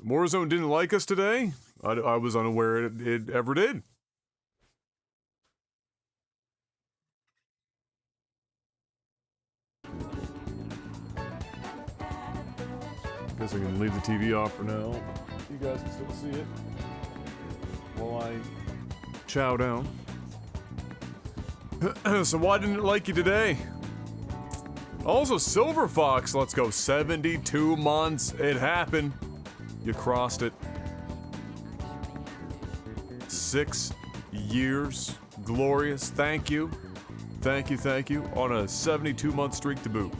Warzone didn't like us today? I was unaware it ever did. Guess I can leave the TV off for now. You guys can still see it while I chow down. So why didn't it like you today? Also, Silver Fox, let's go. 72 months. It happened. You crossed it. 6 years. Glorious. Thank you. Thank you, thank you. On a 72-month streak to boot.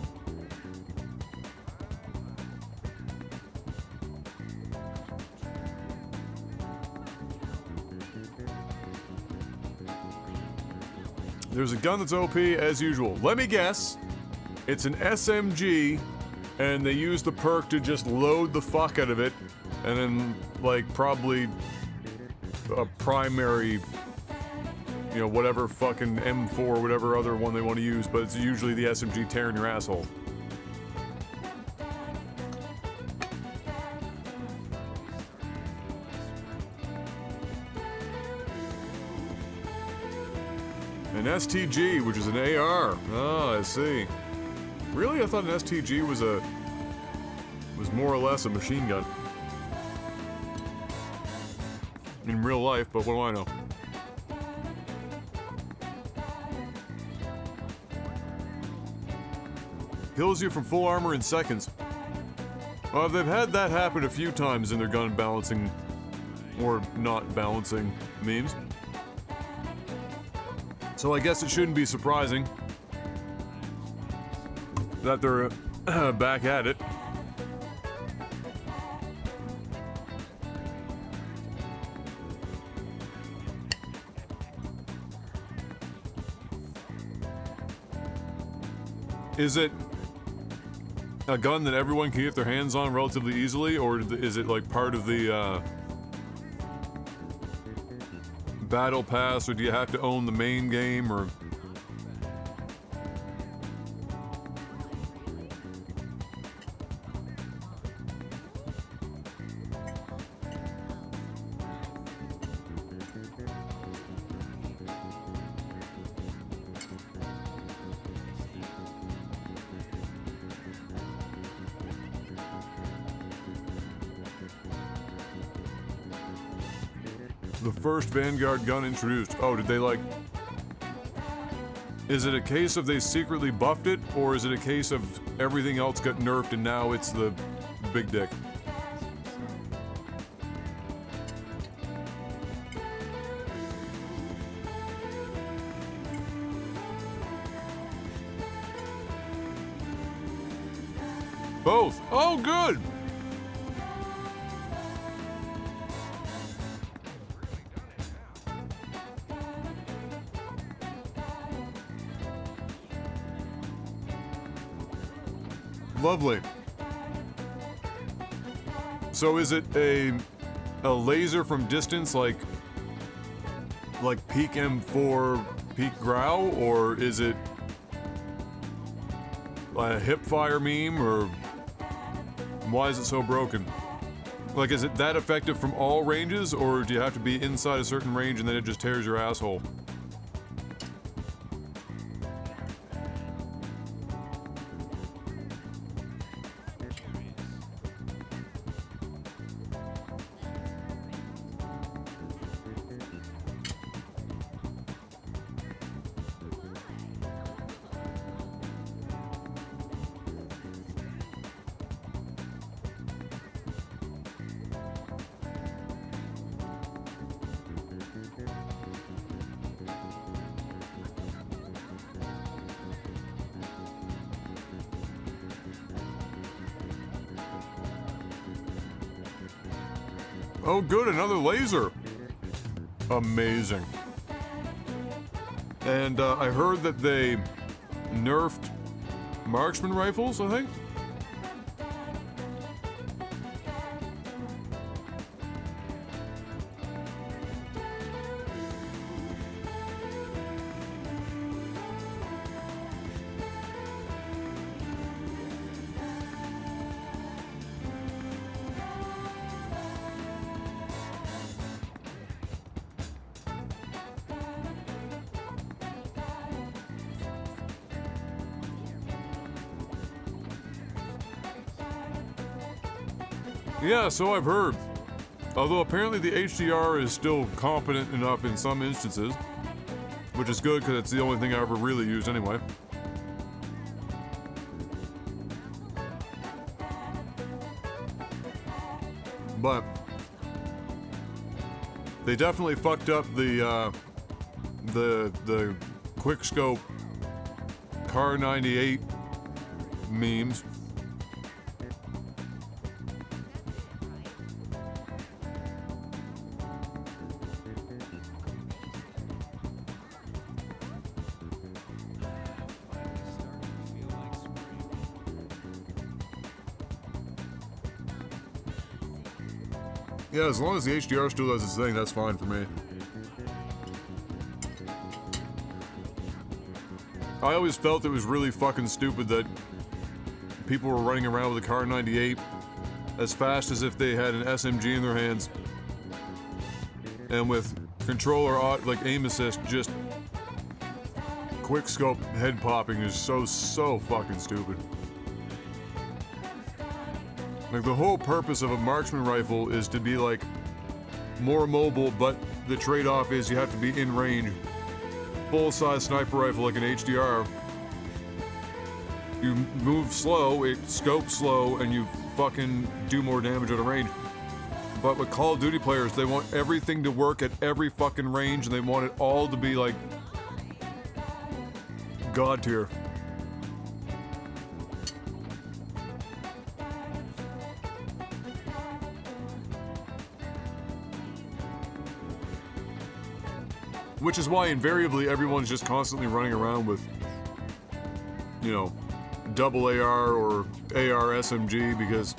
There's a gun that's OP as usual. Let me guess. It's an SMG, and they use the perk to just load the fuck out of it, and then, like, probably a primary, you know, whatever fucking M4, whatever other one they want to use, but it's usually the SMG tearing your asshole. An STG, which is an AR. Oh, I see. Really? I thought an STG was more or less a machine gun. In real life, but what do I know? Kills you from full armor in seconds. They've had that happen a few times in their gun balancing, or not balancing, memes. So I guess it shouldn't be surprising that they're back at it. Is it a gun that everyone can get their hands on relatively easily, or is it like part of the battle pass, or do you have to own the main game, or... The first Vanguard gun introduced. Oh, did they like... Is it a case of they secretly buffed it, or is it a case of everything else got nerfed and now it's the big dick? Both. Oh, good! Lovely. So is it a laser from distance like Peak M4, Peak Grau, or is it a hip fire meme, or why is it so broken? Like, is it that effective from all ranges, or do you have to be inside a certain range and then it just tears your asshole? Oh good, another laser! Amazing. And I heard that they nerfed marksman rifles, I think? Yeah, so I've heard. Although apparently the HDR is still competent enough in some instances, which is good because it's the only thing I ever really used anyway. But they definitely fucked up the quickscope Car 98 memes. Yeah, as long as the HDR still does its thing, that's fine for me. I always felt it was really fucking stupid that people were running around with a Car 98 as fast as if they had an SMG in their hands. And with controller, like aim assist, just quick scope head popping is so fucking stupid. Like, the whole purpose of a marksman rifle is to be, like, more mobile, but the trade-off is you have to be in range. Full-size sniper rifle like an HDR, you move slow, it scopes slow, and you fucking do more damage at a range. But with Call of Duty players, they want everything to work at every fucking range, and they want it all to be, like, God tier. Which is why invariably everyone's just constantly running around with, you know, double AR or AR SMG, because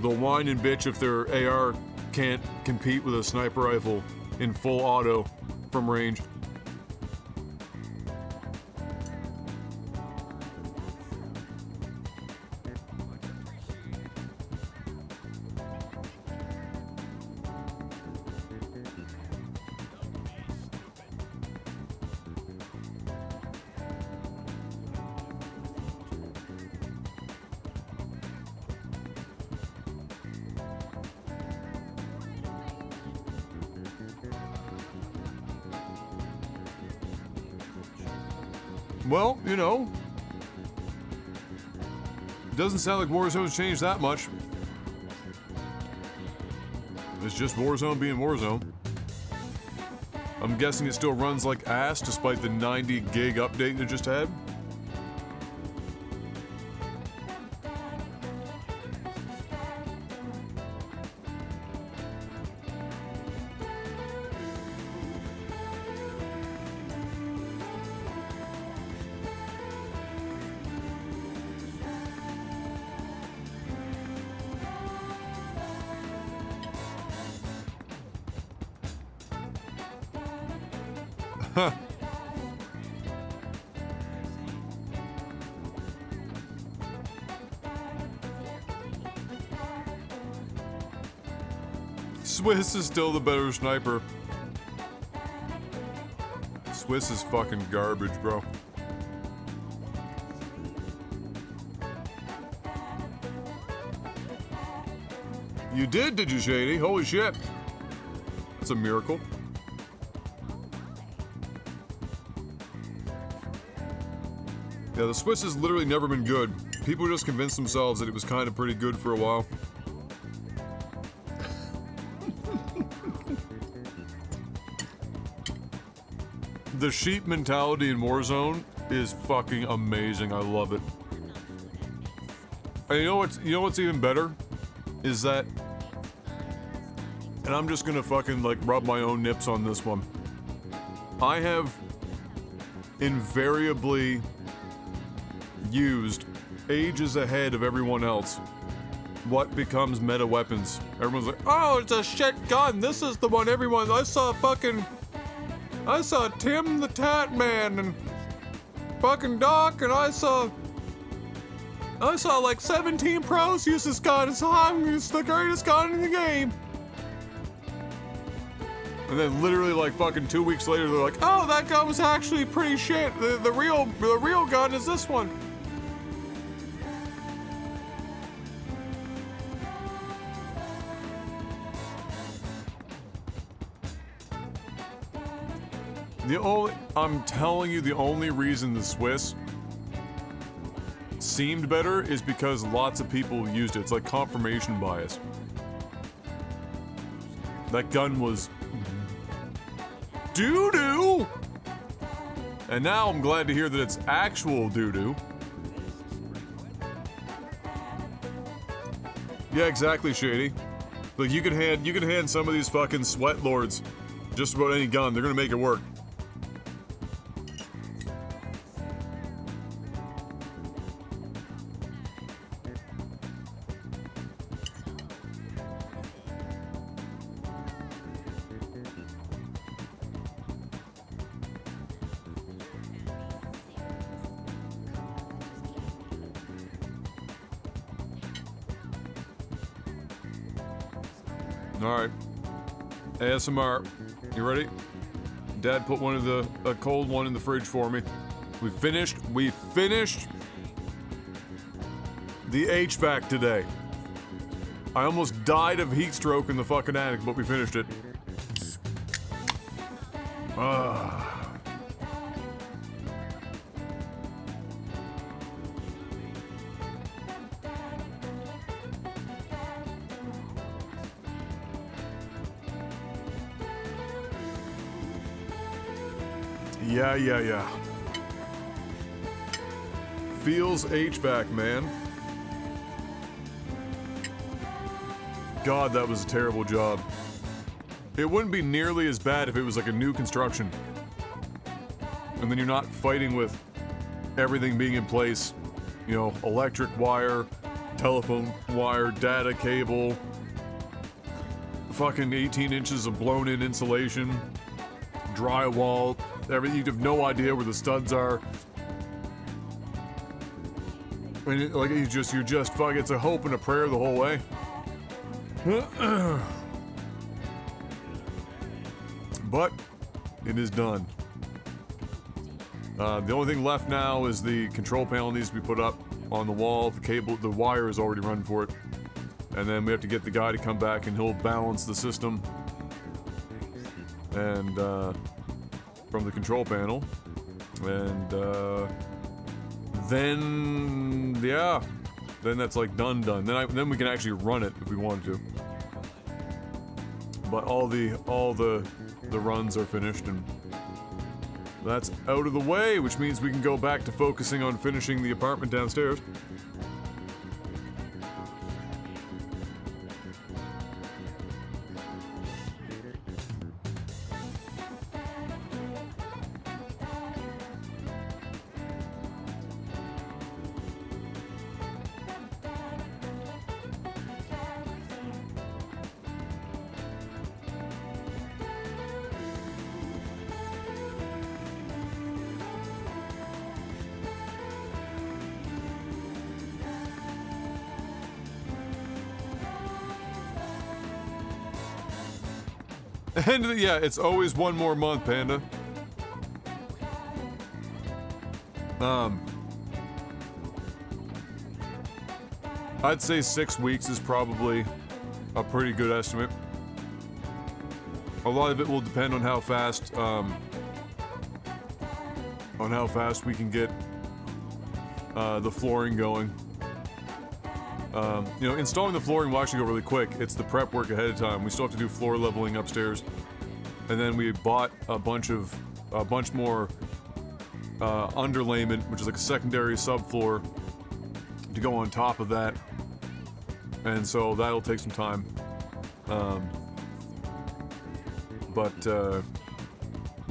they'll whine and bitch if their AR can't compete with a sniper rifle in full auto from range. Well, you know, it doesn't sound like Warzone's changed that much. It's just Warzone being Warzone. I'm guessing it still runs like ass despite the 90 gig update it just had. Huh. Swiss is still the better sniper. Swiss is fucking garbage, bro. You did you, Shady? Holy shit. That's a miracle. Yeah, the Swiss has literally never been good. People just convinced themselves that it was kind of pretty good for a while. The sheep mentality in Warzone is fucking amazing. I love it. And you know what's even better? Is that, and I'm just gonna fucking like rub my own nips on this one. I have invariably used ages ahead of everyone else what becomes meta weapons. Everyone's like, oh, it's a shit gun. This is the one everyone. I saw Tim the Tat Man and fucking Doc, and I saw like 17 pros use this gun. It's the greatest gun in the game. And then literally like fucking 2 weeks later, they're like, oh, that gun was actually pretty shit. The real gun is this one. I'm telling you, the only reason the Swiss seemed better is because lots of people used it. It's like confirmation bias. That gun was doo-doo! And now I'm glad to hear that it's actual doo-doo. Yeah, exactly, Shady. Like, you can hand some of these fucking sweat lords just about any gun. They're gonna make it work. Alright. ASMR. You ready? Dad put a cold one in the fridge for me. We finished the HVAC today. I almost died of heat stroke in the fucking attic, but we finished it. Yeah. Feels HVAC, man. God, that was a terrible job. It wouldn't be nearly as bad if it was like a new construction. And then you're not fighting with everything being in place. You know, electric wire, telephone wire, data cable, fucking 18 inches of blown in insulation, drywall, everything. You have no idea where the studs are. And you're just fuck, it's a hope and a prayer the whole way. But it is done. The only thing left now is the control panel needs to be put up on the wall. The cable, the wire is already running for it. And then we have to get the guy to come back and he'll balance the system. And, from the control panel. And, then that's like done. Then we can actually run it if we wanted to. But all the runs are finished and that's out of the way, which means we can go back to focusing on finishing the apartment downstairs. And yeah, it's always one more month, Panda. I'd say 6 weeks is probably a pretty good estimate. A lot of it will depend on how fast we can get the flooring going. You know, installing the flooring will actually go really quick. It's the prep work ahead of time. We still have to do floor leveling upstairs. And then we bought a bunch more underlayment, which is like a secondary subfloor to go on top of that. And so that'll take some time.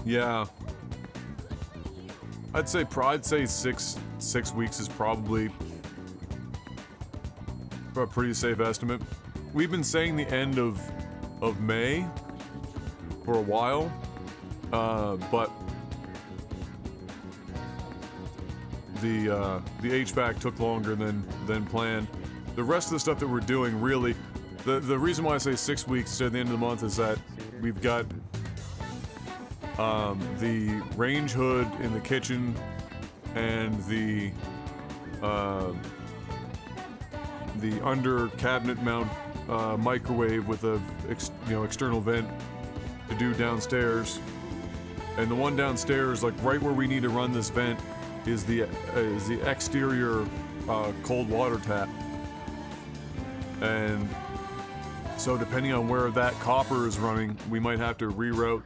Yeah. I'd say 6 weeks is probably a pretty safe estimate. We've been saying the end of May for a while, but the HVAC took longer than planned. The rest of the stuff that we're doing, really, the reason why I say 6 weeks instead of the end of the month is that we've got the range hood in the kitchen and the under cabinet mount microwave with a external vent to do downstairs. And the one downstairs, like right where we need to run this vent, is the exterior cold water tap. And so depending on where that copper is running, we might have to reroute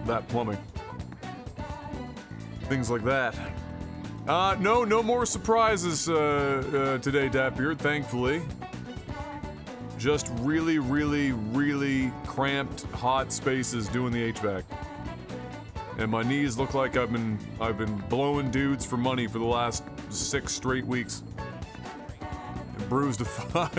that plumbing. Things like that. No more surprises today, Dapbeard, thankfully. Just really, really, really cramped, hot spaces doing the HVAC. And my knees look like I've been blowing dudes for money for the last 6 straight weeks. And bruised to fuck.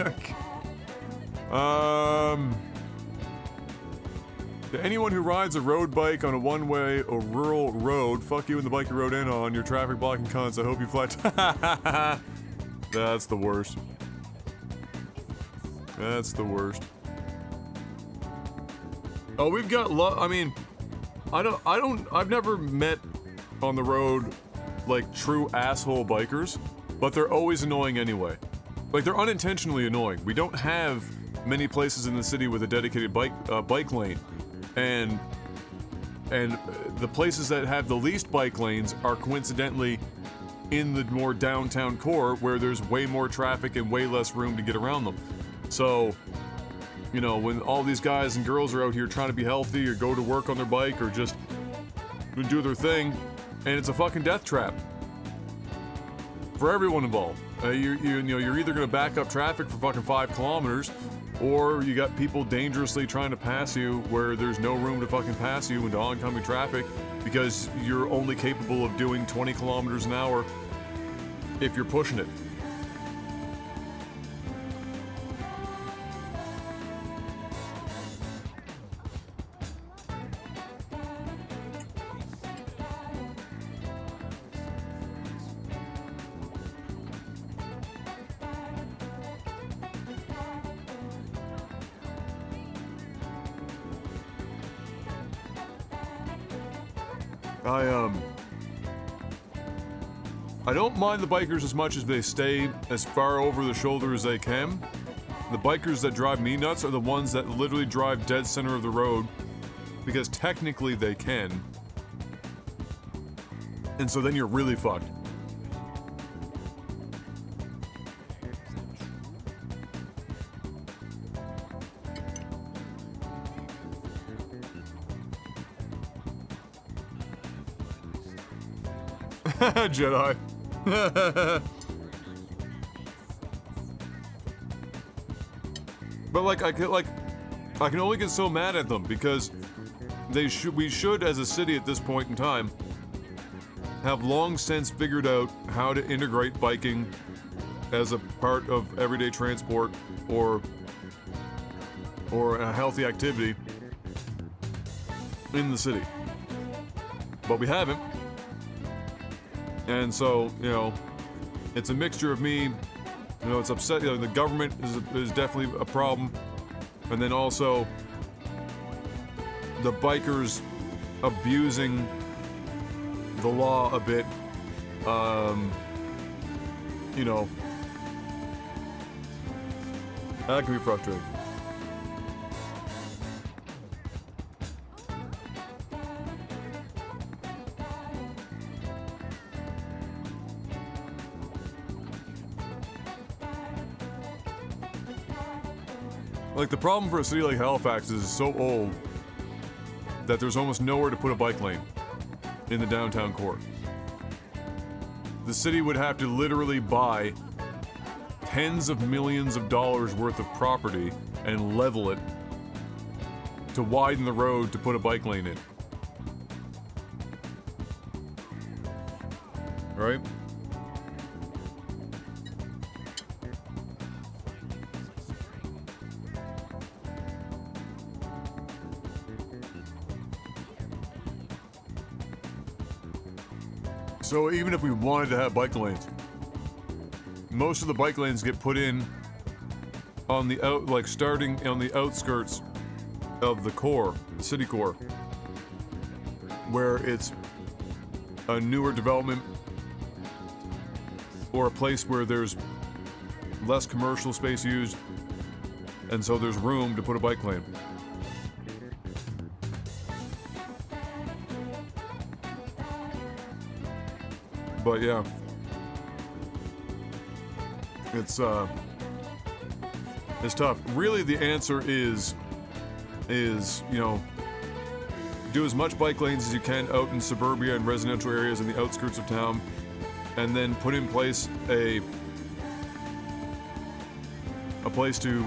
To anyone who rides a road bike on a one-way or rural road, fuck you and the bike you rode in on, your traffic blocking cunts, I hope you flat. That's the worst. That's the worst. Oh, we've got I mean, I've never met on the road, like, true asshole bikers, but they're always annoying anyway. Like, they're unintentionally annoying. We don't have many places in the city with a dedicated bike lane. And the places that have the least bike lanes are coincidentally in the more downtown core where there's way more traffic and way less room to get around them. So, you know, when all these guys and girls are out here trying to be healthy or go to work on their bike or just do their thing, and it's a fucking death trap for everyone involved. You're either gonna back up traffic for fucking 5 kilometers, or you got people dangerously trying to pass you where there's no room to fucking pass you into oncoming traffic because you're only capable of doing 20 kilometers an hour if you're pushing it. I don't mind the bikers as much as they stay as far over the shoulder as they can. The bikers that drive me nuts are the ones that literally drive dead center of the road because technically they can. And so then you're really fucked. Jedi. But I can only get so mad at them because we should as a city at this point in time have long since figured out how to integrate biking as a part of everyday transport or a healthy activity in the city. But we haven't. And so, you know, it's a mixture of me, you know, it's upset, you know, the government is definitely a problem, and then also the bikers abusing the law a bit, you know, that can be frustrating. Like, the problem for a city like Halifax is it's so old that there's almost nowhere to put a bike lane in the downtown core. The city would have to literally buy tens of millions of dollars worth of property and level it to widen the road to put a bike lane in. Right? So even if we wanted to have bike lanes, most of the bike lanes get put in on the starting on the outskirts of the core, the city core, where it's a newer development or a place where there's less commercial space used, and so there's room to put a bike lane. But yeah. It's tough. Really, the answer is, you know, do as much bike lanes as you can out in suburbia and residential areas in the outskirts of town, and then put in place a place to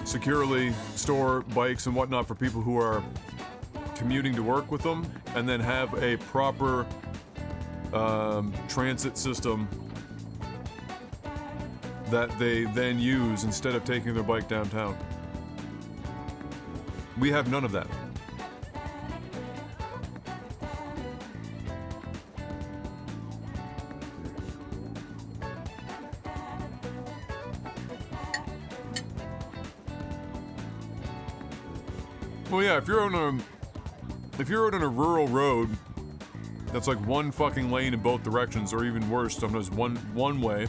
securely store bikes and whatnot for people who are commuting to work with them, and then have a proper transit system that they then use instead of taking their bike downtown. We have none of that. Well, yeah, if you're on a rural road that's like one fucking lane in both directions, or even worse, sometimes one way,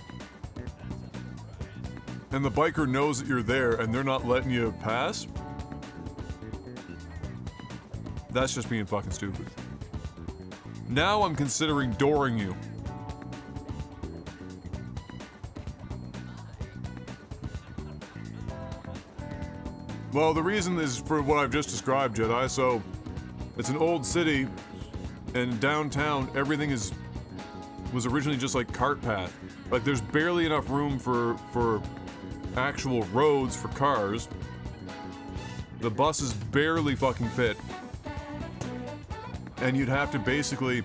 and the biker knows that you're there and they're not letting you pass, that's just being fucking stupid. Now I'm considering dooring you. Well, the reason is for what I've just described, Jedi. So, it's an old city, and downtown everything was originally just like cart path. Like, there's barely enough room for actual roads for cars. The buses barely fucking fit. And you'd have to basically,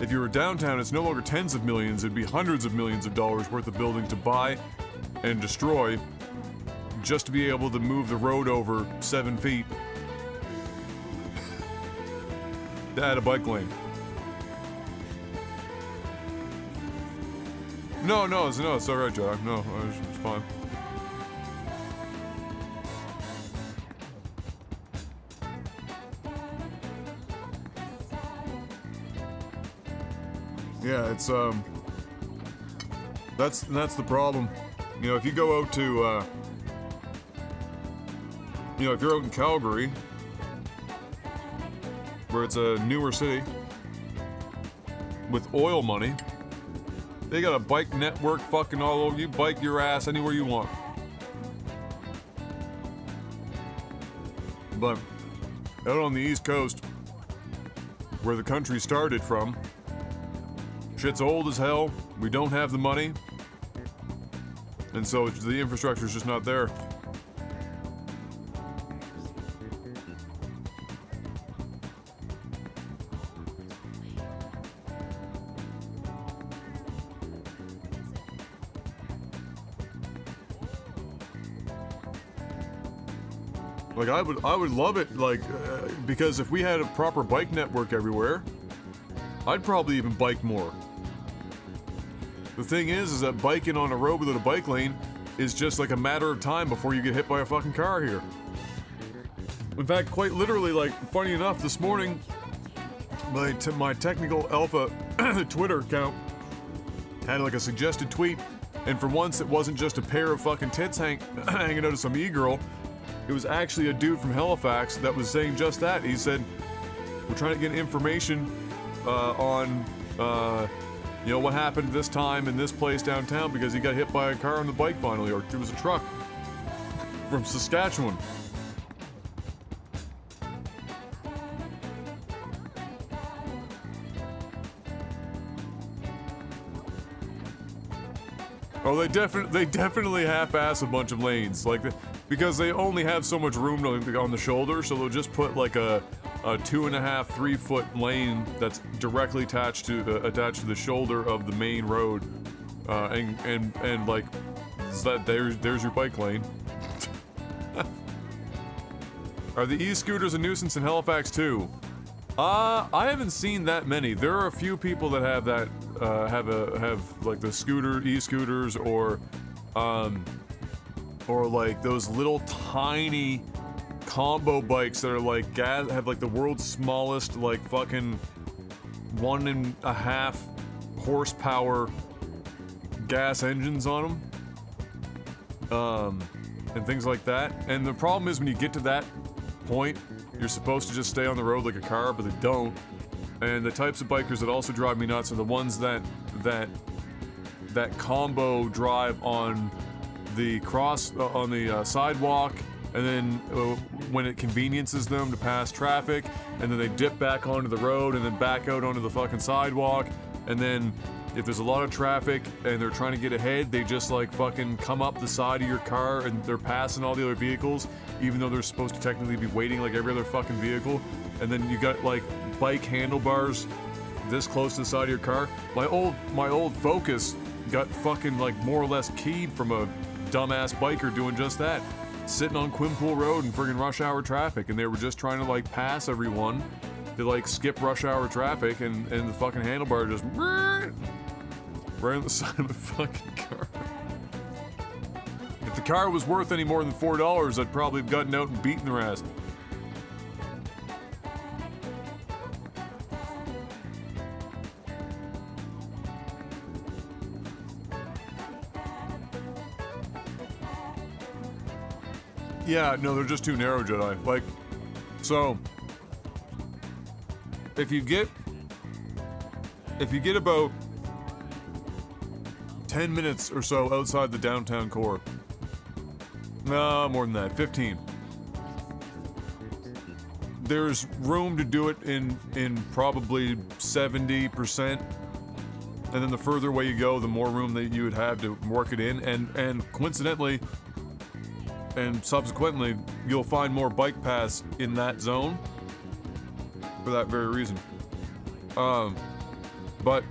if you were downtown, it's no longer tens of millions, it'd be hundreds of millions of dollars worth of buildings to buy and destroy just to be able to move the road over 7 feet to add a bike lane. No, it's alright, Jack. No, it's fine. Yeah, it's that's the problem. You know, if you go out to you know, if you're out in Calgary, where it's a newer city with oil money, they got a bike network fucking all over. You bike your ass anywhere you want. But out on the East Coast, where the country started from, shit's old as hell. We don't have the money, and so the infrastructure's just not there. Like, I would love it, like, because if we had a proper bike network everywhere, I'd probably even bike more. The thing is that biking on a road without a bike lane is just like a matter of time before you get hit by a fucking car here. In fact, quite literally, like, funny enough, this morning, my Technical Alpha Twitter account had like a suggested tweet, and for once it wasn't just a pair of fucking tits hanging out of some e-girl. It was actually a dude from Halifax that was saying just that. He said, we're trying to get information on, you know, what happened this time in this place downtown because he got hit by a car on the bike finally, or it was a truck from Saskatchewan. Oh, they definitely half-ass a bunch of lanes, like, because they only have so much room on the shoulder, so they'll just put like a 2.5, 3 foot lane that's directly attached to the shoulder of the main road, and like, there's your bike lane. Are the e-scooters a nuisance in Halifax too? I haven't seen that many. There are a few people that have that, have like the e-scooters, or like those little tiny combo bikes that are like have like the world's smallest, like, fucking 1.5 horsepower gas engines on them, and things like that. And the problem is, when you get to that point, you're supposed to just stay on the road like a car, but they don't. And the types of bikers that also drive me nuts are the ones that combo drive on the sidewalk, and then when it conveniences them to pass traffic, and then they dip back onto the road and then back out onto the fucking sidewalk, and then if there's a lot of traffic and they're trying to get ahead, they just like fucking come up the side of your car and they're passing all the other vehicles, even though they're supposed to technically be waiting like every other fucking vehicle. And then you got like bike handlebars this close to the side of your car. My old Focus got fucking like more or less keyed from a dumbass biker doing just that, sitting on Quimpool Road in friggin' rush hour traffic, and they were just trying to like pass everyone to like skip rush hour traffic, and the fucking handlebar just right on the side of the fucking car. If the car was worth any more than $4, I'd probably have gotten out and beaten their ass. Yeah, no, they're just too narrow, Jedi. Like, so if you get about 10 minutes or so outside the downtown core, no, more than that, 15. There's room to do it in probably 70%, and then the further away you go, the more room that you would have to work it in, and coincidentally, and subsequently, you'll find more bike paths in that zone for that very reason. But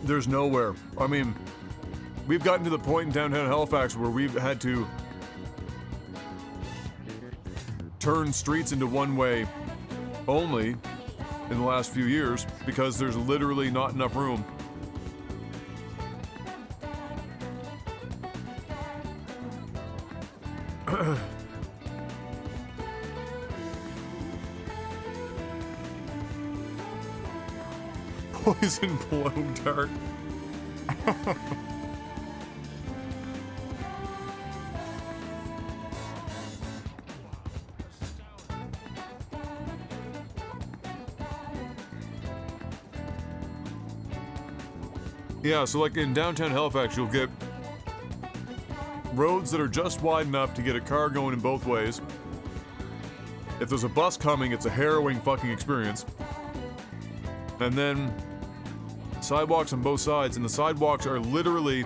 there's nowhere. I mean, we've gotten to the point in downtown Halifax where we've had to turn streets into one way only in the last few years because there's literally not enough room. Poison blow dart. Yeah, so like in downtown Halifax, you'll get roads that are just wide enough to get a car going in both ways. If there's a bus coming, it's a harrowing fucking experience. And then sidewalks on both sides, and the sidewalks are literally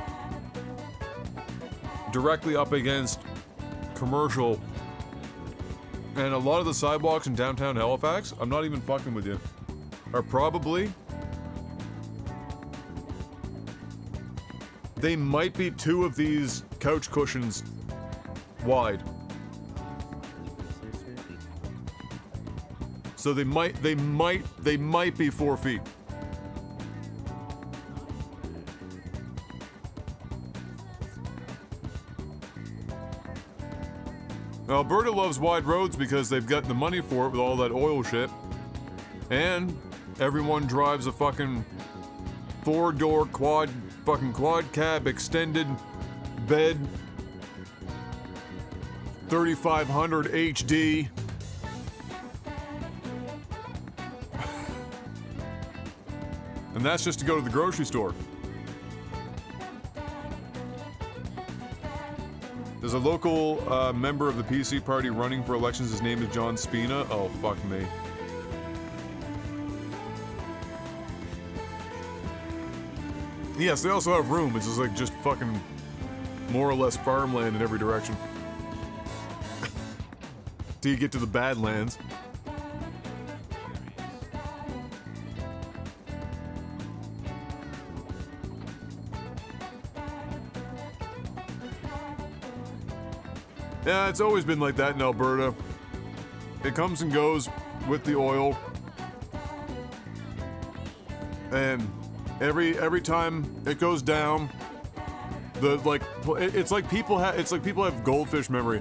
directly up against commercial. And a lot of the sidewalks in downtown Halifax, I'm not even fucking with you, are probably, they might be 2 of these couch cushions wide. So they might be 4 feet. Now, Alberta loves wide roads because they've got the money for it with all that oil shit. And everyone drives a fucking 4-door quad cab extended bed 3500 HD. And that's just to go to the grocery store. There's a local member of the PC party running for elections. His name is John Spina. Oh, fuck me. Yes, they also have room. It's just like just fucking more or less farmland in every direction. Till you get to the Badlands. Yeah, it's always been like that in Alberta. It comes and goes with the oil. And every time it goes down, it's like people have goldfish memory.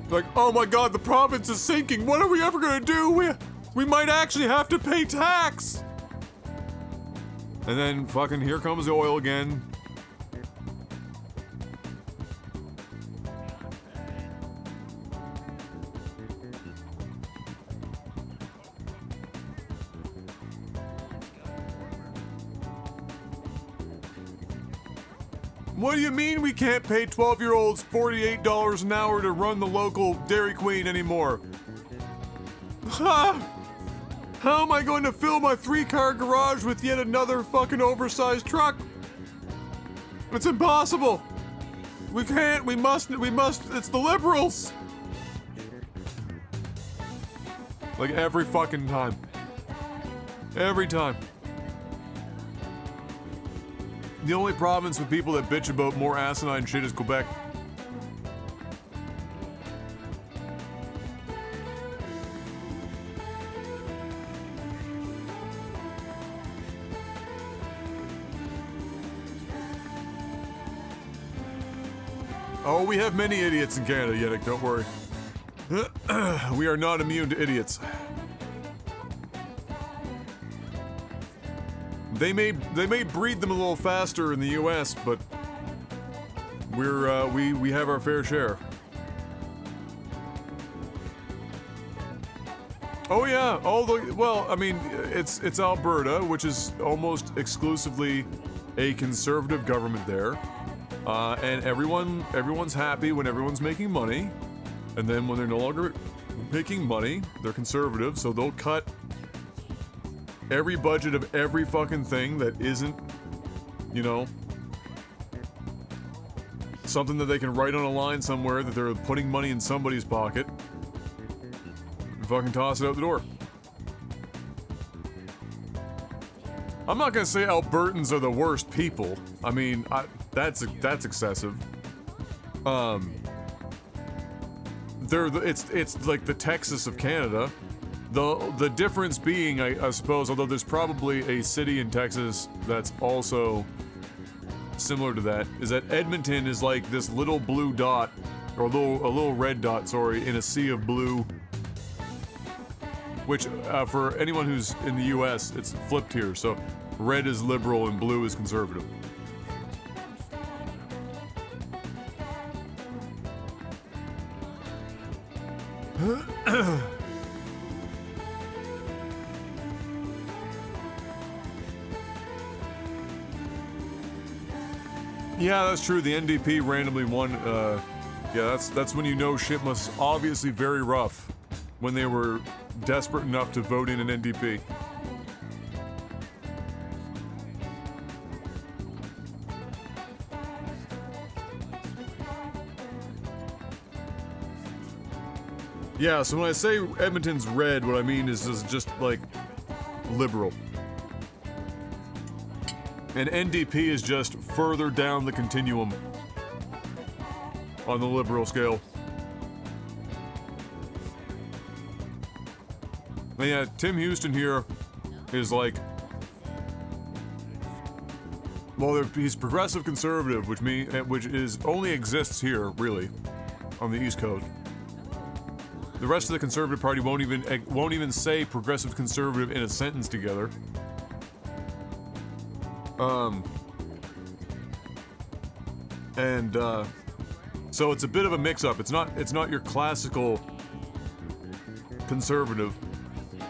Like, oh my god, the province is sinking. What are we ever gonna do? We might actually have to pay tax. And then fucking here comes the oil again. What do you mean we can't pay 12-year-olds $48 an hour to run the local Dairy Queen anymore? Ha! How am I going to fill my 3-car garage with yet another fucking oversized truck? It's impossible. We can't, we must, it's the liberals. Like every fucking time. Every time. The only province with people that bitch about more asinine shit is Quebec. Oh, we have many idiots in Canada, Yannick, don't worry. We are not immune to idiots. They may breed them a little faster in the US, but we have our fair share. Oh yeah, well, I mean, it's Alberta, which is almost exclusively a conservative government there. And everyone's happy when everyone's making money, and then when they're no longer making money, they're conservative, so they'll cut every budget of every fucking thing that isn't, you know, something that they can write on a line somewhere that they're putting money in somebody's pocket, and fucking toss it out the door. I'm not gonna say Albertans are the worst people. I mean, that's excessive. It's like the Texas of Canada. The difference being, I suppose, although there's probably a city in Texas that's also similar to that, is that Edmonton is like this little blue dot, or a little red dot, sorry, in a sea of blue. Which, for anyone who's in the US, it's flipped here, so red is liberal and blue is conservative. Yeah, that's true. The NDP randomly won. Yeah, that's when you know shit was obviously very rough when they were desperate enough to vote in an NDP. Yeah, so when I say Edmonton's red, what I mean is just like liberal. And NDP is just further down the continuum on the liberal scale. And yeah, Tim Houston here is like, well, he's progressive conservative, which is only exists here really on the East Coast. The rest of the Conservative Party won't even say progressive conservative in a sentence together. So it's a bit of a mix-up. It's not your classical conservative,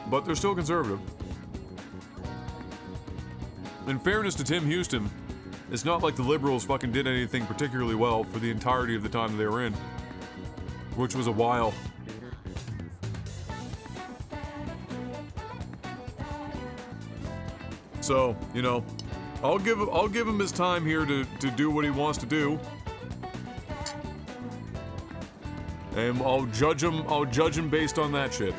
but they're still conservative. In fairness to Tim Houston, it's not like the Liberals fucking did anything particularly well for the entirety of the time they were in, which was a while. So, you know, I'll give him his time here to do what he wants to do. And I'll judge him based on that shit.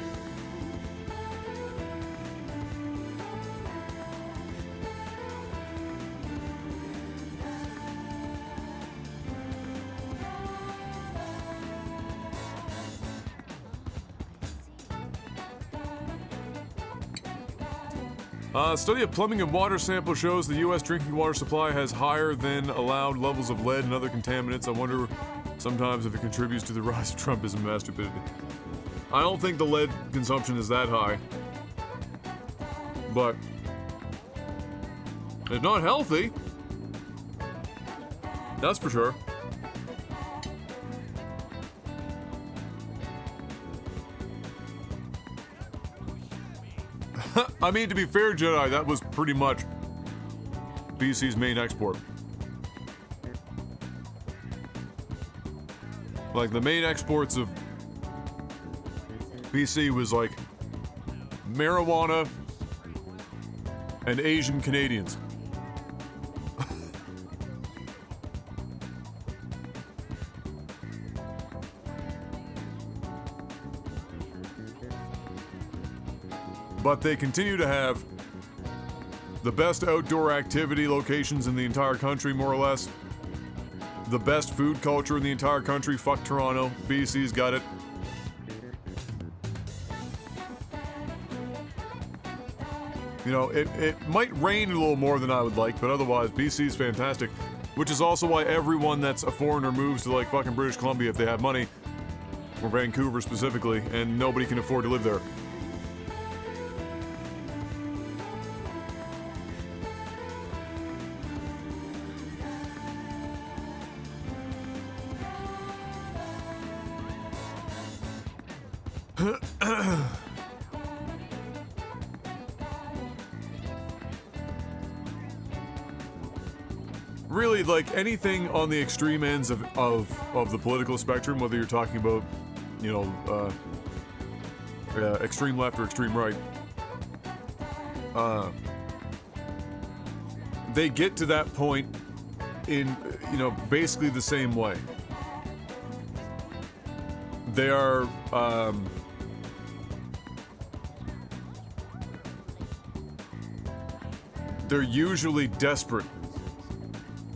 A study of plumbing and water sample shows the U.S. drinking water supply has higher than allowed levels of lead and other contaminants. I wonder sometimes if it contributes to the rise of Trumpism and mass stupidity. I don't think the lead consumption is that high. But it's not healthy. That's for sure. I mean, to be fair, Jedi, that was pretty much BC's main export. Like, the main exports of BC was, like, marijuana and Asian Canadians. But they continue to have the best outdoor activity locations in the entire country, more or less. The best food culture in the entire country. Fuck Toronto. BC's got it. You know, it might rain a little more than I would like, but otherwise, BC's fantastic. Which is also why everyone that's a foreigner moves to, like, fucking British Columbia if they have money. Or Vancouver specifically, and nobody can afford to live there. Really, like, anything on the extreme ends of the political spectrum, whether you're talking about, you know, extreme left or extreme right, they get to that point in, you know, basically the same way. They are, they're usually desperate.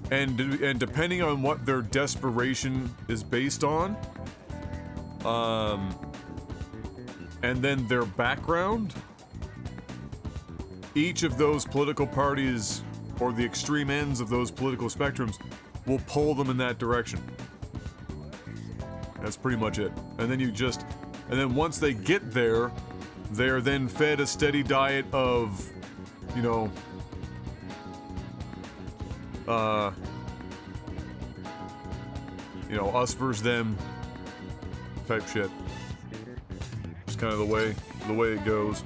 And depending on what their desperation is based on, and then their background, each of those political parties, or the extreme ends of those political spectrums, will pull them in that direction. That's pretty much it. And then and then once they get there, they're then fed a steady diet of, you know, us versus them type shit. Just kind of the way it goes.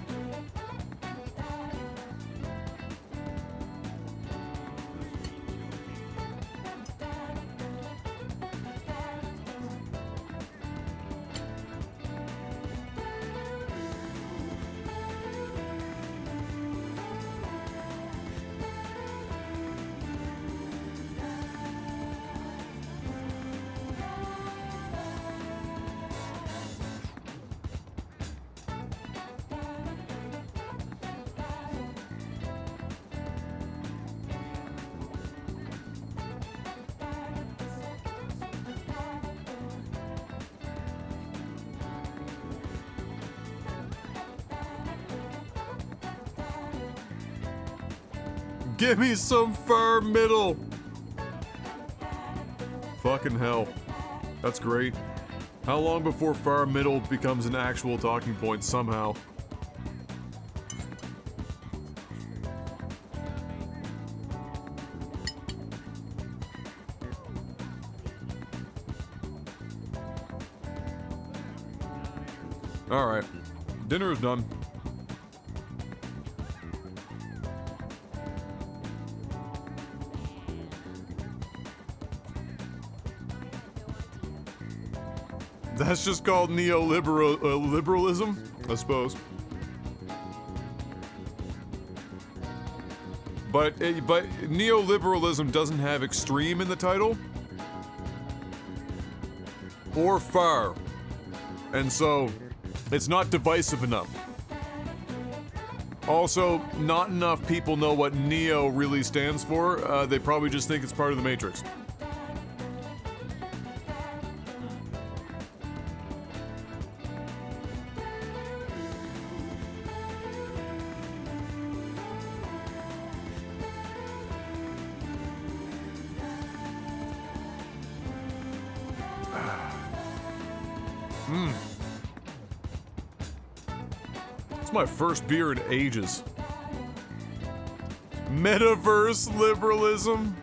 Give me some far middle. Fucking hell. That's great. How long before far middle becomes an actual talking point somehow? Alright. Dinner is done. That's just called neoliberalism, I suppose. But neoliberalism doesn't have extreme in the title. Or far. And so, it's not divisive enough. Also, not enough people know what neo really stands for. They probably just think it's part of the Matrix. It's my first beer in ages. Metaverse liberalism?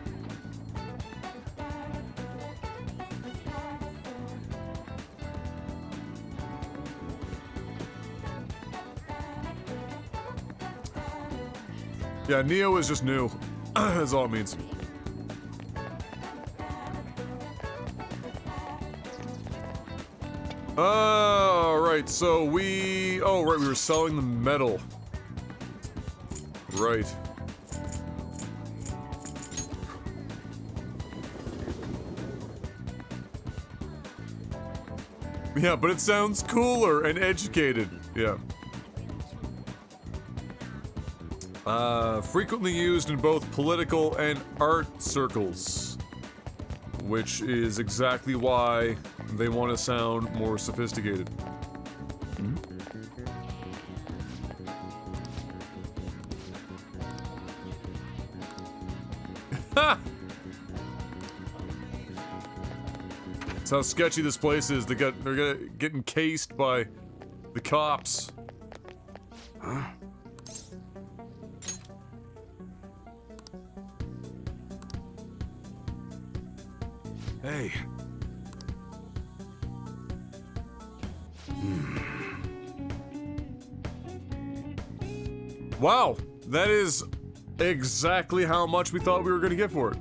Yeah, Neo is just new. That's all it means. Right, so we... Oh, right, we were selling the metal. Right. Yeah, but it sounds cooler and educated. Yeah. Frequently used in both political and art circles. Which is exactly why they want to sound more sophisticated. Ha! That's how sketchy this place is. They're getting cased by the cops. Huh? Hey. Wow, that is exactly how much we thought we were going to get for it.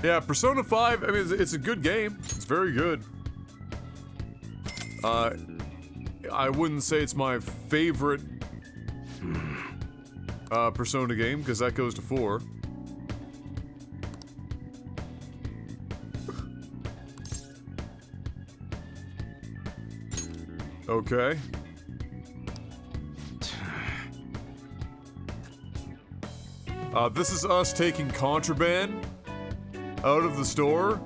Yeah, Persona 5, I mean, it's a good game. It's very good. I wouldn't say it's my favorite Persona game, because that goes to 4. Okay. This is us taking contraband out of the store.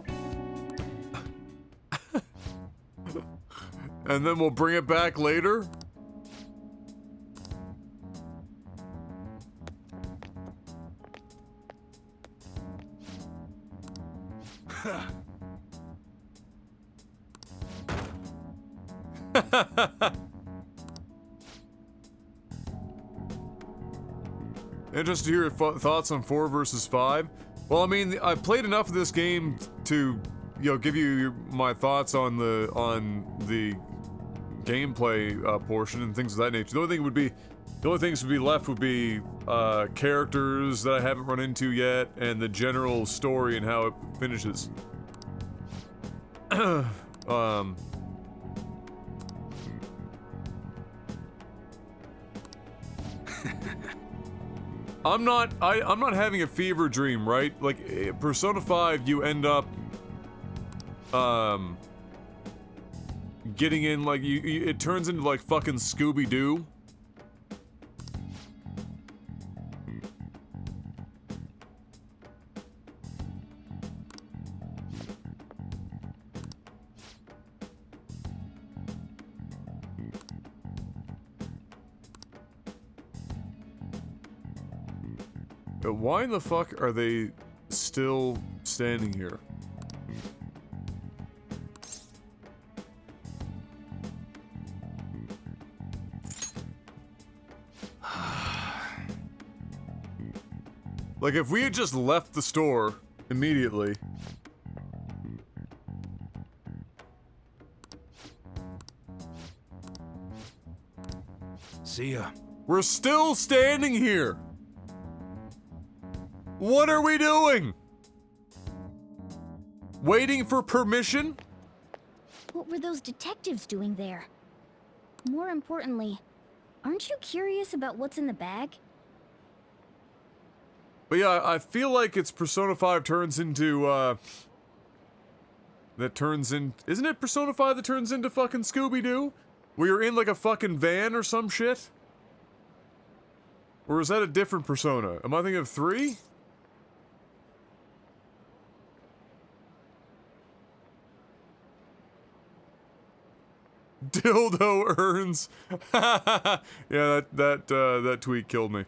And then we'll bring it back later. Interested to hear your thoughts on 4 versus 5. Well, I mean, I've played enough of this game to, you know, give you my thoughts on the gameplay portion and things of that nature. The only things would be left would be characters that I haven't run into yet, and the general story and how it finishes. I'm not having a fever dream, right? Like, Persona 5, you end up, getting in, like, it turns into, like, fucking Scooby-Doo. Why in the fuck are they still standing here? Like, if we had just left the store immediately. See ya. We're still standing here! What are we doing? Waiting for permission? What were those detectives doing there? More importantly, aren't you curious about what's in the bag? But yeah, I feel like it's Persona 5 turns into, isn't it Persona 5 that turns into fucking Scooby-Doo? Where you're in like a fucking van or some shit? Or is that a different Persona? Am I thinking of 3? Dildo earns. Yeah, that tweet killed me.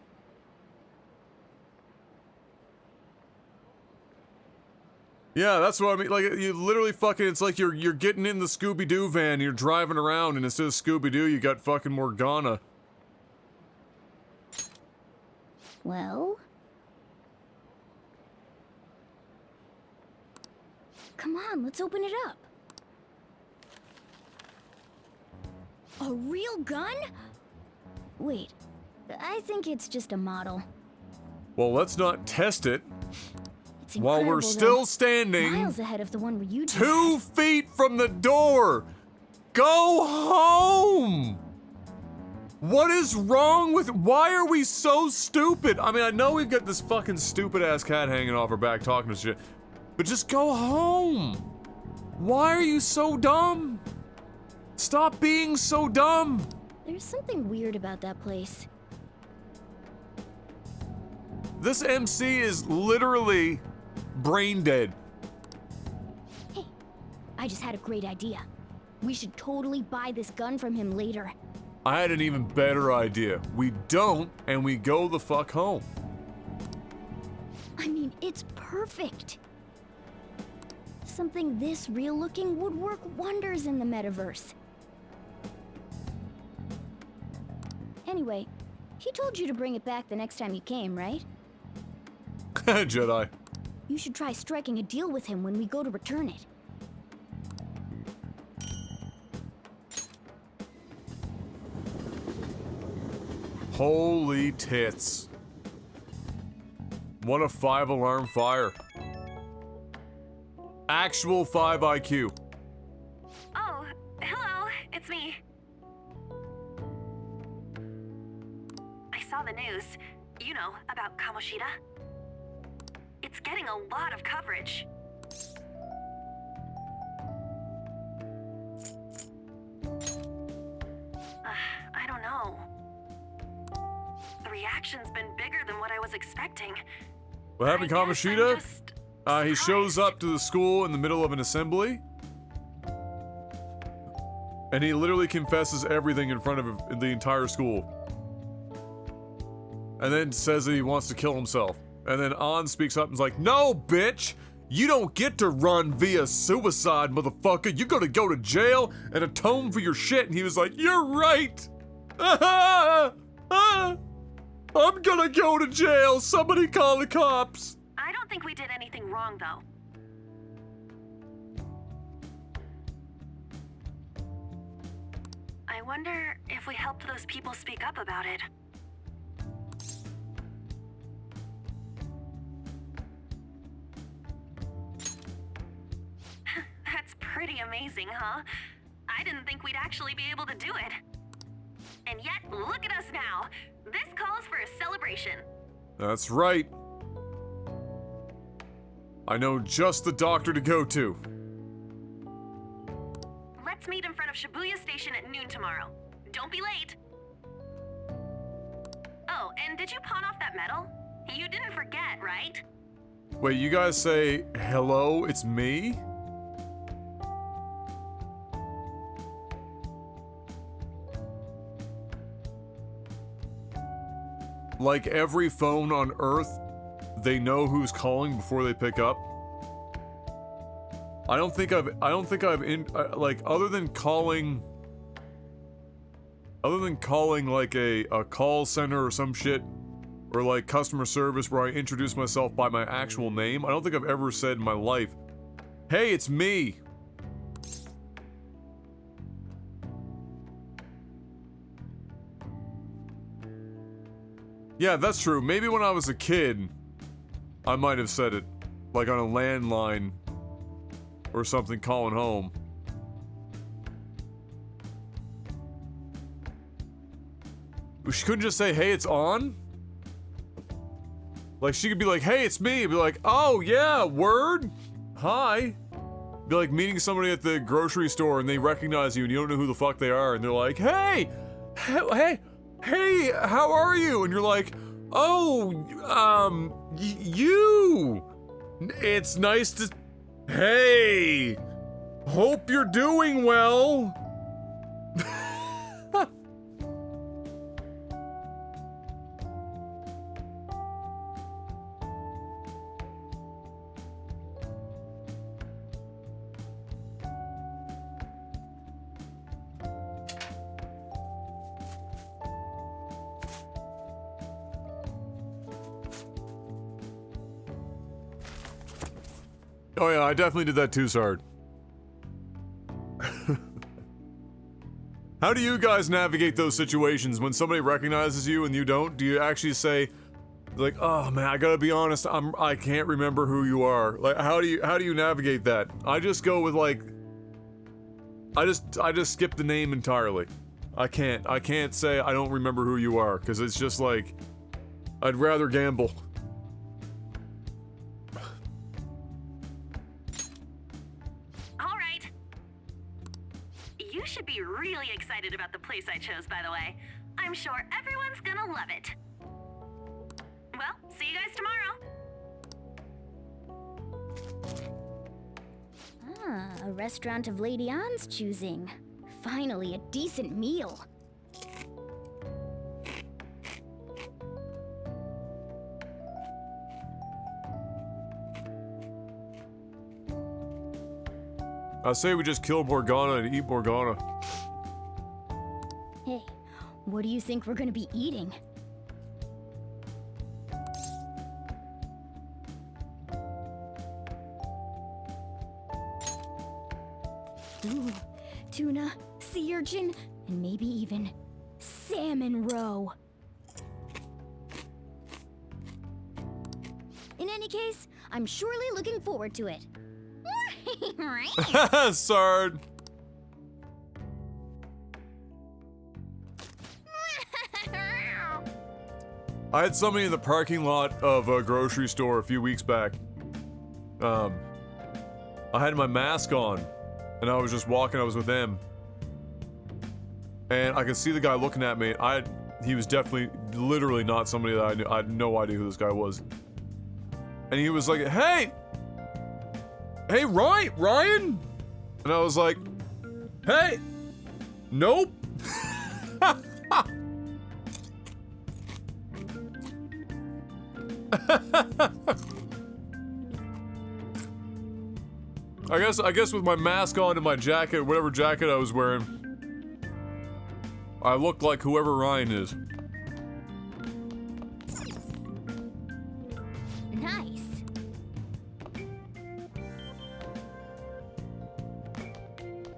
Yeah, that's what I mean. Like, you literally fucking, it's like you're getting in the Scooby-Doo van, you're driving around, and instead of Scooby-Doo, you got fucking Morgana. Well, Come on, let's open it up. A real gun? Wait, I think it's just a model. Well, let's not test it It's while we're incredible, still though. standing Miles ahead of the one where you 2 feet from the door. Go home. What is wrong with? Why are we so stupid? I mean, I know we've got this fucking stupid ass cat hanging off our back talking to shit, but just go home. Why are you so dumb? Stop being so dumb. There's something weird about that place. This MC is literally brain dead. Hey, I just had a great idea. We should totally buy this gun from him later. I had an even better idea. We don't, and we go the fuck home. I mean, it's perfect. Something this real looking would work wonders in the metaverse. Anyway, he told you to bring it back the next time you came, right? Jedi. You should try striking a deal with him when we go to return it. Holy tits. What a 5-alarm fire. Actual 5 IQ. Oh, hello, it's me. I saw the news, you know, about Kamoshida. It's getting a lot of coverage. I don't know. The reaction's been bigger than what I was expecting. What happened, I guess I'm Kamoshida? just He shows surprised. up to the school in the middle of an assembly. And he literally confesses everything in front of the entire school. And then says that he wants to kill himself. And then An speaks up and is like, "No, bitch! You don't get to run via suicide, motherfucker! You gotta go to jail and atone for your shit." And he was like, "You're right! I'm gonna go to jail! Somebody call the cops!" I don't think we did anything wrong, though. I wonder if we helped those people speak up about it. That's pretty amazing, huh? I didn't think we'd actually be able to do it. And yet, look at us now. This calls for a celebration. That's right. I know just the doctor to go to. Let's meet in front of Shibuya Station at noon tomorrow. Don't be late. Oh, and did you pawn off that medal? You didn't forget, right? Wait, you guys say, "Hello, it's me"? Like every phone on Earth, they know who's calling before they pick up. I don't think I've like, other than calling like a call center or some shit, or like customer service where I introduce myself by my actual name, I don't think I've ever said in my life, "Hey, it's me." Yeah, that's true. Maybe when I was a kid, I might have said it, like on a landline or something, calling home. She couldn't just say, "Hey, it's on"? Like, she could be like, "Hey, it's me." Be like, "Oh, yeah, word? Hi." Be like meeting somebody at the grocery store and they recognize you and you don't know who the fuck they are. And they're like, "Hey, hey, how are you?" And you're like, "Oh, you. It's nice to, hey, hope you're doing well." Oh yeah, I definitely did that too, Sard. How do you guys navigate those situations when somebody recognizes you and you don't? Do you actually say, like, oh man, I gotta be honest, I can't remember who you are. Like, how do you navigate that? I just go with like, I just skip the name entirely. I can't say I don't remember who you are, because it's just like, I'd rather gamble. Alright. You should be really excited about the place I chose, by the way. I'm sure everyone's gonna love it. Well, see you guys tomorrow. Ah, a restaurant of Lady Ann's choosing. Finally, a decent meal. I say we just kill Morgana and eat Morgana. Hey, what do you think we're gonna be eating? Ooh, tuna, sea urchin, and maybe even salmon roe. In any case, I'm surely looking forward to it. Sard. I had somebody in the parking lot of a grocery store a few weeks back. I had my mask on, and I was just walking. I was with them, and I could see the guy looking at me. He was definitely, literally not somebody that I knew. I had no idea who this guy was. And he was like, "Hey, Ryan," and I was like, "Hey, nope." I guess with my mask on and my jacket, whatever jacket I was wearing, I looked like whoever Ryan is. Nice.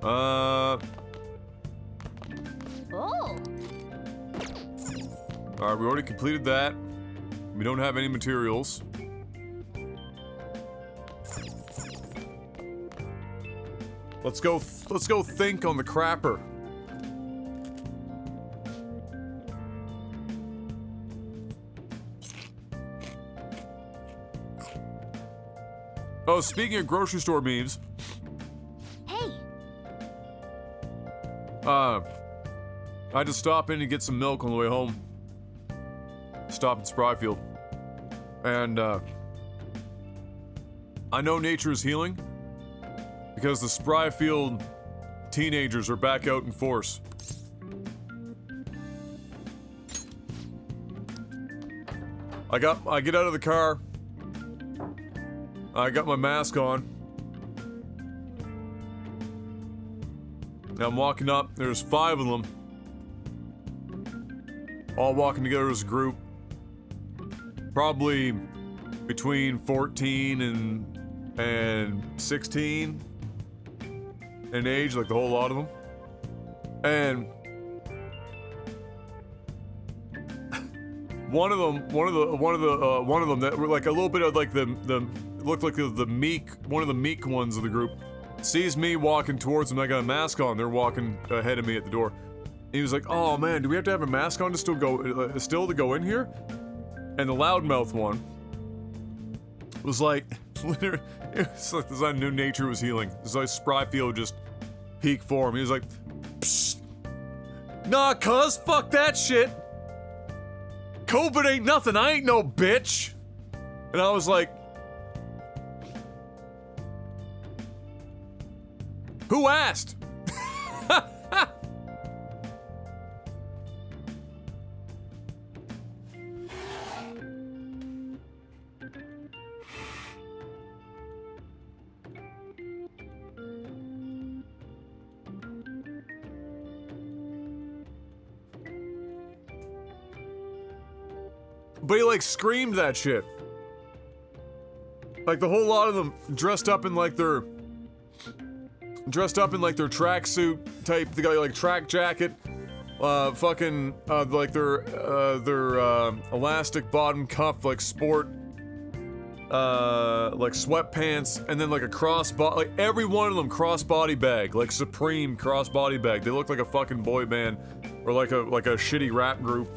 Oh. Alright, we already completed that. We don't have any materials. Let's go think on the crapper. Oh, speaking of grocery store memes. Hey, I had to stop in and get some milk on the way home. Stop at Spryfield. And, I know nature is healing because the Spryfield teenagers are back out in force. I get out of the car. I got my mask on. Now I'm walking up. There's 5 of them. All walking together as a group. Probably between 14 and 16 in age, like the whole lot of them. And one of them that were like a little bit of like the looked like the meek, one of the meek ones of the group, sees me walking towards them. I got a mask on. They're walking ahead of me at the door. He was like, "Oh man, do we have to have a mask on to still go in here?" And the loudmouth one was like, literally, it was like this. I knew nature was healing. It's like Spryfield just peak form. He was like, "Psst, nah, cuz, fuck that shit. COVID ain't nothing. I ain't no bitch." And I was like, who asked? But he like screamed that shit. Like the whole lot of them dressed up in like their tracksuit type. They got like track jacket, fucking like their elastic bottom cuff like sport, like sweatpants, and then like a crossbody. Like every one of them crossbody bag, like Supreme crossbody bag. They look like a fucking boy band or like a shitty rap group.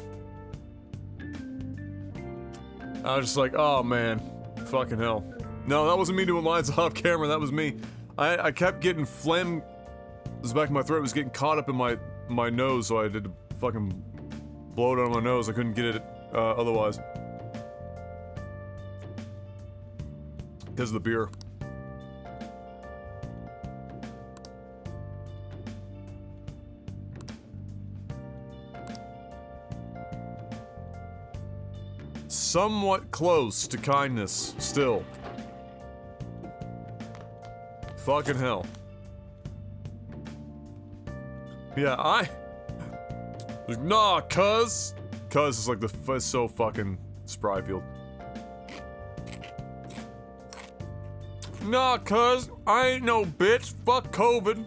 I was just like, oh man, fucking hell. No, that wasn't me doing lines off camera, that was me. I kept getting phlegm, the back of my throat was getting caught up in my nose, so I did to fucking blow it on my nose. I couldn't get it otherwise. Because of the beer. Somewhat close to kindness, still. Fucking hell. Yeah, nah, cuz is like it's so fucking Spryfield. Nah, cuz, I ain't no bitch. Fuck COVID.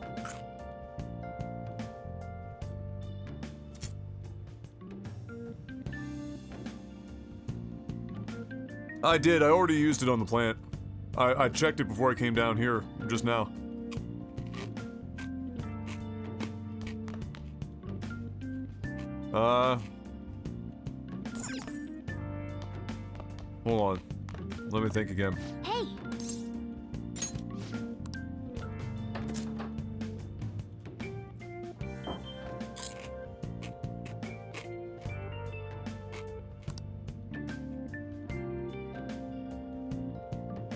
I did, I already used it on the plant. I checked it before I came down here, just now. Hold on. Let me think again. Hey!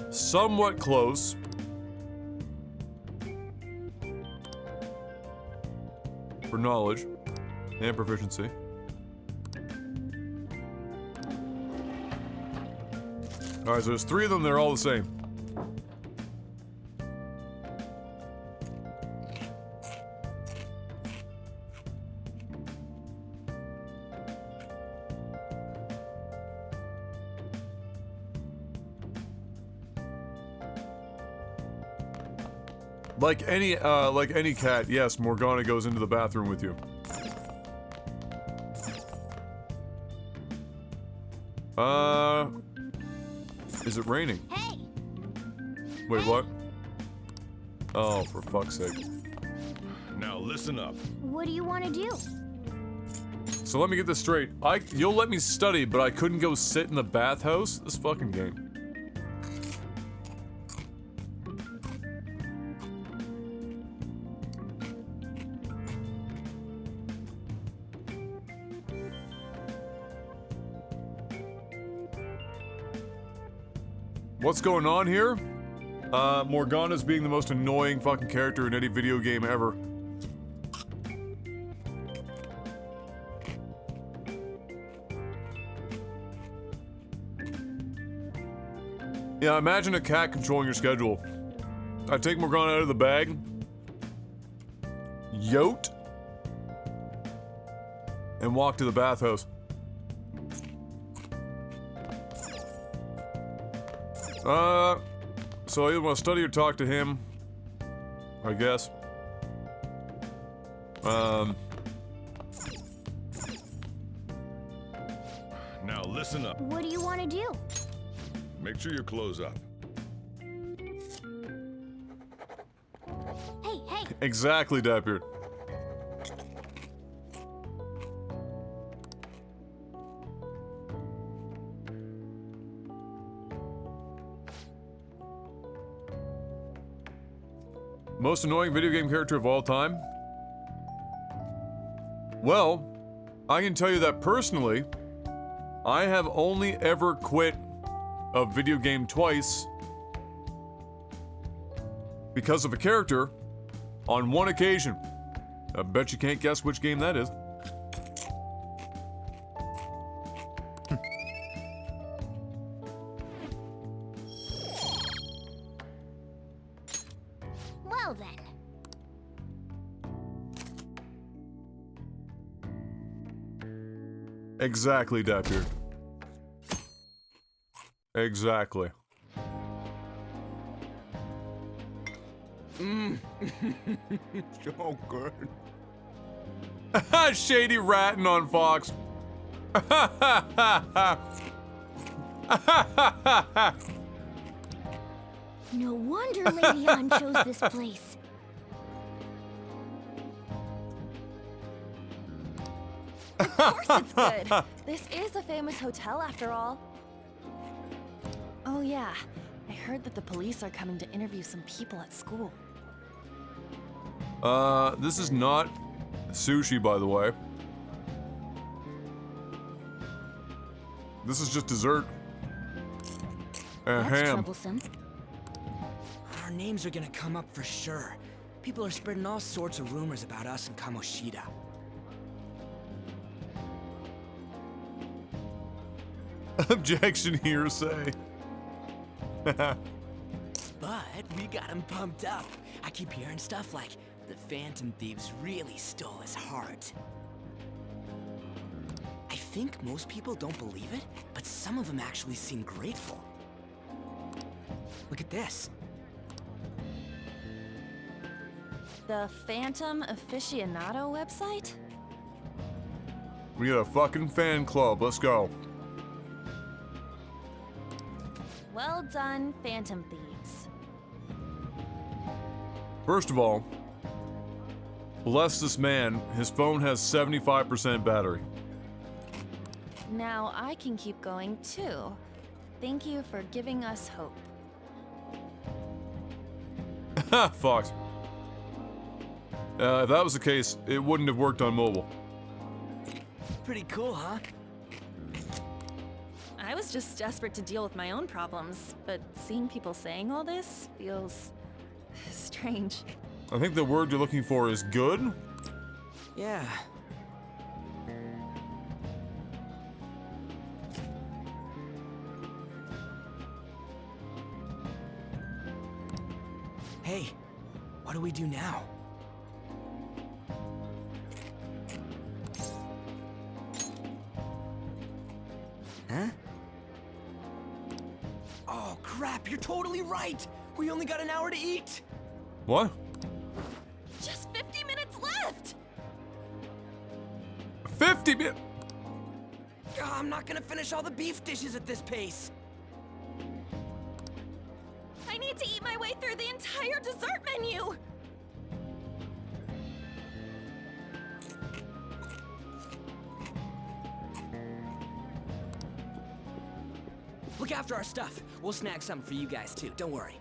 Somewhat close. For knowledge and proficiency. Alright, so there's 3 of them, they're all the same. Like any cat, yes, Morgana goes into the bathroom with you. Is it raining? Hey! Wait, what? Oh, for fuck's sake. Now listen up. What do you want to do? So let me get this straight. You'll let me study, but I couldn't go sit in the bathhouse? This fucking game. What's going on here? Morgana's being the most annoying fucking character in any video game ever. Yeah, imagine a cat controlling your schedule. I take Morgana out of the bag. Yote. And walk to the bathhouse. So I either want to study or talk to him. I guess. Now listen up. What do you want to do? Make sure your clothes up. Hey, hey! Exactly, Dapbeard. Most annoying video game character of all time? Well, I can tell you that personally, I have only ever quit a video game twice because of a character on one occasion. I bet you can't guess which game that is. Well then. Exactly, Dapbeard. Exactly. So good. Shady ratting on Fox. No wonder Lady Ann chose this place. Of course it's good. This is a famous hotel after all. Oh yeah, I heard that the police are coming to interview some people at school. This is not sushi, by the way. This is just dessert. And That's ham. troublesome. Our names are gonna come up for sure. People are spreading all sorts of rumors about us and Kamoshida. Objection hearsay. But we got him pumped up. I keep hearing stuff like the Phantom Thieves really stole his heart. I think most people don't believe it, but some of them actually seem grateful. Look at this. The Phantom Aficionado website? We got a fucking fan club. Let's go. Well done, Phantom Thieves. First of all, bless this man. His phone has 75% battery. Now I can keep going too. Thank you for giving us hope. Ha, Fox. If that was the case, it wouldn't have worked on mobile. Pretty cool, huh? I was just desperate to deal with my own problems, but seeing people saying all this feels strange. I think the word you're looking for is good. Yeah. Hey, what do we do now? Huh? Oh crap, you're totally right! We only got an hour to eat! What? Just 50 minutes left! 50 minutes. I'm not gonna finish all the beef dishes at this pace! I need to eat my way through the entire dessert menu! Look after our stuff. We'll snag something for you guys too, don't worry.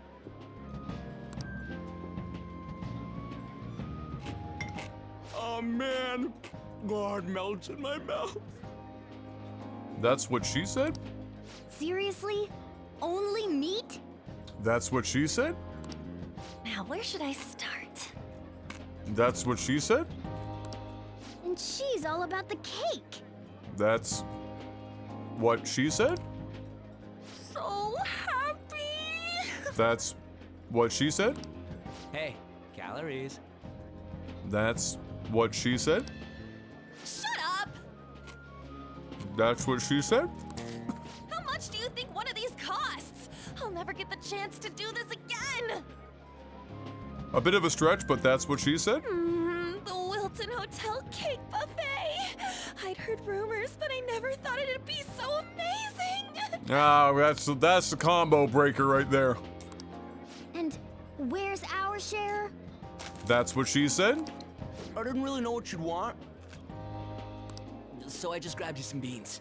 Oh man, God melts in my mouth. That's what she said? Seriously? Only meat? That's what she said? Now, where should I start? That's what she said? And she's all about the cake. That's what she said? So happy! That's what she said? Hey, calories. That's what she said? Shut up! That's what she said? How much do you think one of these costs? I'll never get the chance to do this again! A bit of a stretch, but that's what she said? The Wilton Hotel Cake Buffet! I'd heard rumors, but I never thought it'd be so amazing! Ah, that's the combo breaker right there. And where's our share? That's what she said? I didn't really know what you'd want, so I just grabbed you some beans.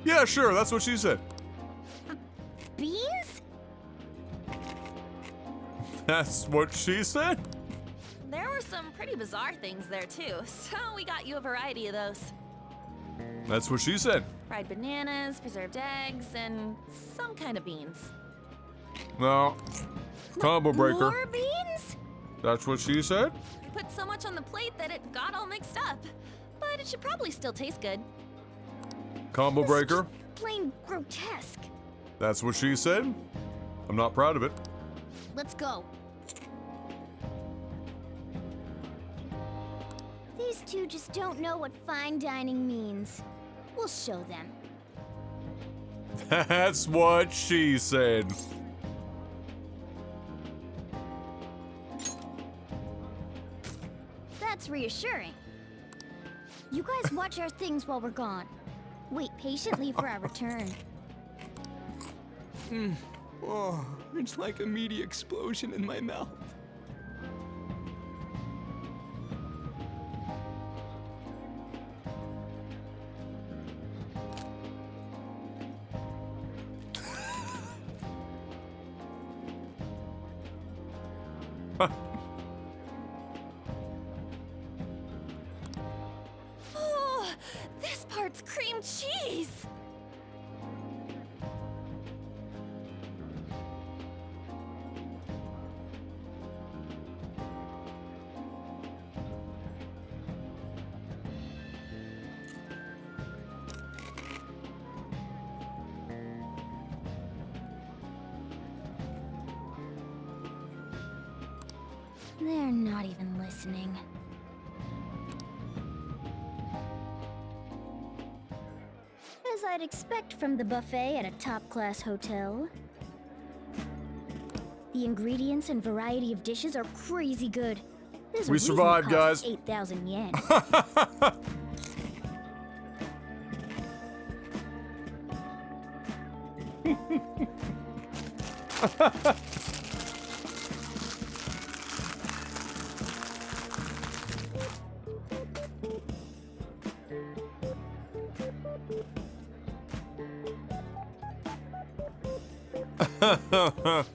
Yeah, sure, that's what she said. Beans? That's what she said? There were some pretty bizarre things there too, so we got you a variety of those. That's what she said. Fried bananas, preserved eggs, and some kind of beans. No. Combo breaker. More beans? That's what she said? I put so much on the plate that it got all mixed up. But it should probably still taste good. Combo This is breaker. just plain grotesque. That's what she said? I'm not proud of it. Let's go. These two just don't know what fine dining means. We'll show them. That's what she said. That's reassuring. You guys watch our things while we're gone. Wait patiently for our return. Oh, it's like a meaty explosion in my mouth. Oh, this part's cream cheese. They're not even listening. As I'd expect from the buffet at a top-class hotel. The ingredients and variety of dishes are crazy good. There's a We reason it survived, costs guys. 8,000 yen.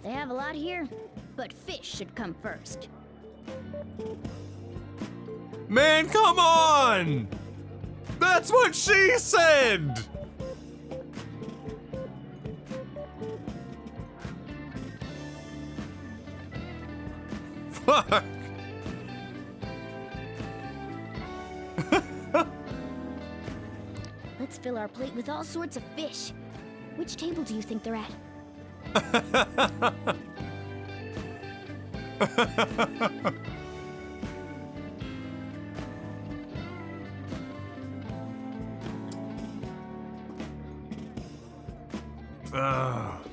They have a lot here, but fish should come first. Man, come on! That's what she said! Fuck! Let's fill our plate with all sorts of fish. Which table do you think they're at? Ugh.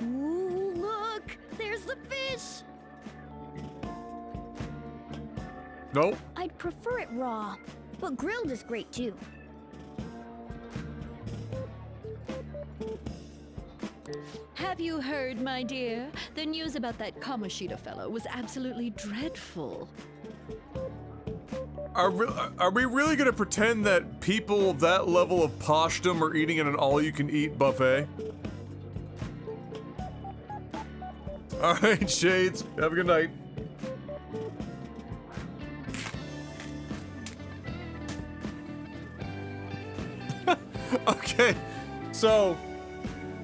Ooh, look! There's the fish! Nope. I'd prefer it raw, but grilled is great too. Have you heard, my dear? The news about that Kamoshida fellow was absolutely dreadful. Are we really gonna pretend that people of that level of poshdom are eating at an all-you-can-eat buffet? Alright, Shades. Have a good night. Okay, so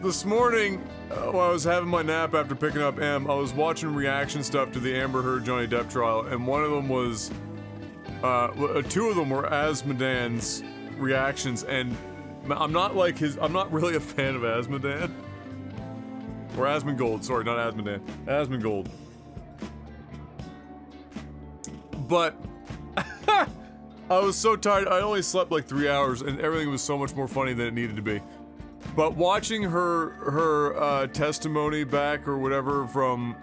this morning while I was having my nap after picking up M, I was watching reaction stuff to the Amber Heard Johnny Depp trial, and one of them was two of them were Asmodan's reactions, and I'm not really a fan of Asmodan. Or Asmongold, sorry, not Asmodan. Asmongold. But I was so tired, I only slept like 3 hours, and everything was so much more funny than it needed to be. But watching her testimony back or whatever from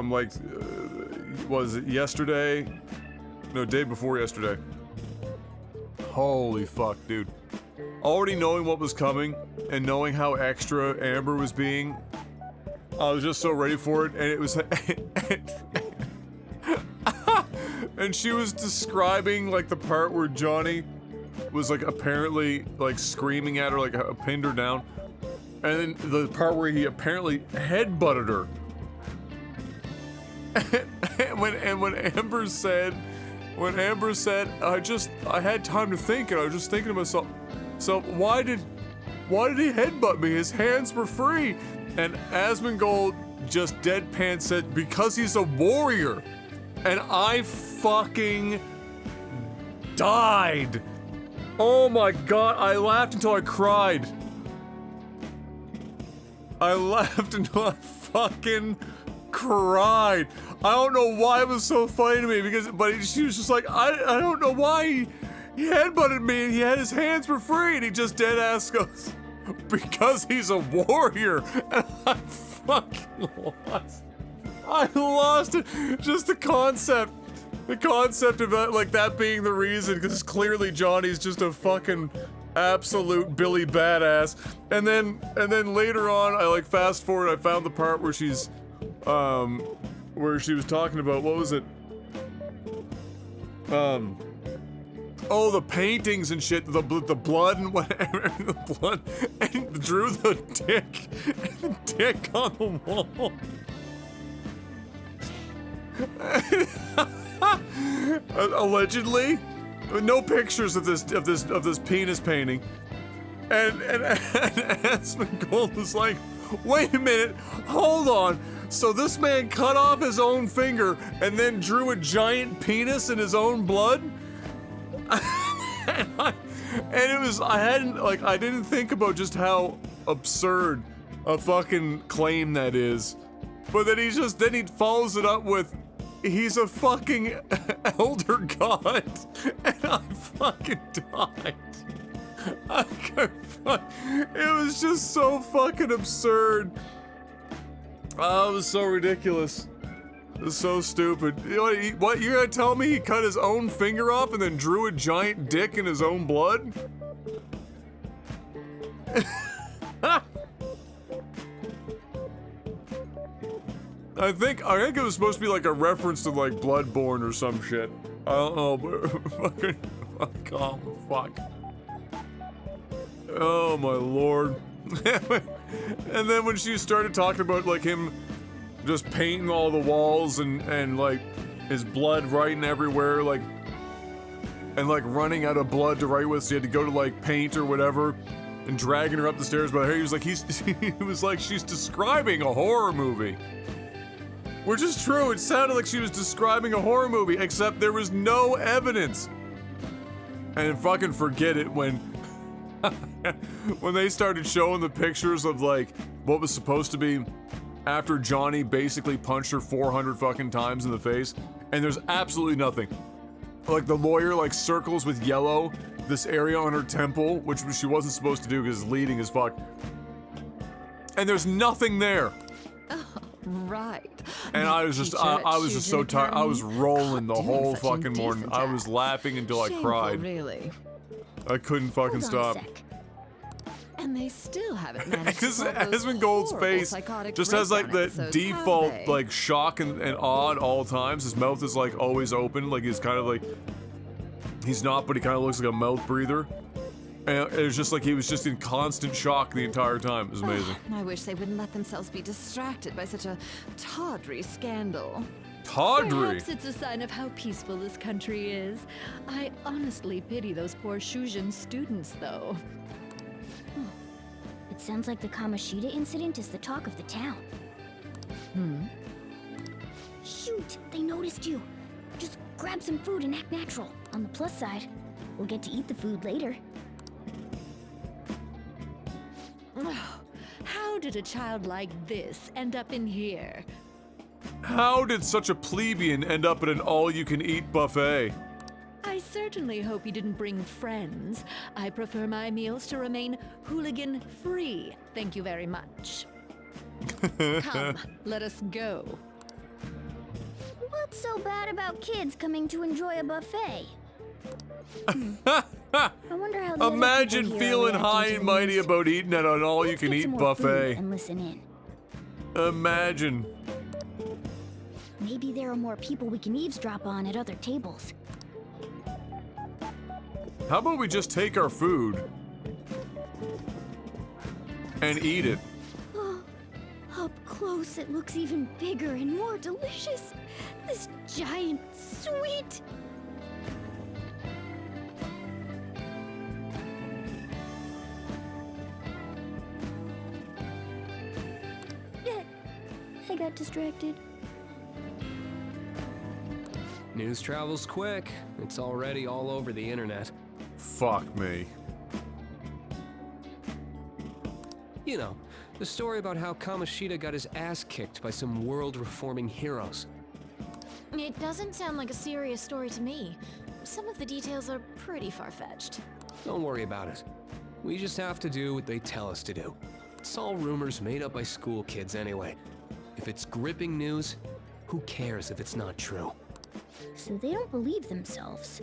like, was it yesterday? No, day before yesterday. Holy fuck, dude. Already knowing what was coming and knowing how extra Amber was being, I was just so ready for it, and it was and she was describing like the part where Johnny was like apparently like screaming at her, like pinned her down, and then the part where he apparently headbutted her. And when Amber said, I had time to think, and I was just thinking to myself, so why did he headbutt me? His hands were free. And Asmongold just deadpan said, because he's a warrior. And I fucking died. Oh my god, I laughed until I cried. I laughed until I fucking cried. I don't know why it was so funny to me but she was just like, I don't know why he headbutted me and he had his hands for free and he just dead ass goes, because he's a warrior. And I fucking lost. I lost it. Just the concept of that, like that being the reason, because clearly Johnny's just a fucking absolute Billy badass. And then later on, I like fast forward, I found the part where she's where she was talking about, what was it? Oh, the paintings and shit, the blood and whatever, the blood, and drew the dick on the wall. Allegedly, no pictures of this penis painting, and Asmongold was like, wait a minute, hold on. So this man cut off his own finger and then drew a giant penis in his own blood? And it was, I didn't think about just how absurd a fucking claim that is. But then he follows it up with, he's a fucking elder god. And I fucking died. It was just so fucking absurd. Oh, it was so ridiculous. It was so stupid. What, you're gonna tell me he cut his own finger off and then drew a giant dick in his own blood? I think it was supposed to be like a reference to like Bloodborne or some shit. I don't know, but fucking fuck. Oh my lord. And then when she started talking about like him just painting all the walls and like his blood writing everywhere, like, and like running out of blood to write with, so he had to go to like paint or whatever, and dragging her up the stairs by her hair, he was like, he was like, she's describing a horror movie. Which is true, it sounded like she was describing a horror movie, except there was no evidence. And fucking forget it when when they started showing the pictures of like what was supposed to be after Johnny basically punched her 400 fucking times in the face, and there's absolutely nothing. Like the lawyer like circles with yellow this area on her temple, which she wasn't supposed to do because it's leading as fuck. And there's nothing there. Right. And I was just so tired. I was rolling the whole fucking morning. I was laughing until I cried. Really. I couldn't fucking stop. And they still haven't managed to Because solve those Asmongold's horrible face psychotic just has like the breakdown episodes, default have they? like shock and awe at all times. His mouth is like always open, like he's kind of like, he's not, but he kind of looks like a mouth breather. And it was just like he was just in constant shock the entire time. It was amazing. I wish they wouldn't let themselves be distracted by such a tawdry scandal. Tawdry. Perhaps it's a sign of how peaceful this country is. I honestly pity those poor Shujin students, though. It sounds like the Kamoshida incident is the talk of the town. Shoot, they noticed you. Just grab some food and act natural. On the plus side, we'll get to eat the food later. How did a child like this end up in here? How did such a plebeian end up at an all-you-can-eat buffet? I certainly hope you didn't bring friends. I prefer my meals to remain hooligan-free. Thank you very much. Come, let us go. What's so bad about kids coming to enjoy a buffet? I wonder how the other Imagine people here are feeling reacting high to and the mighty news. about eating at an Let's get some all-you-can-eat more food buffet. and listen in. Imagine. Maybe there are more people we can eavesdrop on at other tables. How about we just take our food and eat it? Up close, it looks even bigger and more delicious. This giant sweet. I got distracted. News travels quick. It's already all over the internet. Fuck me. You know, The story about how Kamoshida got his ass kicked by some world-reforming heroes. It doesn't sound like a serious story to me. Some of the details are pretty far-fetched. Don't worry about it. We just have to do what they tell us to do. It's all rumors made up by school kids anyway. If it's gripping news, who cares if it's not true? So they don't believe themselves.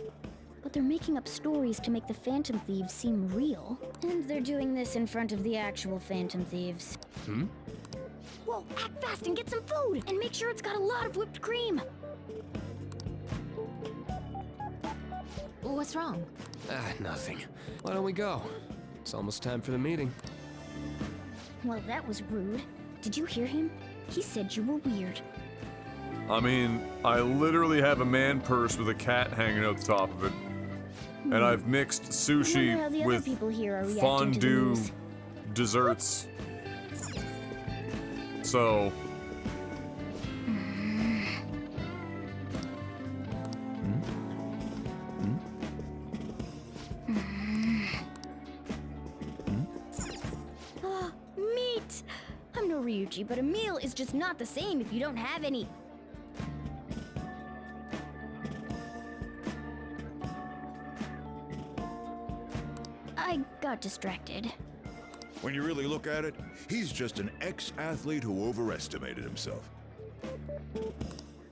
But they're making up stories to make the Phantom Thieves seem real. And they're doing this in front of the actual Phantom Thieves. Whoa, act fast and get some food! And make sure it's got a lot of whipped cream! What's wrong? Nothing. Why don't we go? It's almost time for the meeting. Well, that was rude. Did you hear him? He said you were weird. I mean, I literally have a man purse with a cat hanging out the top of it. And I've mixed I wonder how the sushi other with people here are reacting to the fondue news. desserts. So, Ah, meat! I'm no Ryuji, but a meal is just not the same if you don't have any. I got distracted. When you really look at it, he's just an ex-athlete who overestimated himself.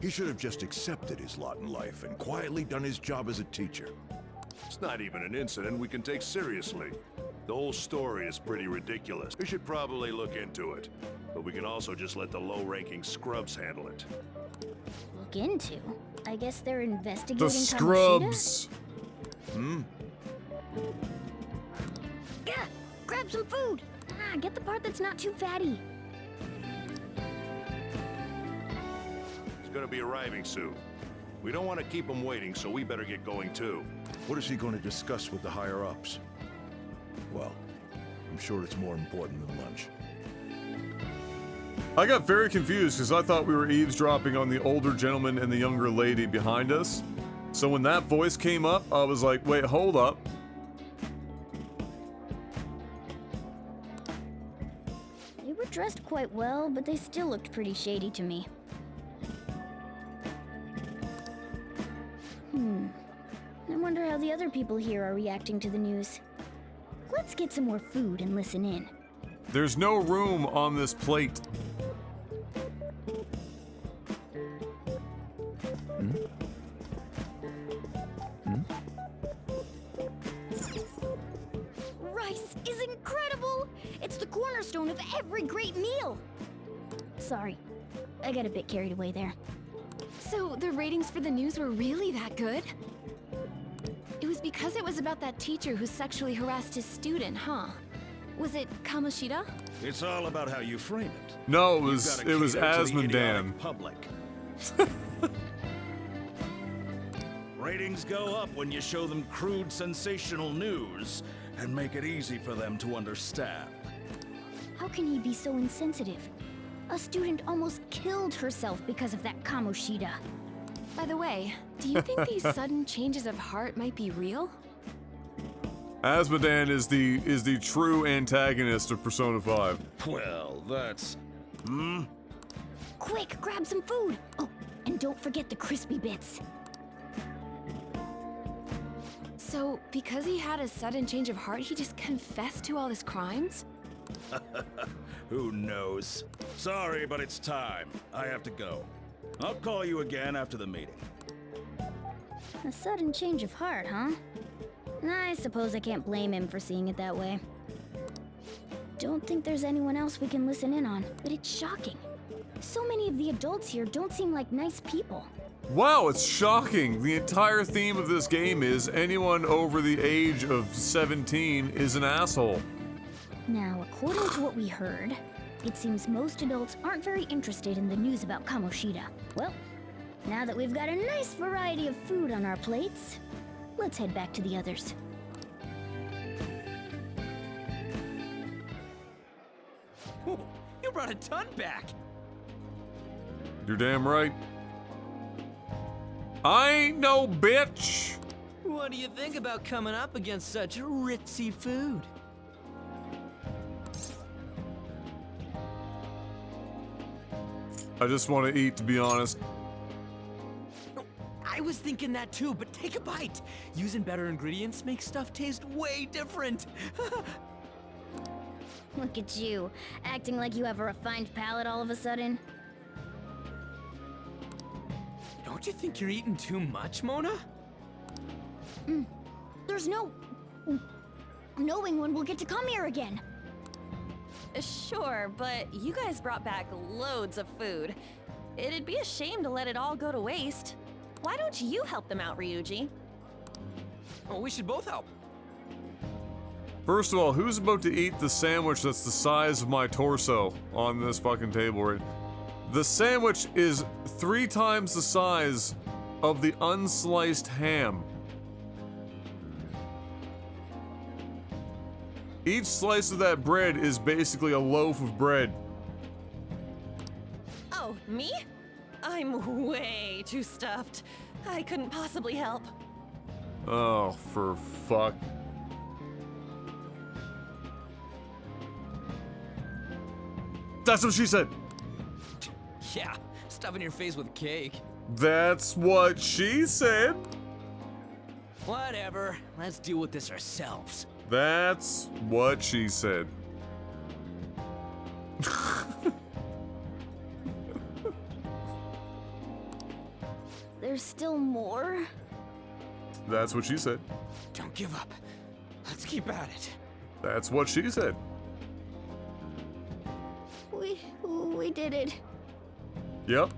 He should have just accepted his lot in life and quietly done his job as a teacher. It's not even an incident we can take seriously. The whole story is pretty ridiculous. We should probably look into it. But we can also just let the low-ranking scrubs handle it. Look into? I guess they're investigating the Kamoshida? scrubs. Gah! Grab some food! Ah, get the part that's not too fatty. He's gonna be arriving soon. We don't want to keep him waiting, so we better get going too. What is he going to discuss with the higher-ups? Well, I'm sure it's more important than lunch. I got very confused because I thought we were eavesdropping on the older gentleman and the younger lady behind us. So when that voice came up, I was like, wait, hold up. They were dressed quite well, but they still looked pretty shady to me. I wonder how the other people here are reacting to the news. Let's get some more food and listen in. There's no room on this plate. Rice is incredible! It's the cornerstone of every great meal! Sorry, I got a bit carried away there. So the ratings for the news were really that good? It was because it was about that teacher who sexually harassed his student, huh? Was it Kamoshida? It's all about how you frame it. No, it You've was gotta cater to the Asmondan. idiotic public. Ratings go up when you show them crude, sensational news and make it easy for them to understand. How can he be so insensitive? A student almost killed herself because of that Kamoshida. By the way, do you think these sudden changes of heart might be real? Asmondan is the true antagonist of Persona 5. Well, that's... Quick, grab some food! Oh, and don't forget the crispy bits. So, because he had a sudden change of heart, he just confessed to all his crimes? Who knows? Sorry, but it's time. I have to go. I'll call you again after the meeting. A sudden change of heart, huh? I suppose I can't blame him for seeing it that way. Don't think there's anyone else we can listen in on, but it's shocking. So many of the adults here don't seem like nice people. Wow, it's shocking. The entire theme of this game is anyone over the age of 17 is an asshole. Now, according to what we heard, it seems most adults aren't very interested in the news about Kamoshida. Well, now that we've got a nice variety of food on our plates, let's head back to the others. Ooh, you brought a ton back. You're damn right. I ain't no bitch. What do you think about coming up against such ritzy food? I just want to eat, to be honest. I was thinking that too, but take a bite. Using better ingredients makes stuff taste way different. Look at you, acting like you have a refined palate all of a sudden. Don't you think you're eating too much, Mona? There's no knowing when we'll get to come here again. Sure, but you guys brought back loads of food. It'd be a shame to let it all go to waste. Why don't you help them out, Ryuji? Oh, we should both help. First of all, who's about to eat the sandwich that's the size of my torso on this fucking table right? The sandwich is 3 times the size of the unsliced ham. Each slice of that bread is basically a loaf of bread. Oh, me? I'm way too stuffed. I couldn't possibly help. Oh, for fuck. That's what she said. Yeah, stuffing your face with cake. That's what she said. Whatever, let's deal with this ourselves. That's what she said. There's still more? That's what she said. Don't give up. Let's keep at it. That's what she said. We did it. Yep.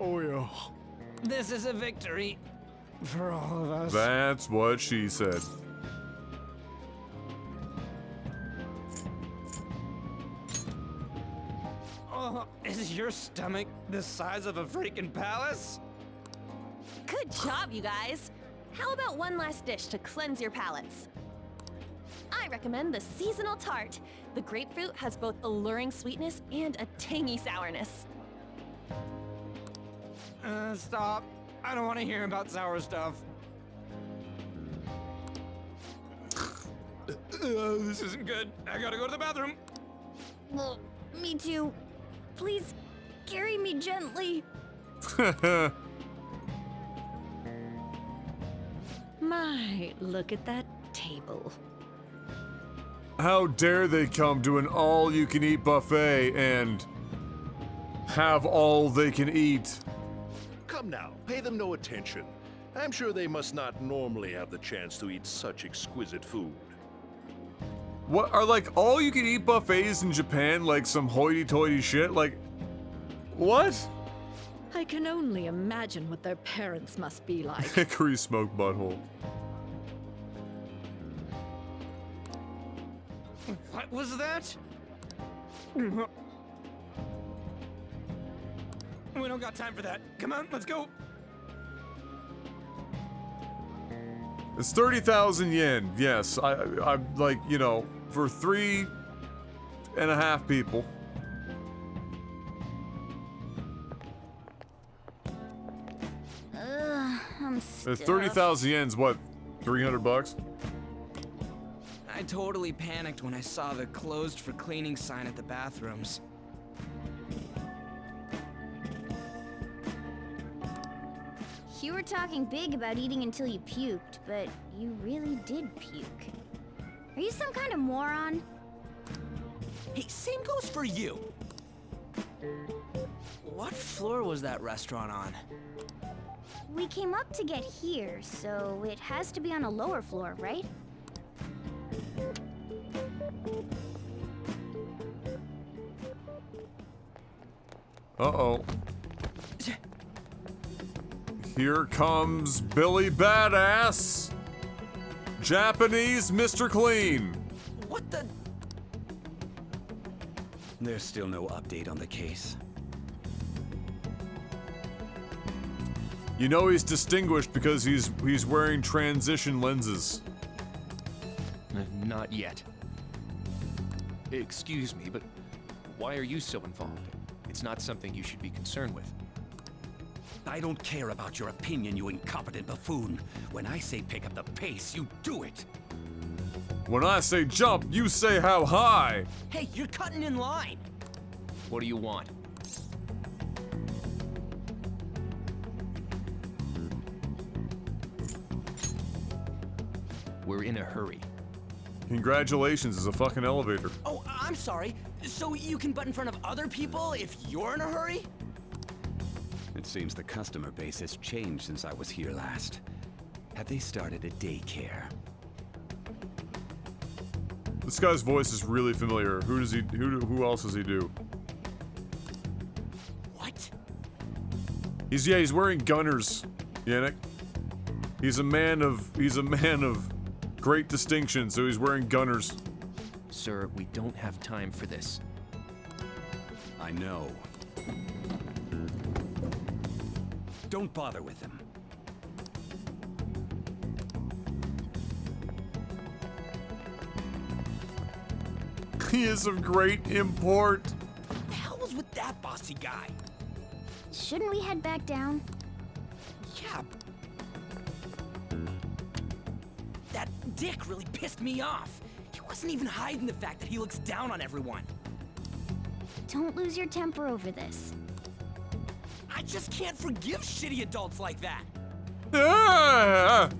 Oh yeah. This is a victory for all of us. That's what she said. Oh, is your stomach the size of a freaking palace? Good job, you guys. How about one last dish to cleanse your palates? I recommend the seasonal tart. The grapefruit has both alluring sweetness and a tangy sourness. Stop. I don't want to hear about sour stuff. This isn't good. I gotta go to the bathroom. Well, me too. Please, carry me gently. My, look at that table. How dare they come to an all-you-can-eat buffet and have all they can eat? Come now, pay them no attention. I'm sure they must not normally have the chance to eat such exquisite food. What are like all-you-can-eat buffets in Japan like some hoity-toity shit? Like, what? I can only imagine what their parents must be like. Hickory smoke butthole. What was that? We don't got time for that. Come on, let's go. It's 30,000 yen. Yes, I'm like, you know, for 3.5 people. I'm stuffed. 30,000 yen's what? 300 bucks? I totally panicked when I saw the closed for cleaning sign at the bathrooms. You were talking big about eating until you puked, but you really did puke. Are you some kind of moron? Hey, same goes for you. What floor was that restaurant on? We came up to get here, so it has to be on a lower floor, right? Uh-oh. Here comes Billy Badass! Japanese Mr. Clean! What the? There's still no update on the case. You know he's distinguished because he's wearing transition lenses. Not yet. Excuse me, but why are you so involved? It's not something you should be concerned with. I don't care about your opinion, you incompetent buffoon. When I say pick up the pace, you do it. When I say jump, you say how high. Hey, you're cutting in line. What do you want? We're in a hurry. Congratulations, it's a fucking elevator. Oh, I'm sorry. So you can butt in front of other people if you're in a hurry? It seems the customer base has changed since I was here last. Have they started a daycare? This guy's voice is really familiar. Who else does he do? What? He's wearing gunners, Yannick. He's a man of great distinction, so he's wearing gunners. Sir, we don't have time for this. I know. Don't bother with him. He is of great import. What the hell was with that bossy guy? Shouldn't we head back down? Yeah. That dick really pissed me off. He wasn't even hiding the fact that he looks down on everyone. Don't lose your temper over this. I just can't forgive shitty adults like that. Ah!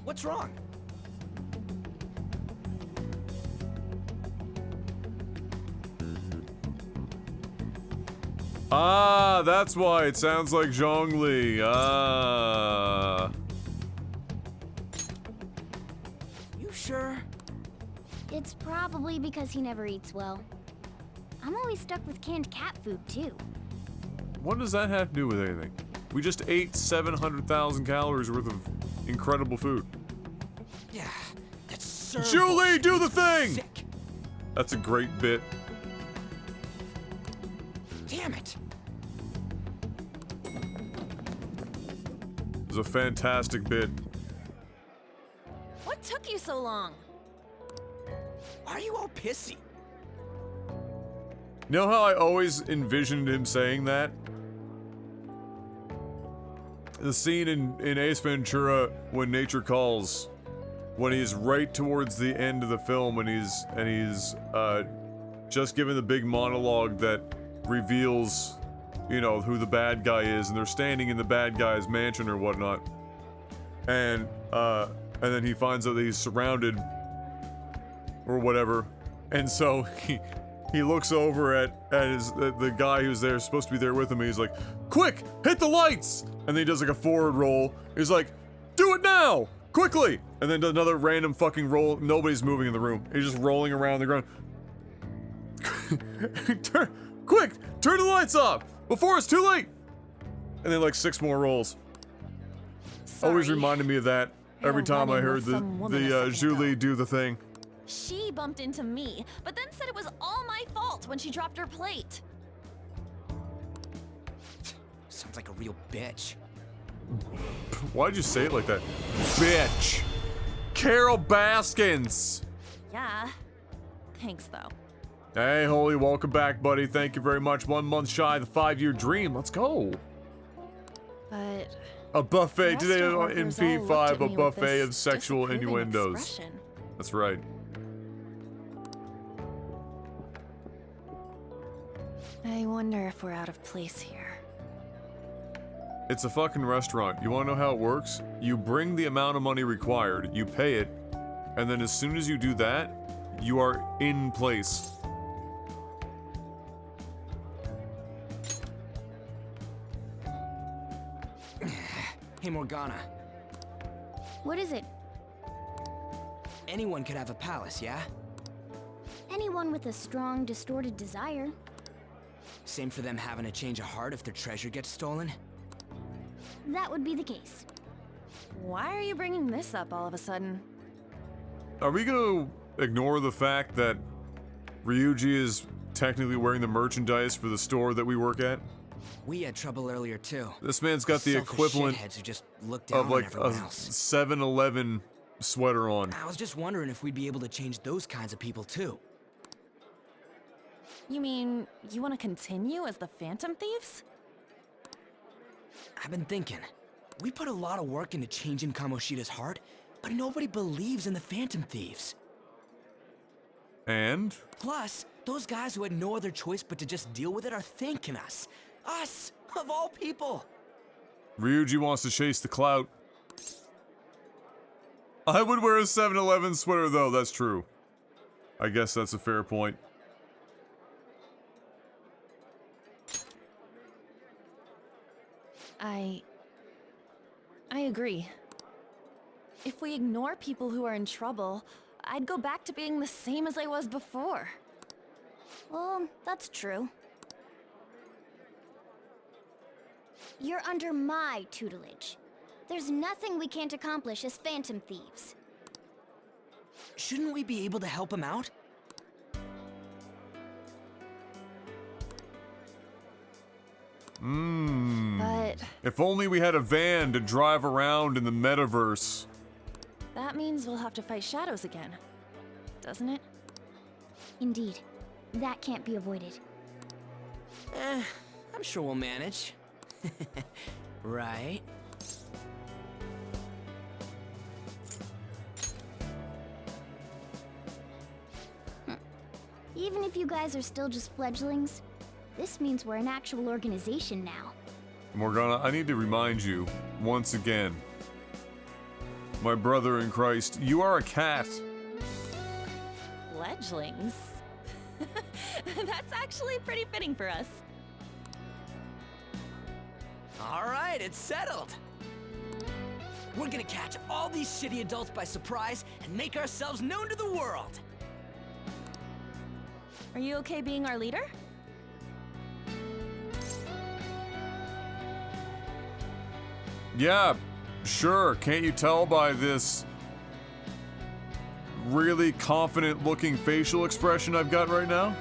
What's wrong? Ah, that's why it sounds like Zhongli. Ah. You sure? It's probably because he never eats well. I'm always stuck with canned cat food, too. What does that have to do with anything? We just ate 700,000 calories worth of incredible food. Yeah, that's so Julie, do the thing! sick. That's a great bit. Damn it. It was a fantastic bit. What took you so long? Why are you all pissy? You know how I always envisioned him saying that? The scene in Ace Ventura when Nature Calls, when he's right towards the end of the film and he's just given the big monologue that reveals, you know, who the bad guy is, and they're standing in the bad guy's mansion or whatnot, and then he finds out that he's surrounded or whatever, and so he looks over at the guy who's there, supposed to be there with him, and he's like, quick, hit the lights! And then he does like a forward roll. He's like, do it now! Quickly! And then does another random fucking roll. Nobody's moving in the room. He's just rolling around the ground. Quick! Turn the lights off! Before it's too late! And then like 6 more rolls. Always Sorry. reminded me of that every Had a time I run-in heard with the some woman a second Julie ago. do the thing. She bumped into me, but then said it was all my fault when she dropped her plate. Sounds like a real bitch. Why'd you say it like that? Bitch! Carol Baskins! Yeah. Thanks, though. Hey, Holy, welcome back, buddy. Thank you very much. 1 month shy of the 5-year dream. Let's go. But A buffet today restaurant in workers all looked P5, at a me with buffet this of sexual disapproving innuendos. expression. That's right. I wonder if we're out of place here. It's a fucking restaurant. You wanna know how it works? You bring the amount of money required, you pay it, and then as soon as you do that, you are in place. Hey, Morgana. What is it? Anyone could have a palace, yeah? Anyone with a strong, distorted desire. Same for them having a change of heart if their treasure gets stolen? That would be the case. Why are you bringing this up all of a sudden? Are we gonna ignore the fact that Ryuji is technically wearing the merchandise for the store that we work at? We had trouble earlier, too. This man's got the Selfish equivalent shitheads who just look down of on like a everyone else. 7-Eleven sweater on. I was just wondering if we'd be able to change those kinds of people, too. You mean, you want to continue as the Phantom Thieves? I've been thinking. We put a lot of work into changing Kamoshida's heart, but nobody believes in the Phantom Thieves. And? Plus, those guys who had no other choice but to just deal with it are thanking us. Us, of all people. Ryuji wants to chase the clout. I would wear a 7-Eleven sweater though, that's true. I guess that's a fair point. I agree. If we ignore people who are in trouble, I'd go back to being the same as I was before. Well, that's true. You're under my tutelage. There's nothing we can't accomplish as Phantom Thieves. Shouldn't we be able to help him out? But If only we had a van to drive around in the metaverse. that means we'll have to fight shadows again, doesn't it? Indeed. That can't be avoided. I'm sure we'll manage. Right? Even if you guys are still just fledglings, this means we're an actual organization now. Morgana, I need to remind you, once again, my brother in Christ, you are a cat. Fledglings? That's actually pretty fitting for us. All right, it's settled. We're gonna catch all these shitty adults by surprise and make ourselves known to the world. Are you okay being our leader? Yeah, sure. Can't you tell by this really confident looking facial expression I've got right now?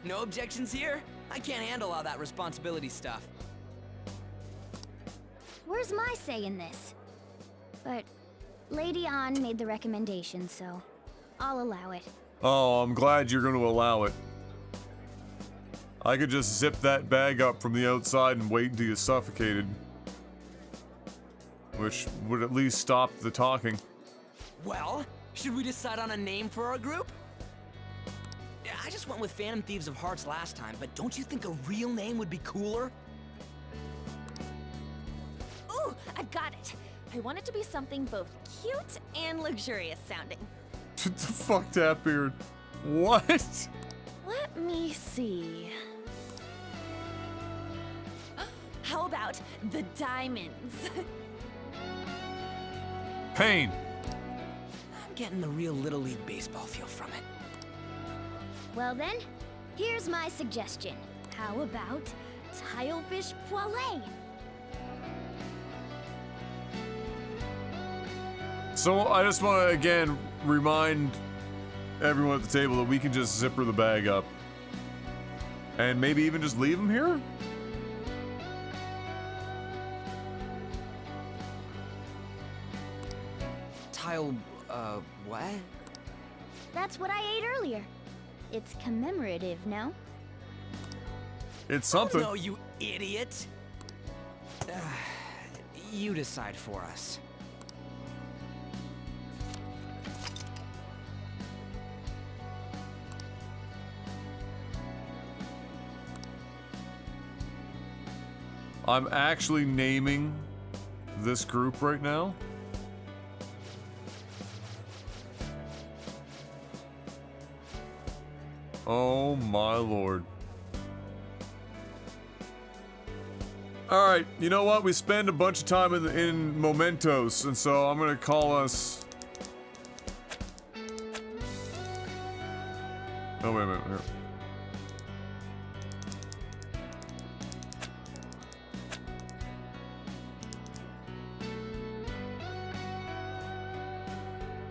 No objections here? I can't handle all that responsibility stuff. Where's my say in this? But Lady An made the recommendation, so I'll allow it. Oh, I'm glad you're going to allow it. I could just zip that bag up from the outside and wait until you suffocated. Which would at least stop the talking. Well, should we decide on a name for our group? Yeah, I just went with Phantom Thieves of Hearts last time, but don't you think a real name would be cooler? Ooh, I've got it. I want it to be something both cute and luxurious sounding. The fuck, Tapbeard? What? Let me see. How about the Diamonds? Pain. I'm getting the real Little League Baseball feel from it. Well then, here's my suggestion. How about Tilefish Poilé? So I just want to again remind everyone at the table that we can just zipper the bag up. And maybe even just leave them here? What? That's what I ate earlier. It's commemorative, no? It's something. Oh, no, you idiot! You decide for us. I'm actually naming this group right now. Oh my lord. Alright, you know what? We spend a bunch of time in mementos, and so I'm gonna call us... Oh, wait a minute. Here.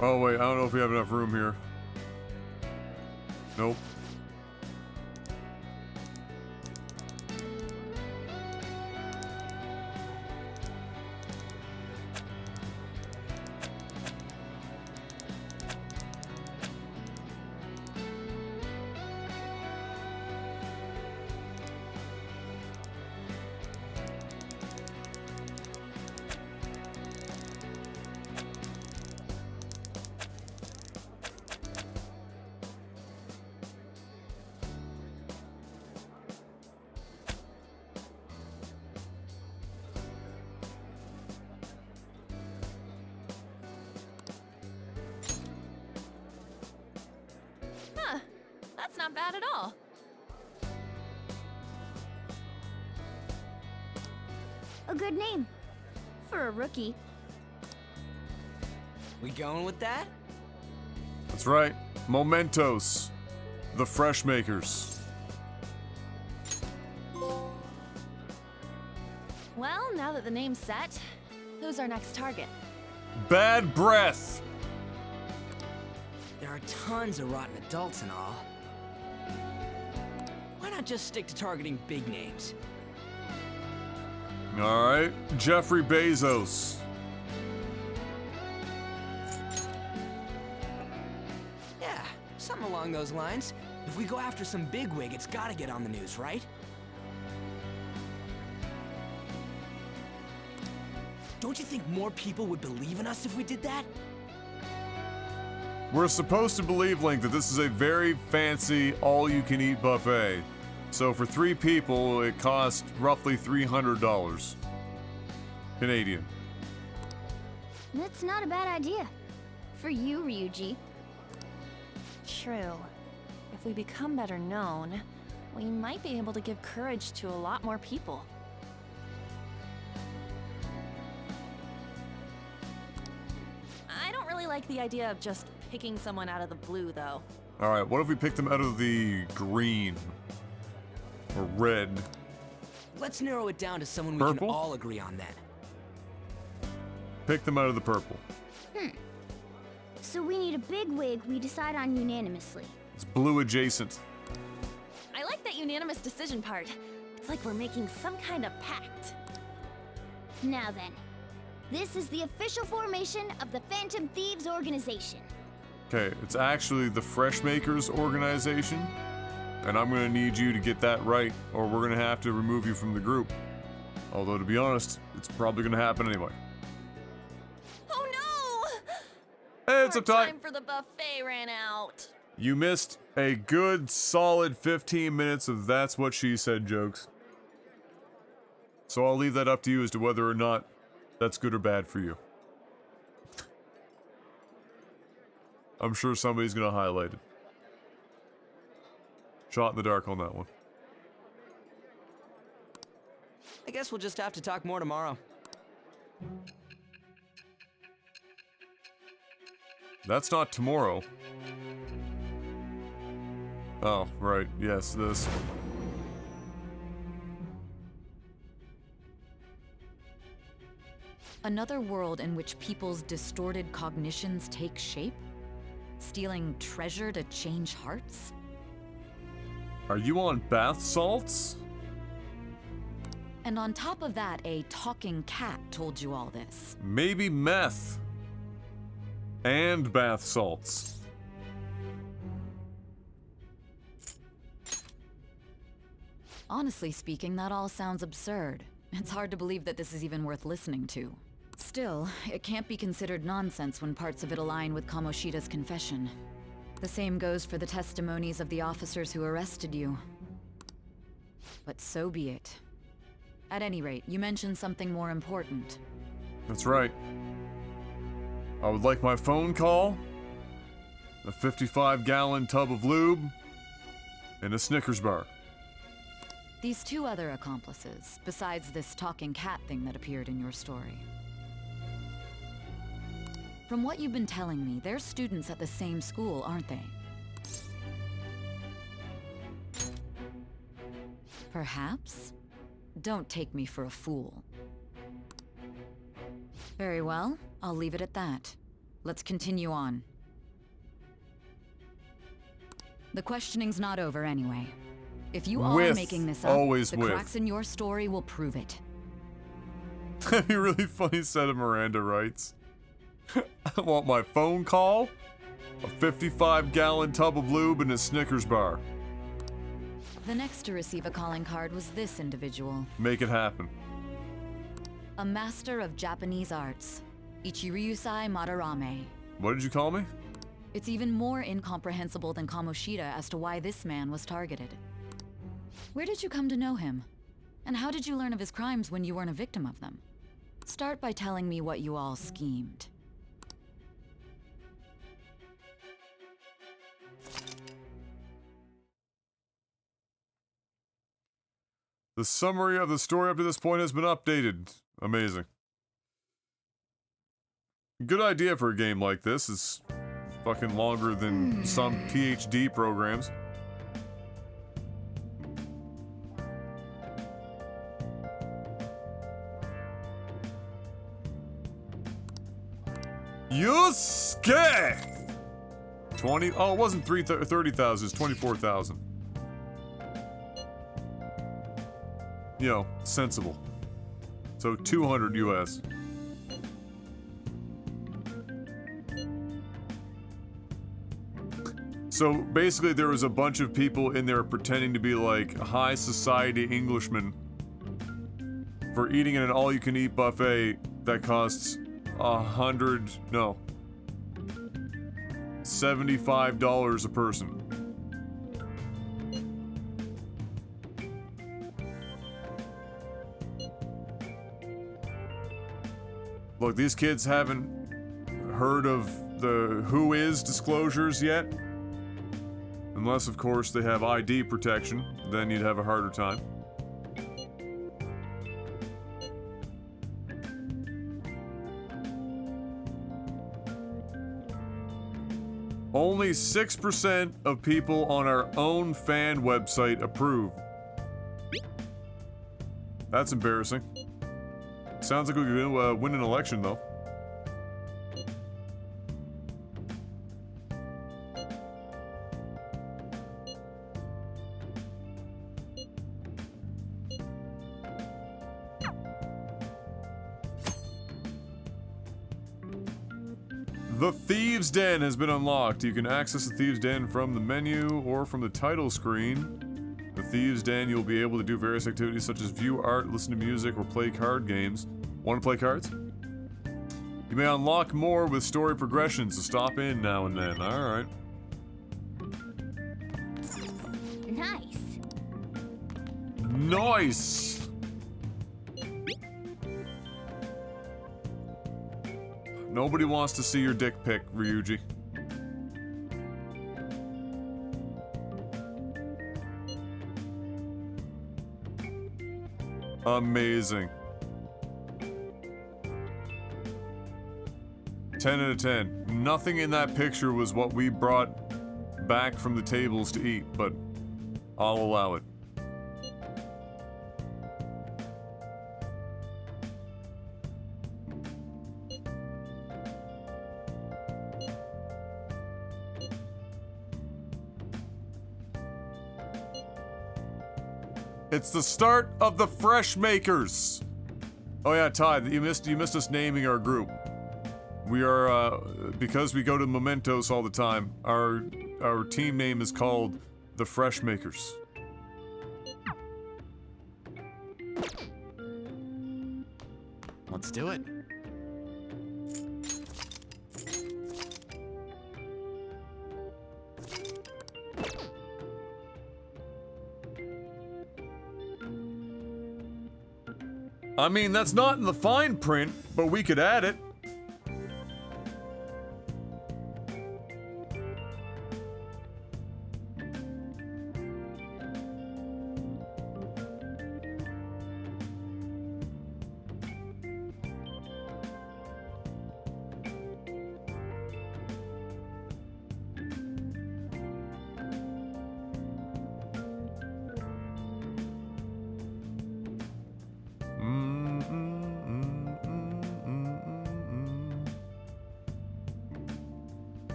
Oh wait, I don't know if we have enough room here. Nope. not bad at all. A good name. For a rookie. We going with that? That's right. Mementos. The Fresh Makers. Well, now that the name's set, who's our next target? Bad breath. There are tons of rotten adults and all. Why not just stick to targeting big names? All right. Jeffrey Bezos. Yeah, something along those lines. If we go after some bigwig, it's gotta get on the news, right? Don't you think more people would believe in us if we did that? We're supposed to believe, Link, that this is a very fancy all-you-can-eat buffet. So for 3 people, it costs roughly $300 Canadian. That's not a bad idea. For you, Ryuji. True. If we become better known, we might be able to give courage to a lot more people. I don't really like the idea of just picking someone out of the blue, though. All right, what if we pick them out of the green or red? Let's narrow it down to someone we Purple? can all agree on then. Pick them out of the purple. So we need a big wig we decide on unanimously. It's blue adjacent. I like that unanimous decision part. It's like we're making some kind of pact. Now then, this is the official formation of the Phantom Thieves organization. Okay, it's actually the Fresh Makers organization, and I'm gonna need you to get that right, or we're gonna have to remove you from the group. Although, to be honest, it's probably gonna happen anyway. Oh no! Hey, it's Our up time. time for the buffet ran out. You missed a good, solid 15 minutes of That's What She Said jokes. So I'll leave that up to you as to whether or not that's good or bad for you. I'm sure somebody's gonna highlight it. Shot in the dark on that one. I guess we'll just have to talk more tomorrow. That's not tomorrow. Oh, right. Yes, this. Another world in which people's distorted cognitions take shape? Stealing treasure to change hearts? Are you on bath salts? And on top of that, a talking cat told you all this. Maybe meth. And bath salts. Honestly speaking, that all sounds absurd. It's hard to believe that this is even worth listening to. Still, it can't be considered nonsense when parts of it align with Kamoshida's confession. The same goes for the testimonies of the officers who arrested you. But so be it. At any rate, you mentioned something more important. That's right. I would like my phone call, a 55-gallon tub of lube, and a Snickers bar. These 2 other accomplices, besides this talking cat thing that appeared in your story. From what you've been telling me, they're students at the same school, aren't they? Perhaps? Don't take me for a fool. Very well, I'll leave it at that. Let's continue on. The questioning's not over anyway. If you are making this up, the cracks in your story will prove it. That'd be a really funny set of Miranda writes. I want my phone call, a 55-gallon tub of lube, and a Snickers bar. The next to receive a calling card was this individual. Make it happen. A master of Japanese arts, Ichiryusai Madarame. What did you call me? It's even more incomprehensible than Kamoshida as to why this man was targeted. Where did you come to know him? And how did you learn of his crimes when you weren't a victim of them? Start by telling me what you all schemed. The summary of the story up to this point has been updated. Amazing. Good idea for a game like this. It's fucking longer than some PhD programs. Yusuke! 20? Oh, it wasn't 30,000, it's 24,000. You know, sensible. So 200 US. So basically there was a bunch of people in there pretending to be like high society Englishmen for eating in an all-you-can-eat buffet that costs $75 a person. Look, these kids haven't heard of the Who Is disclosures yet. Unless, of course, they have ID protection, then you'd have a harder time. Only 6% of people on our own fan website approve. That's embarrassing. Sounds like we could win an election, though. The Thieves' Den has been unlocked. You can access the Thieves' Den from the menu or from the title screen. The Thieves' Den, you'll be able to do various activities such as view art, listen to music, or play card games. Want to play cards? You may unlock more with story progressions, so stop in now and then. Alright. Nice. Nice! Nobody wants to see your dick pic, Ryuji. Amazing. 10 out of 10. Nothing in that picture was what we brought back from the tables to eat, but I'll allow it. It's the start of the Fresh Makers. Oh yeah, Ty, you missed us naming our group. We are because we go to Mementos all the time. Our team name is called the Fresh Makers. Let's do it. I mean, that's not in the fine print, but we could add it.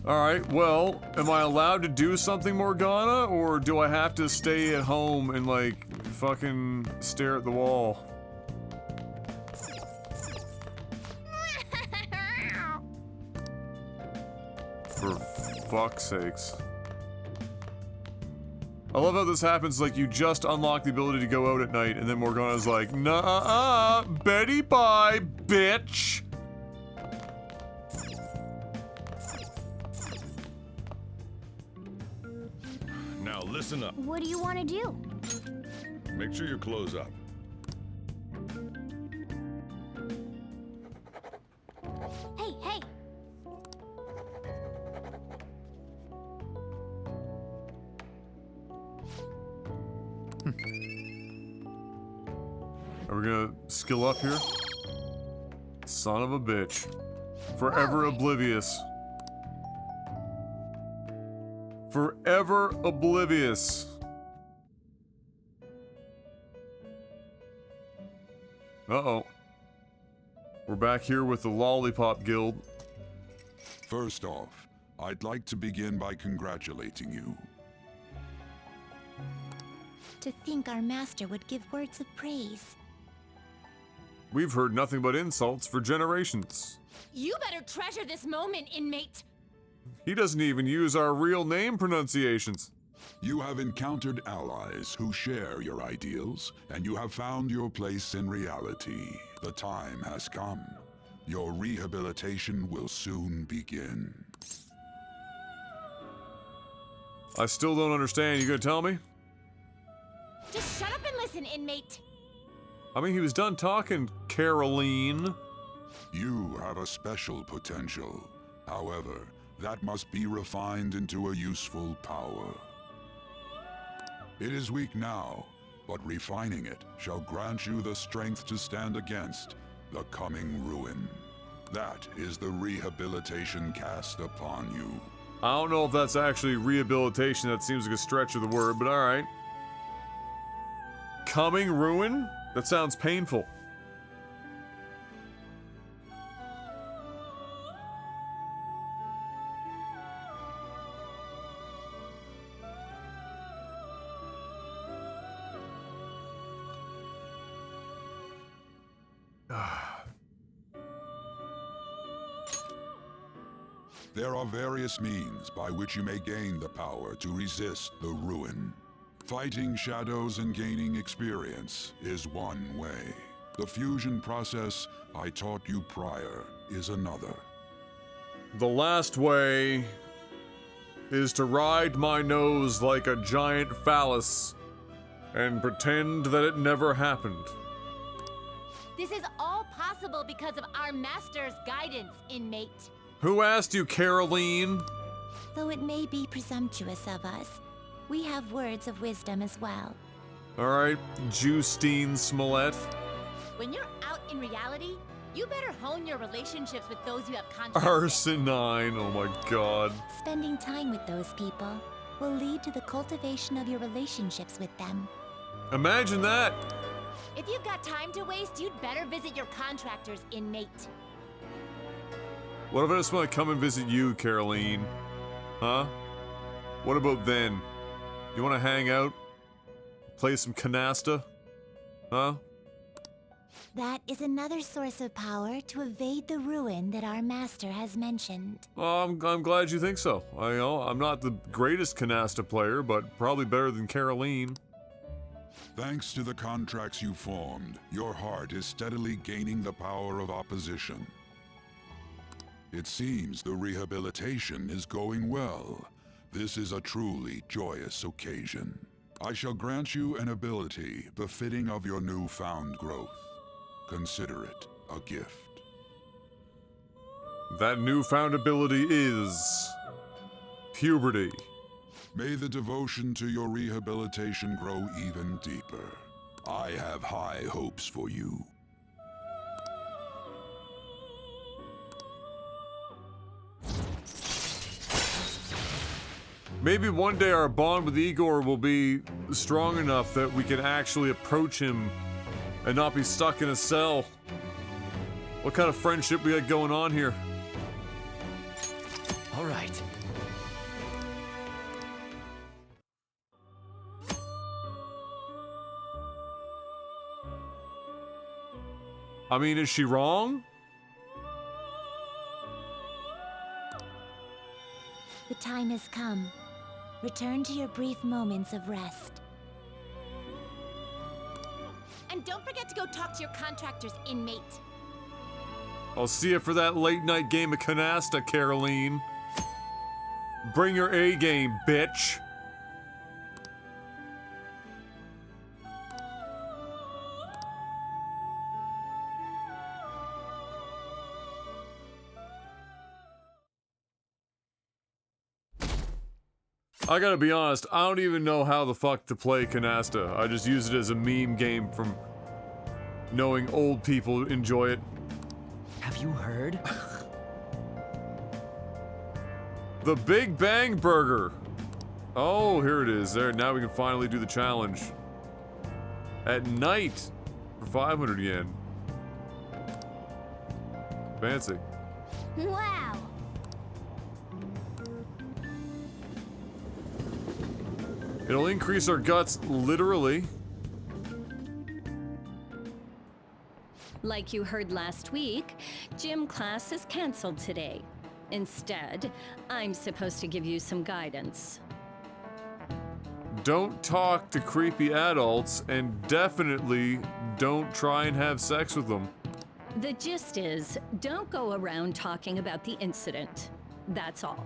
Alright, well, am I allowed to do something, Morgana, or do I have to stay at home and, like, fucking stare at the wall? For fuck's sakes. I love how this happens, like, you just unlock the ability to go out at night, and then Morgana's like, nah, Betty bye, bitch! Now listen up. What do you want to do? Make sure your clothes up. Are we gonna skill up here? Son of a bitch. Forever oblivious. Forever oblivious. Uh-oh. We're back here with the Lollipop Guild. First off, I'd like to begin by congratulating you. To think our master would give words of praise. We've heard nothing but insults for generations. You better treasure this moment, inmate. He doesn't even use our real name pronunciations. You have encountered allies who share your ideals, and you have found your place in reality. The time has come. Your rehabilitation will soon begin. I still don't understand. You gonna tell me? Just shut up and listen, inmate. I mean, he was done talking, Caroline. You have a special potential. However, that must be refined into a useful power. It is weak now, but refining it shall grant you the strength to stand against the coming ruin. That is the rehabilitation cast upon you. I don't know if that's actually rehabilitation. That seems like a stretch of the word, but alright. Coming ruin? That sounds painful. There are various means by which you may gain the power to resist the ruin. Fighting shadows and gaining experience is one way. The fusion process I taught you prior is another. The last way is to ride my nose like a giant phallus and pretend that it never happened. This is all possible because of our master's guidance, inmate. Who asked you, Caroline? Though it may be presumptuous of us, we have words of wisdom as well. Alright, Justine Smollett. When you're out in reality, you better hone your relationships with those you have contact with. Arsenine, oh my god. Spending time with those people will lead to the cultivation of your relationships with them. Imagine that! If you've got time to waste, you'd better visit your contractors, inmate. What if I just want to come and visit you, Caroline? Huh? What about then? You want to hang out? Play some canasta? Huh? That is another source of power to evade the ruin that our master has mentioned. Well, I'm glad you think so. I'm not the greatest canasta player, but probably better than Caroline. Thanks to the contracts you formed, your heart is steadily gaining the power of opposition. It seems the rehabilitation is going well. This is a truly joyous occasion. I shall grant you an ability befitting of your newfound growth. Consider it a gift. That newfound ability is... puberty. May the devotion to your rehabilitation grow even deeper. I have high hopes for you. Maybe one day our bond with Igor will be strong enough that we can actually approach him and not be stuck in a cell. What kind of friendship we got going on here? All right. I mean, is she wrong? The time has come. Return to your brief moments of rest. And don't forget to go talk to your contractors, inmate. I'll see you for that late night game of canasta, Caroline. Bring your A game, bitch. I gotta be honest, I don't even know how the fuck to play canasta. I just use it as a meme game from knowing old people enjoy it. Have you heard? The Big Bang Burger. Oh, here it is. There, now we can finally do the challenge. At night for 500 yen. Fancy. Wow. It'll increase our guts, literally. Like you heard last week, gym class is canceled today. Instead, I'm supposed to give you some guidance. Don't talk to creepy adults, and definitely don't try and have sex with them. The gist is, don't go around talking about the incident. That's all.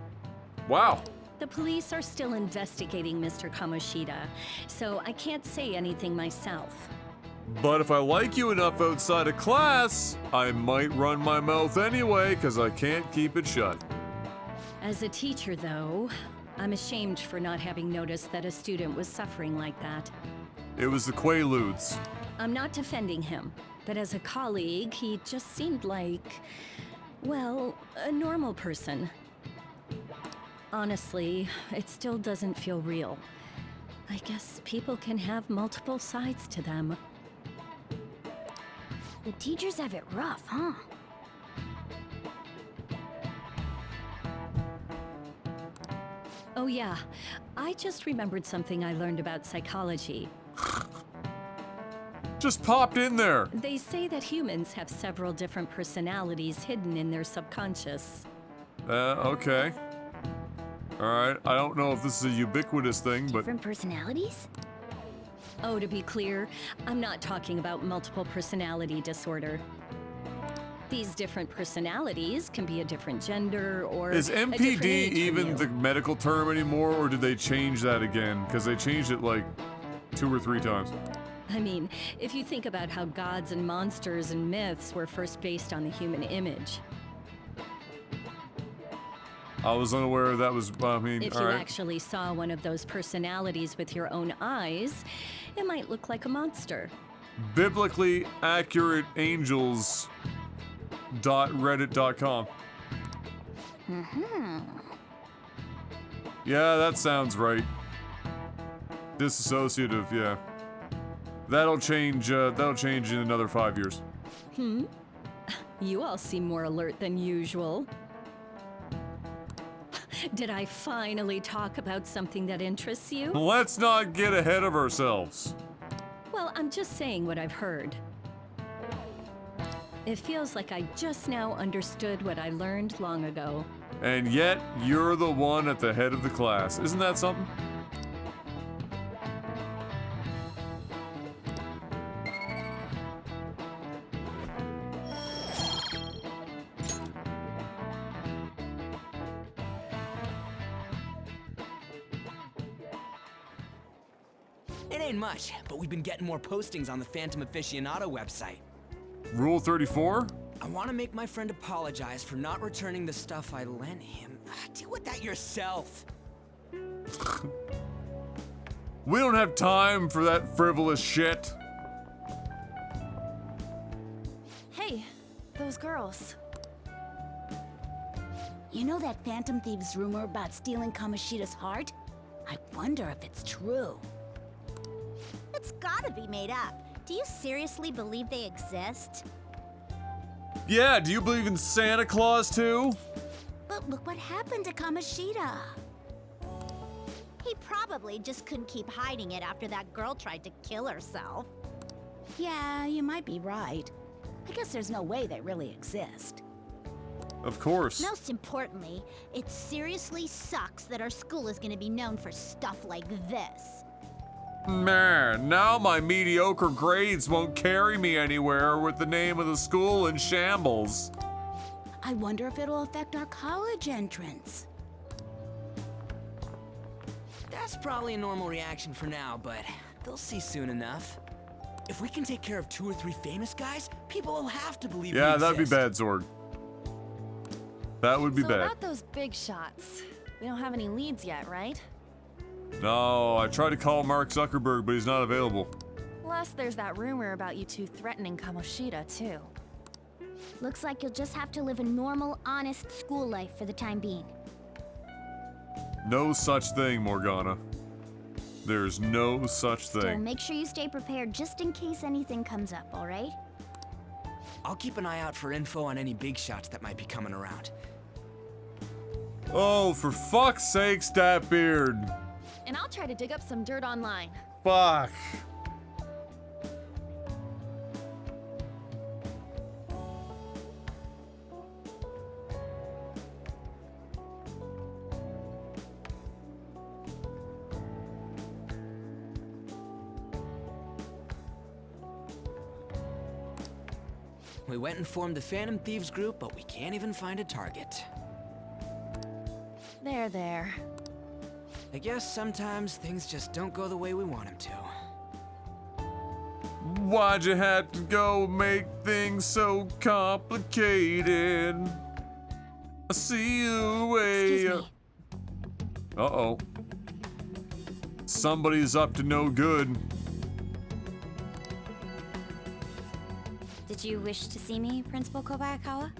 Wow. The police are still investigating Mr. Kamoshida, so I can't say anything myself. But if I like you enough outside of class, I might run my mouth anyway, because I can't keep it shut. As a teacher, though, I'm ashamed for not having noticed that a student was suffering like that. It was the Quaaludes. I'm not defending him, but as a colleague, he just seemed like, well, a normal person. Honestly, it still doesn't feel real. I guess people can have multiple sides to them. The teachers have it rough, huh? Oh yeah, I just remembered something I learned about psychology. Just popped in there. They say that humans have several different personalities hidden in their subconscious. Okay. Alright, I don't know if this is a ubiquitous thing, but... Different personalities? Oh, to be clear, I'm not talking about multiple personality disorder. These different personalities can be a different gender or Is a different MPD age from even you. the medical term anymore, or did they change that again? Because they changed it like 2 or 3 times. I mean, if you think about how gods and monsters and myths were first based on the human image. I was unaware that was, I mean, If you alright. actually saw one of those personalities with your own eyes, it might look like a monster. Biblically accurate angels.reddit.com. Mm-hmm. Yeah, that sounds right. Disassociative, yeah. That'll change in another 5 years. You all seem more alert than usual. Did I finally talk about something that interests you? Let's not get ahead of ourselves. Well, I'm just saying what I've heard. It feels like I just now understood what I learned long ago. And yet, you're the one at the head of the class. Isn't that something? It ain't much, but we've been getting more postings on the Phantom Aficionado website. Rule 34? I want to make my friend apologize for not returning the stuff I lent him. Deal with that yourself. We don't have time for that frivolous shit. Hey, those girls. You know that Phantom Thieves rumor about stealing Kamoshida's heart? I wonder if it's true. It's gotta be made up. Do you seriously believe they exist? Yeah, do you believe in Santa Claus too? But look what happened to Kamoshida. He probably just couldn't keep hiding it after that girl tried to kill herself. Yeah, you might be right. I guess there's no way they really exist. Of course. Most importantly, it seriously sucks that our school is gonna be known for stuff like this. Man, now my mediocre grades won't carry me anywhere with the name of the school in shambles. I wonder if it'll affect our college entrance. That's probably a normal reaction for now, but they'll see soon enough. If we can take care of 2 or 3 famous guys, people will have to believe Yeah, we that'd be exist. bad, Zord. That would be So bad. about those big shots. We don't have any leads yet, right? No, I tried to call Mark Zuckerberg, but he's not available. Plus, there's that rumor about you two threatening Kamoshida, too. Looks like you'll just have to live a normal, honest school life for the time being. No such thing, Morgana. There's no such Still, thing. make sure you stay prepared just in case anything comes up, alright? I'll keep an eye out for info on any big shots that might be coming around. Oh, for fuck's sake, Statbeard! And I'll try to dig up some dirt online. Fuck. We went and formed the Phantom Thieves group, but we can't even find a target. There. I guess sometimes things just don't go the way we want them to. Why'd you have to go make things so complicated? I see a way. Excuse me. Uh-oh. Somebody's up to no good. Did you wish to see me, Principal Kobayakawa?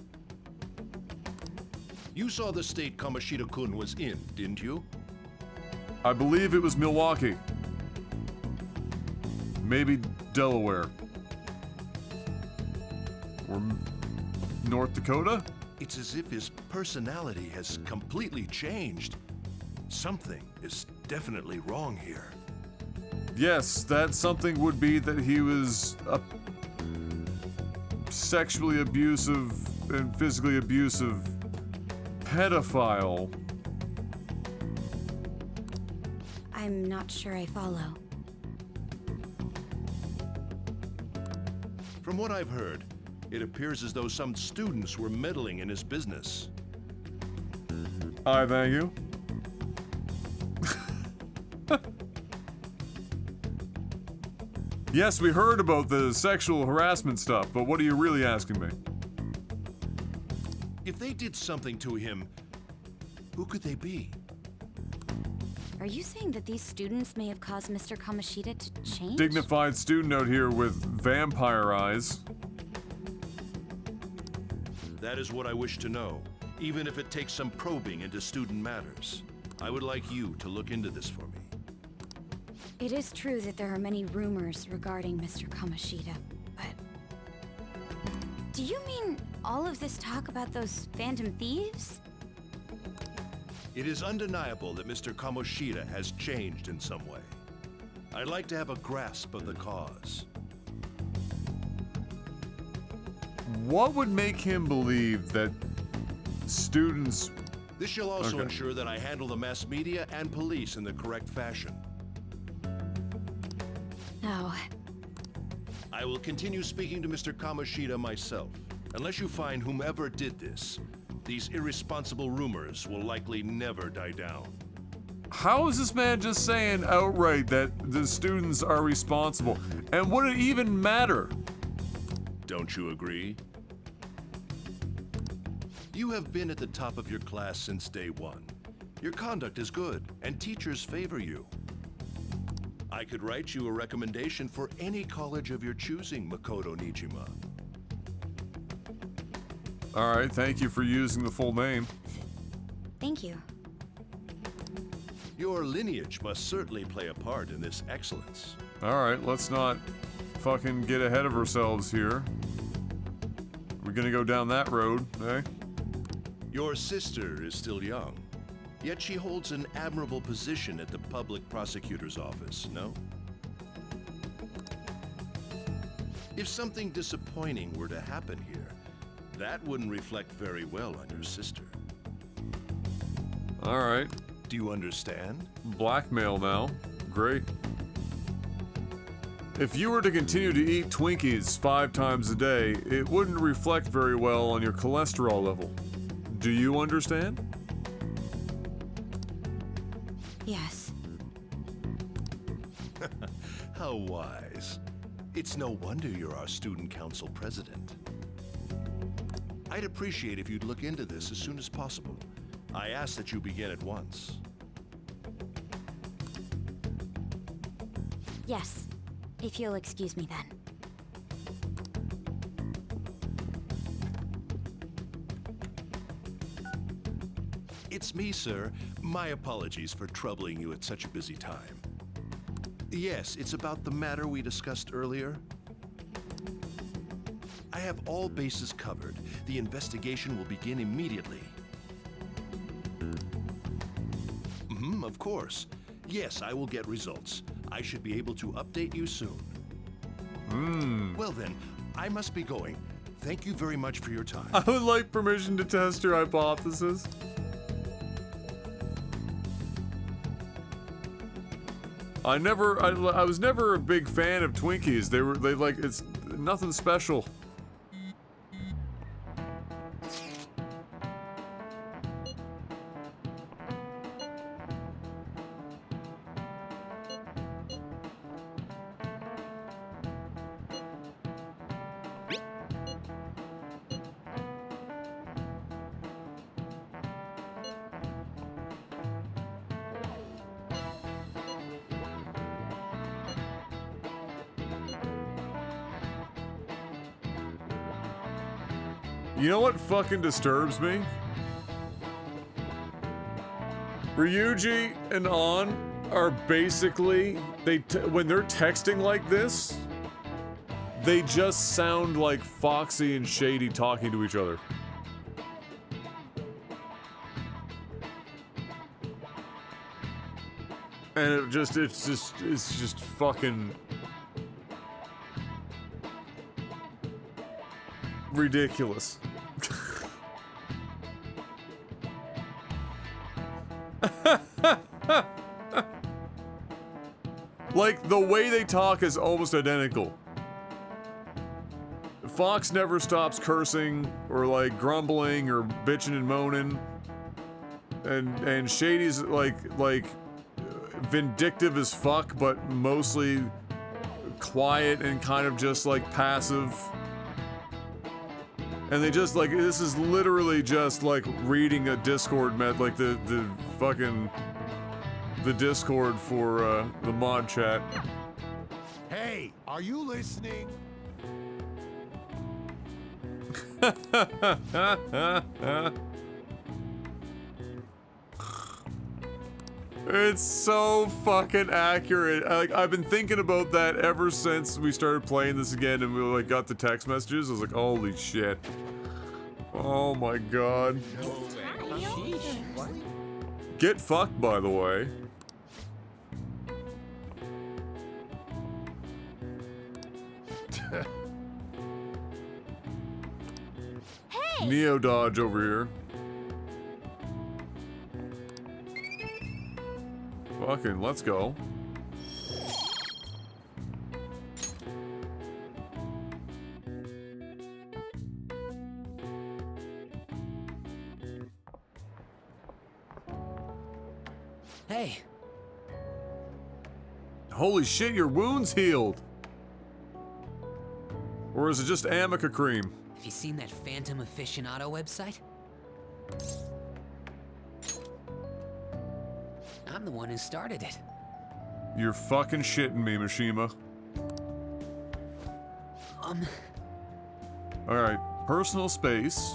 You saw the state Kamoshida-kun was in, didn't you? I believe it was Milwaukee. Maybe Delaware. Or North Dakota? It's as if his personality has completely changed. Something is definitely wrong here. Yes, that something would be that he was a sexually abusive and physically abusive pedophile. I'm not sure I follow. From what I've heard, it appears as though some students were meddling in his business. I thank you. Yes, we heard about the sexual harassment stuff, but what are you really asking me? If they did something to him, who could they be? Are you saying that these students may have caused Mr. Kamoshida to change? Dignified student out here with vampire eyes. That is what I wish to know, even if it takes some probing into student matters. I would like you to look into this for me. It is true that there are many rumors regarding Mr. Kamoshida, but... Do you mean all of this talk about those Phantom Thieves? It is undeniable that Mr. Kamoshida has changed in some way. I'd like to have a grasp of the cause. What would make him believe that students... This shall also ensure that I handle the mass media and police in the correct fashion. No. I will continue speaking to Mr. Kamoshida myself. Unless you find whomever did this, these irresponsible rumors will likely never die down. How is this man just saying outright that the students are responsible? And would it even matter? Don't you agree? You have been at the top of your class since day one. Your conduct is good, and teachers favor you. I could write you a recommendation for any college of your choosing, Makoto Nijima. All right, thank you for using the full name. Thank you. Your lineage must certainly play a part in this excellence. All right, let's not fucking get ahead of ourselves here. We're gonna go down that road, eh? Your sister is still young, yet she holds an admirable position at the public prosecutor's office, no? If something disappointing were to happen here, that wouldn't reflect very well on your sister. All right. Do you understand? Blackmail now. Great. If you were to continue to eat Twinkies 5 times a day, it wouldn't reflect very well on your cholesterol level. Do you understand? Yes. How wise. It's no wonder you're our student council president. I'd appreciate if you'd look into this as soon as possible. I ask that you begin at once. Yes. If you'll excuse me then. It's me, sir. My apologies for troubling you at such a busy time. Yes, it's about the matter we discussed earlier. I have all bases covered. The investigation will begin immediately. Of course. Yes, I will get results. I should be able to update you soon. Well then, I must be going. Thank you very much for your time. I would like permission to test your hypothesis. I was never a big fan of Twinkies. They like, it's nothing special. You know what fucking disturbs me? Ryuji and An are basically, when they're texting like this, they just sound like Foxy and Shady talking to each other. And it's just fucking ridiculous. Like, the way they talk is almost identical. Fox never stops cursing or like grumbling or bitching and moaning. And Shady's like vindictive as fuck, but mostly quiet and kind of just like passive. And they just like, this is literally just like reading a Discord like the fucking the Discord for the mod chat. Hey, are you listening? It's so fucking accurate. Like, I've been thinking about that ever since we started playing this again and we like got the text messages. I was like, holy shit. Oh my god. Get fucked, by the way. Hey! Neo Dodge over here. Fucking, let's go. Hey. Holy shit, your wound's healed. Or is it just Amica cream? Have you seen that Phantom Aficionado website? I'm the one who started it. You're fucking shitting me, Mishima. Alright, personal space.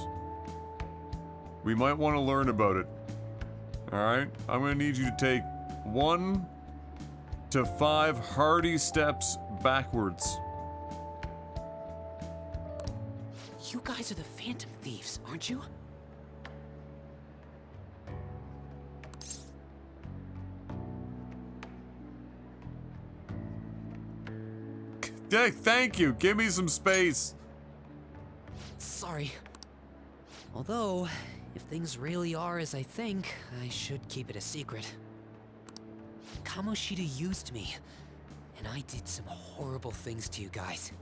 We might want to learn about it. Alright, I'm gonna need you to take 1 to 5 hearty steps backwards. You guys are the Phantom Thieves, aren't you? Thank you, give me some space. Sorry. Although, if things really are as I think, I should keep it a secret. Kamoshida used me, and I did some horrible things to you guys.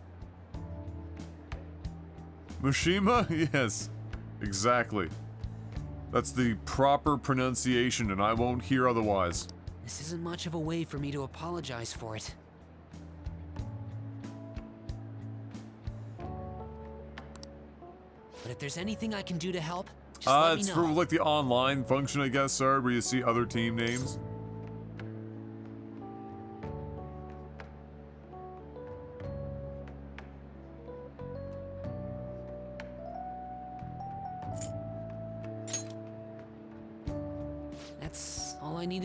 Mishima? Yes, exactly. That's the proper pronunciation, and I won't hear otherwise. This isn't much of a way for me to apologize for it. But if there's anything I can do to help, just let me know. It's for like the online function, I guess, sir, where you see other team names.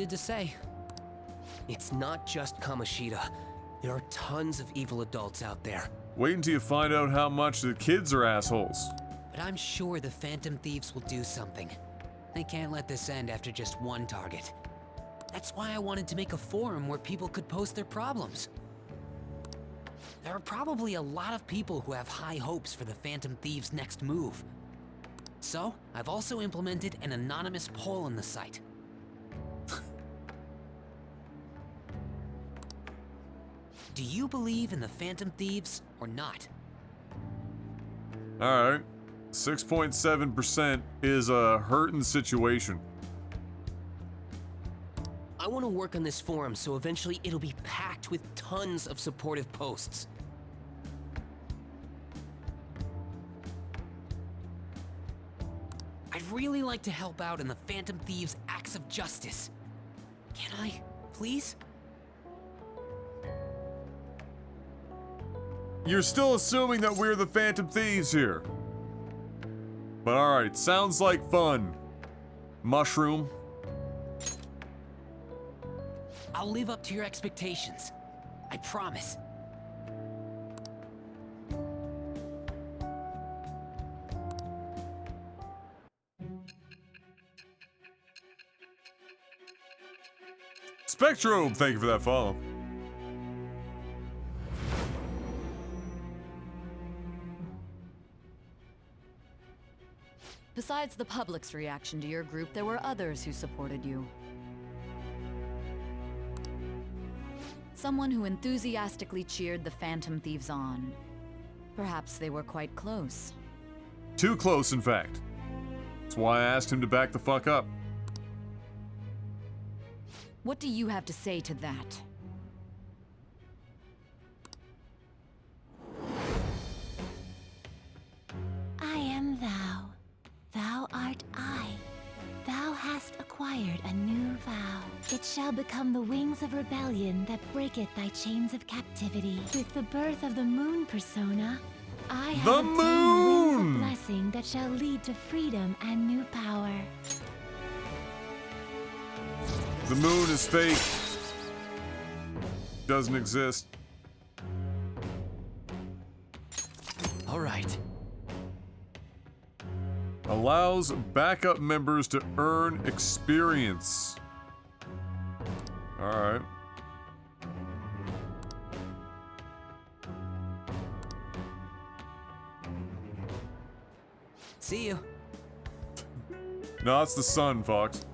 needed to say. It's not just Kamoshida. There are tons of evil adults out there. Wait until you find out how much the kids are assholes. But I'm sure the Phantom Thieves will do something. They can't let this end after just one target. That's why I wanted to make a forum where people could post their problems. There are probably a lot of people who have high hopes for the Phantom Thieves' next move. So, I've also implemented an anonymous poll on the site. Do you believe in the Phantom Thieves or not? Alright. 6.7% is a hurtin' situation. I want to work on this forum so eventually it'll be packed with tons of supportive posts. I'd really like to help out in the Phantom Thieves' acts of justice. Can I, please? You're still assuming that we're the Phantom Thieves here. But alright, sounds like fun. Mushroom. I'll live up to your expectations. I promise. Spectrobe, thank you for that follow. Besides the public's reaction to your group, there were others who supported you. Someone who enthusiastically cheered the Phantom Thieves on. Perhaps they were quite close. Too close, in fact. That's why I asked him to back the fuck up. What do you have to say to that? I am thou. Thou art I. Thou hast acquired a new vow. It shall become the wings of rebellion that breaketh thy chains of captivity. With the birth of the moon persona, I have obtained wings of blessing that shall lead to freedom and new power. The moon is fake. Doesn't exist. All right. Allows backup members to earn experience. Alright. See you. No, it's the sun, Fox.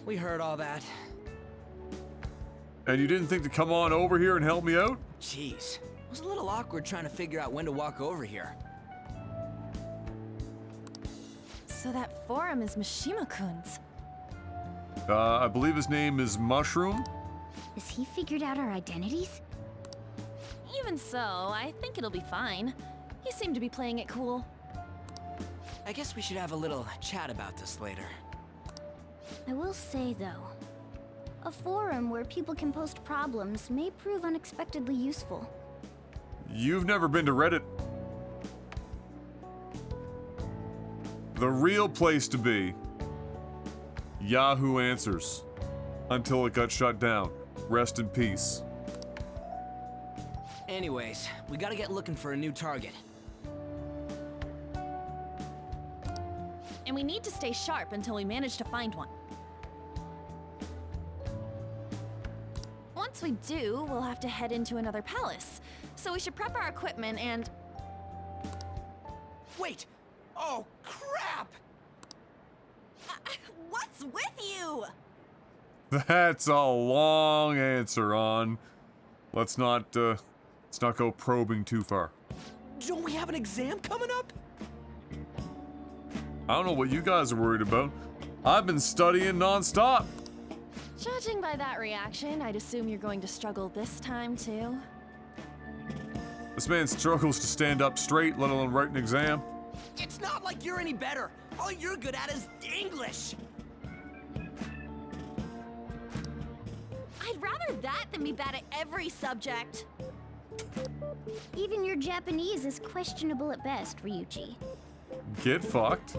We heard all that. And you didn't think to come on over here and help me out? Jeez. It was a little awkward trying to figure out when to walk over here. So that forum is Mishima-kun's. I believe his name is Mushroom. Has he figured out our identities? Even so, I think it'll be fine. He seemed to be playing it cool. I guess we should have a little chat about this later. I will say, though, a forum where people can post problems may prove unexpectedly useful. You've never been to Reddit. The real place to be. Yahoo Answers. Until it got shut down. Rest in peace. Anyways, we gotta get looking for a new target. And we need to stay sharp until we manage to find one. Once we do, we'll have to head into another palace. So we should prep our equipment and... Wait! Oh, crap! What's with you? That's a long answer, On. Let's not go probing too far. Don't we have an exam coming up? I don't know what you guys are worried about. I've been studying non-stop. Judging by that reaction, I'd assume you're going to struggle this time, too. This man struggles to stand up straight, let alone write an exam. It's not like you're any better. All you're good at is English. I'd rather that than be bad at every subject. Even your Japanese is questionable at best, Ryuji. Get fucked.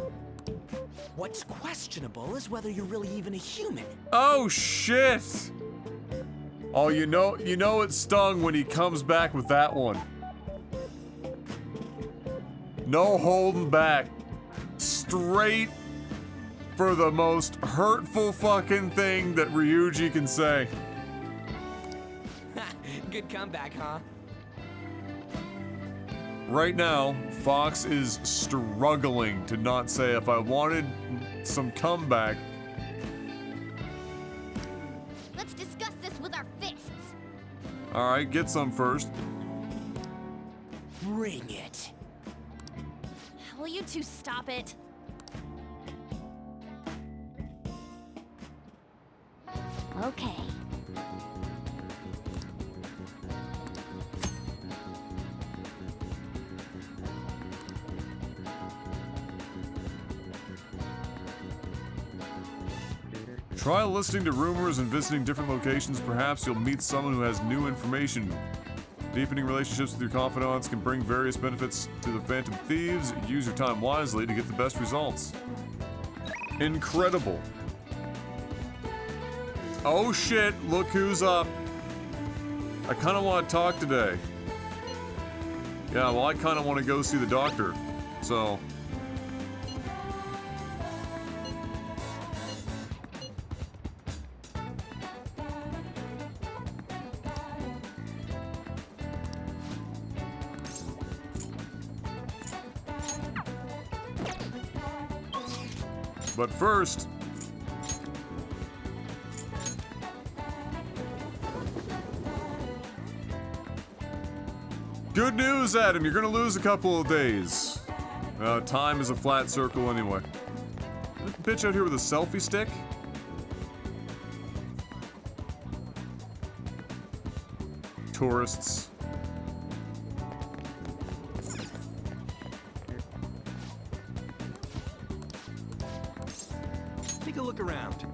What's questionable is whether you're really even a human. Oh shit! Oh, you know it stung when he comes back with that one. No holding back. Straight for the most hurtful fucking thing that Ryuji can say. Good comeback, huh? Right now, Fox is struggling to not say if I wanted some comeback. Let's discuss this with our fists. Alright, get some first. Bring it. Will you two stop it? Okay. Try listening to rumors and visiting different locations. Perhaps you'll meet someone who has new information. Deepening relationships with your confidants can bring various benefits to the Phantom Thieves. Use your time wisely to get the best results. Incredible. Oh shit, look who's up. I kind of want to talk today. Yeah, well, I kind of want to go see the doctor. So... But first... Good news, Adam. You're gonna lose a couple of days. Time is a flat circle anyway. Bitch out here with a selfie stick? Tourists. Take a look around.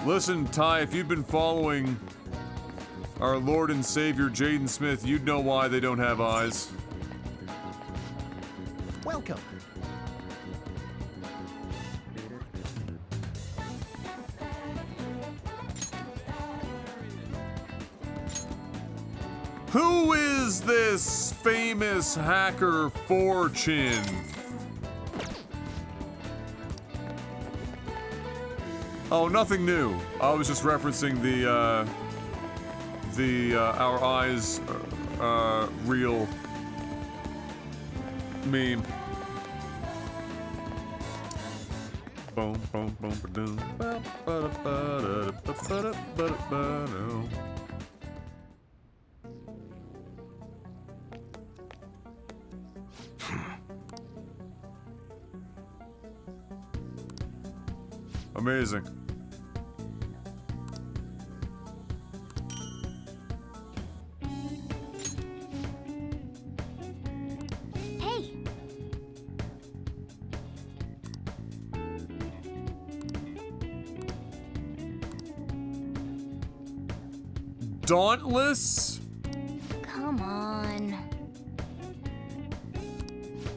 Listen, Ty, if you've been following our Lord and Savior Jaden Smith, you'd know why they don't have eyes. Welcome. Who is this famous hacker 4chan? Oh, nothing new. I was just referencing the our eyes real meme. Boom, boom, boom, ba-doom. Ba-ba-da-ba-da-ba-da-ba-da-ba-da. Amazing. Hey! Dauntless? Come on.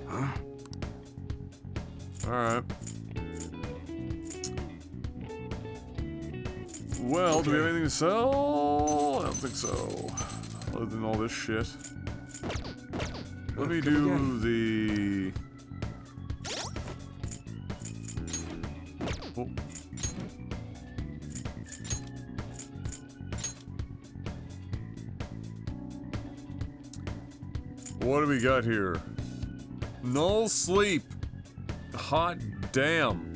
Huh? Alright. Well, do we have anything to sell? I don't think so. Other than all this shit. Let me do the... Oh. What do we got here? Null sleep. Hot damn.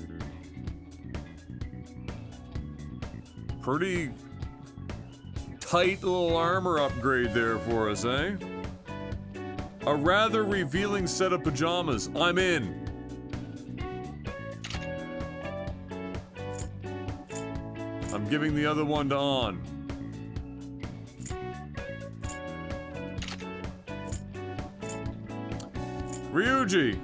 Pretty tight little armor upgrade there for us, eh? A rather revealing set of pajamas. I'm in. I'm giving the other one to On. Ryuji.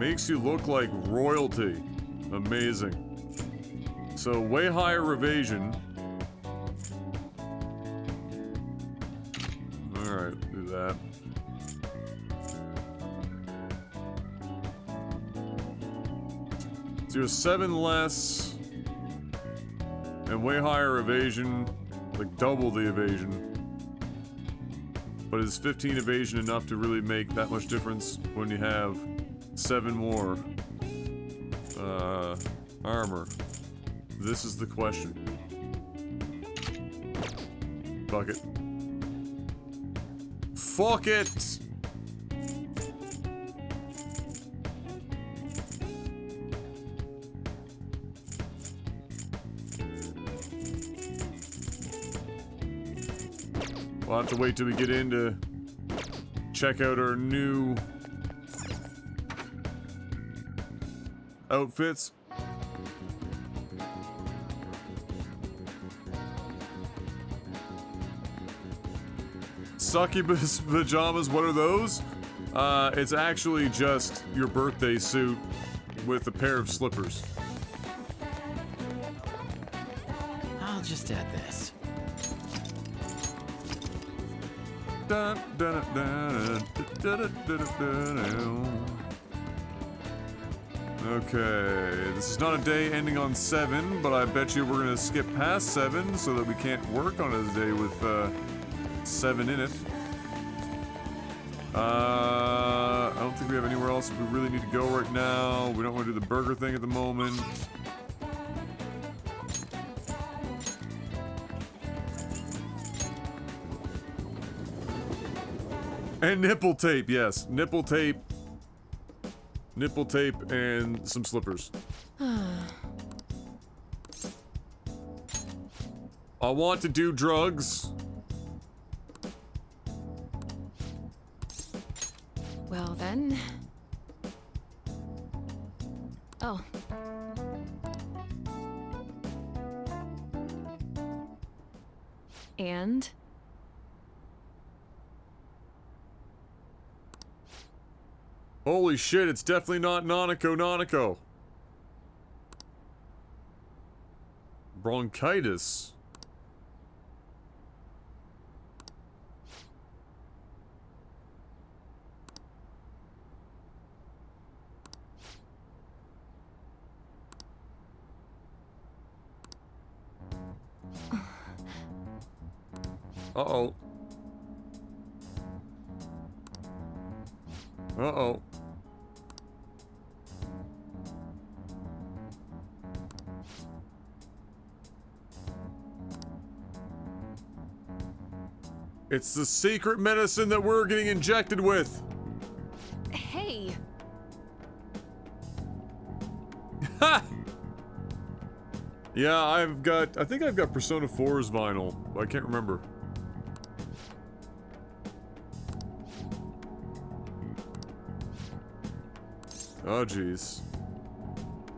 Makes you look like royalty. Amazing. So way higher evasion. Alright, do that. So you're 7 less. And way higher evasion. Like double the evasion. But is 15 evasion enough to really make that much difference when you have 7 more armor? This is the question. Fuck it. Fuck it! We'll have to wait till we get in to check out our new outfits. Succubus pajamas, what are those? It's actually just your birthday suit with a pair of slippers. I'll just add this. Dun, dun, dun, dun, dun, dun, dun, dun. Okay, this is not a day ending on 7, but I bet you we're gonna skip past 7 so that we can't work on a day with 7 in it. I don't think we have anywhere else we really need to go right now. We don't want to do the burger thing at the moment. And nipple tape, yes. Nipple tape. Nipple tape and some slippers. I want to do drugs. Well then. Oh. And? Holy shit, it's definitely not Nanako. Bronchitis. Uh-oh. Uh-oh. It's the secret medicine that we're getting injected with. Hey. Ha! Yeah, I think I've got Persona 4's vinyl. I can't remember. Oh, jeez.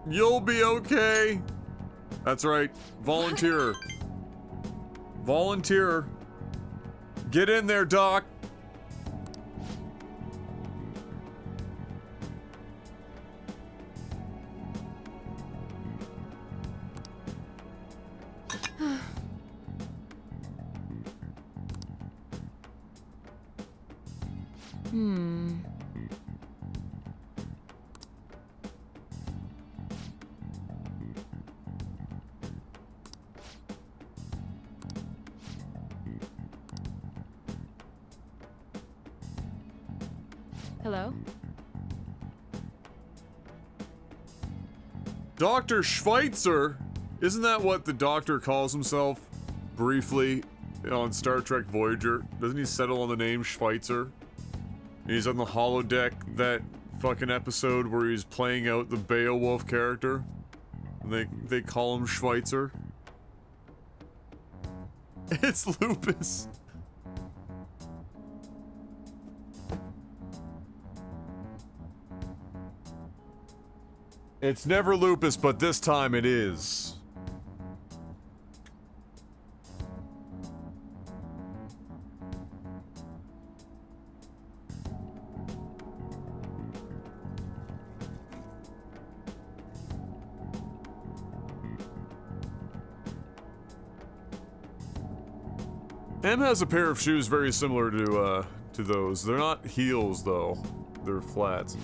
You'll be okay. That's right. Volunteer. Volunteer. Get in there, Doc. Hello? Dr. Schweitzer? Isn't that what the Doctor calls himself briefly on Star Trek Voyager? Doesn't he settle on the name Schweitzer? He's on the holodeck, that fucking episode where he's playing out the Beowulf character. And they call him Schweitzer. It's Lupus. It's never lupus, but this time it is. M has a pair of shoes very similar to those. They're not heels, though. They're flats.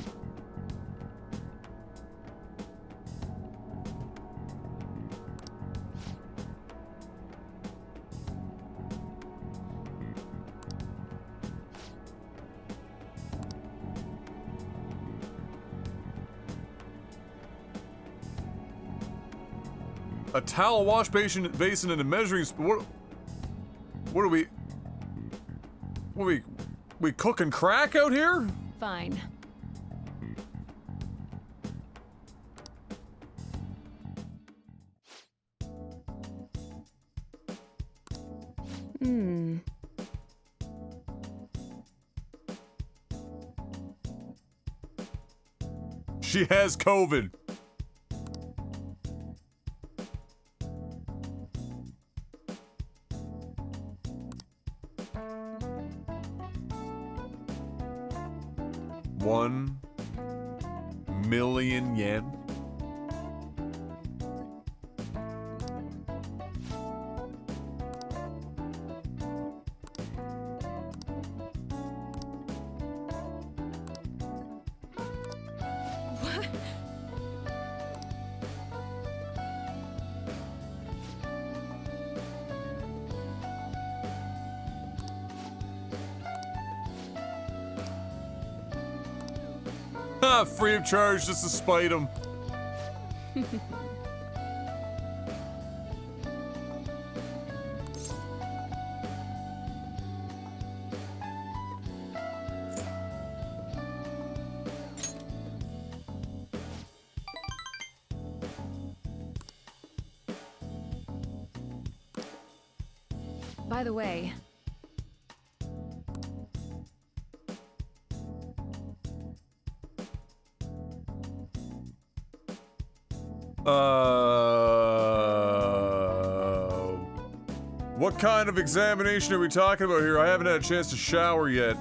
A towel wash basin and a measuring what are we cooking crack out here? Fine. She has COVID. $1,000,000 yen. Free of charge just to spite him. By the way, what kind of examination are we talking about here? I haven't had a chance to shower yet.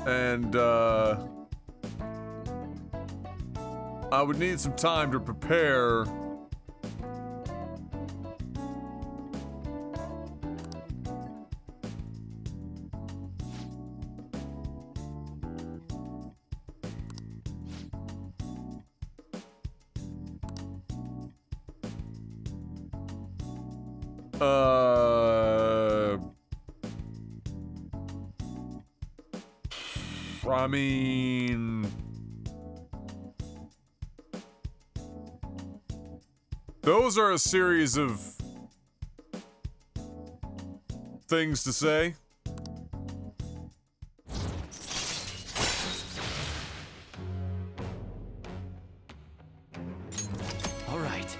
And, I would need some time to prepare. I mean, those are a series of things to say. All right.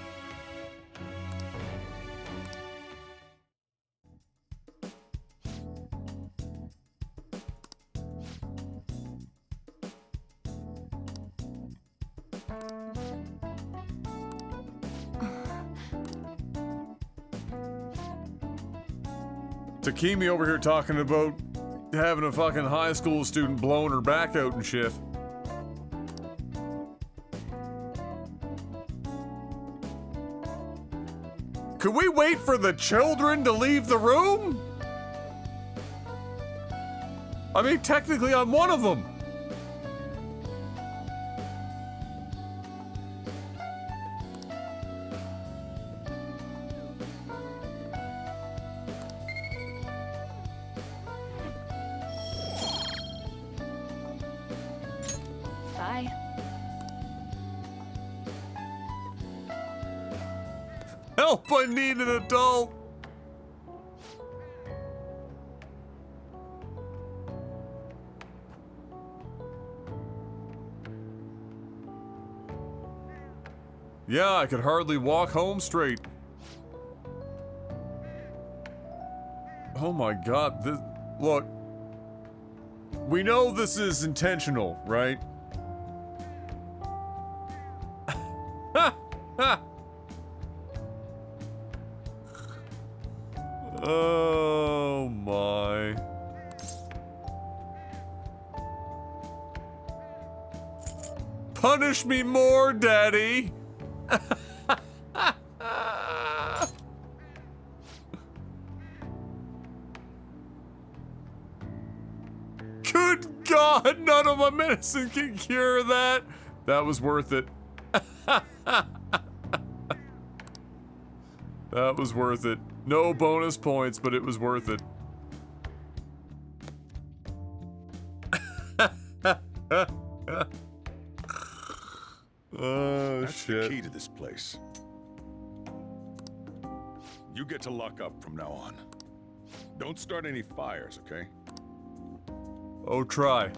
Takemi over here talking about having a fucking high school student blowing her back out and shit. Could we wait for the children to leave the room? I mean, technically I'm one of them. bye. Help, I need an adult! Yeah, I could hardly walk home straight. Oh my god, this... Look. We know this is intentional, right? Oh my. Punish me more, Daddy! Good God, none of my medicine can cure that! That was worth it. That was worth it. No bonus points, but it was worth it. Oh, That's shit. the key to this place. You get to lock up from now on. Don't start any fires, okay? Oh, try.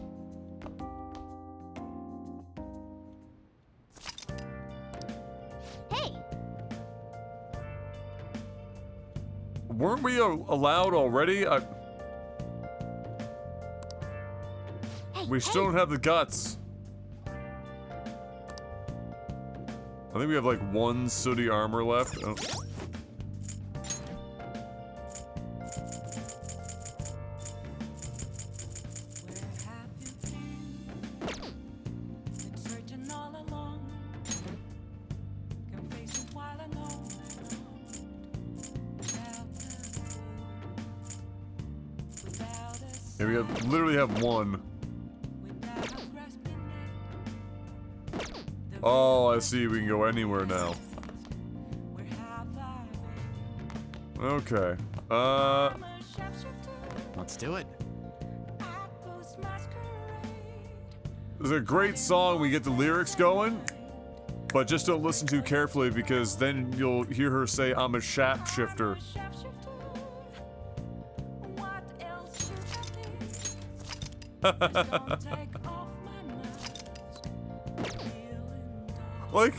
Hey! Weren't we allowed already? We still don't have the guts. I think we have like one sooty armor left. Oh. Yeah, we literally have one. Oh, I see. We can go anywhere now. Okay. Let's do it. It's a great song. We get the lyrics going, but just don't listen too carefully because then you'll hear her say, "I'm a shapeshifter." Like,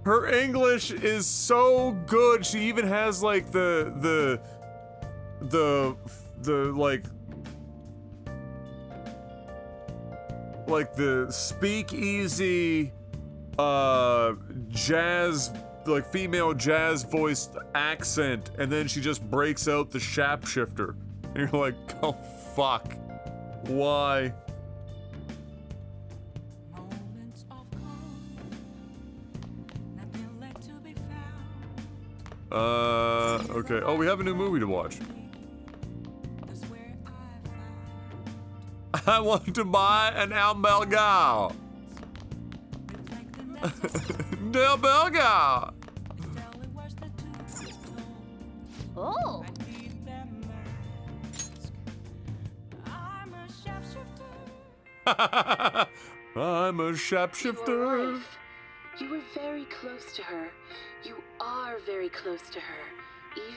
her English is so good. She even has like the the speakeasy jazz, like female jazz voiced accent, and then she just breaks out the shapeshifter. And you're like, oh fuck. Why? Okay. Oh, we have a new movie to watch. I want to buy an hamburger. Del burger. Oh! I'm a shapeshifter. You were very close to her. You are very close to her.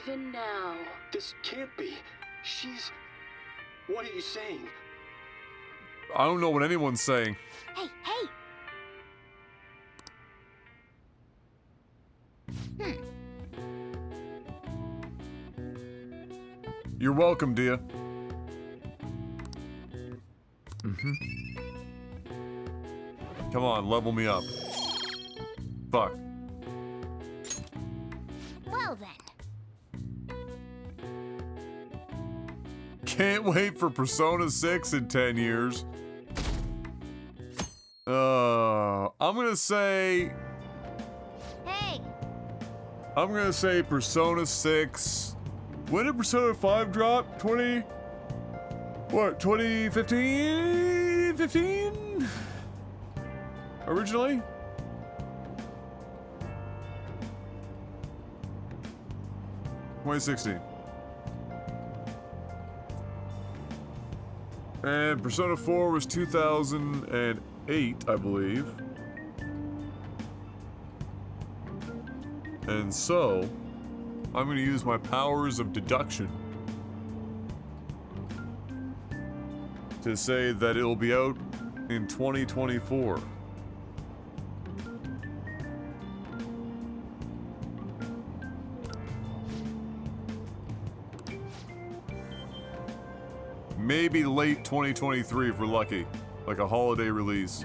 Even now. This can't be. She's... What are you saying? I don't know what anyone's saying. Hey, hey! You're welcome, dear. Come on, level me up. Fuck. Well then. Can't wait for Persona 6 in 10 years. I'm gonna say... Hey! I'm gonna say Persona 6... When did Persona 5 drop? 2015? 15? Originally? $2016. And Persona 4 was 2008, I believe. And so, I'm gonna use my powers of deduction to say that it'll be out in 2024. Maybe late 2023 if we're lucky, like a holiday release.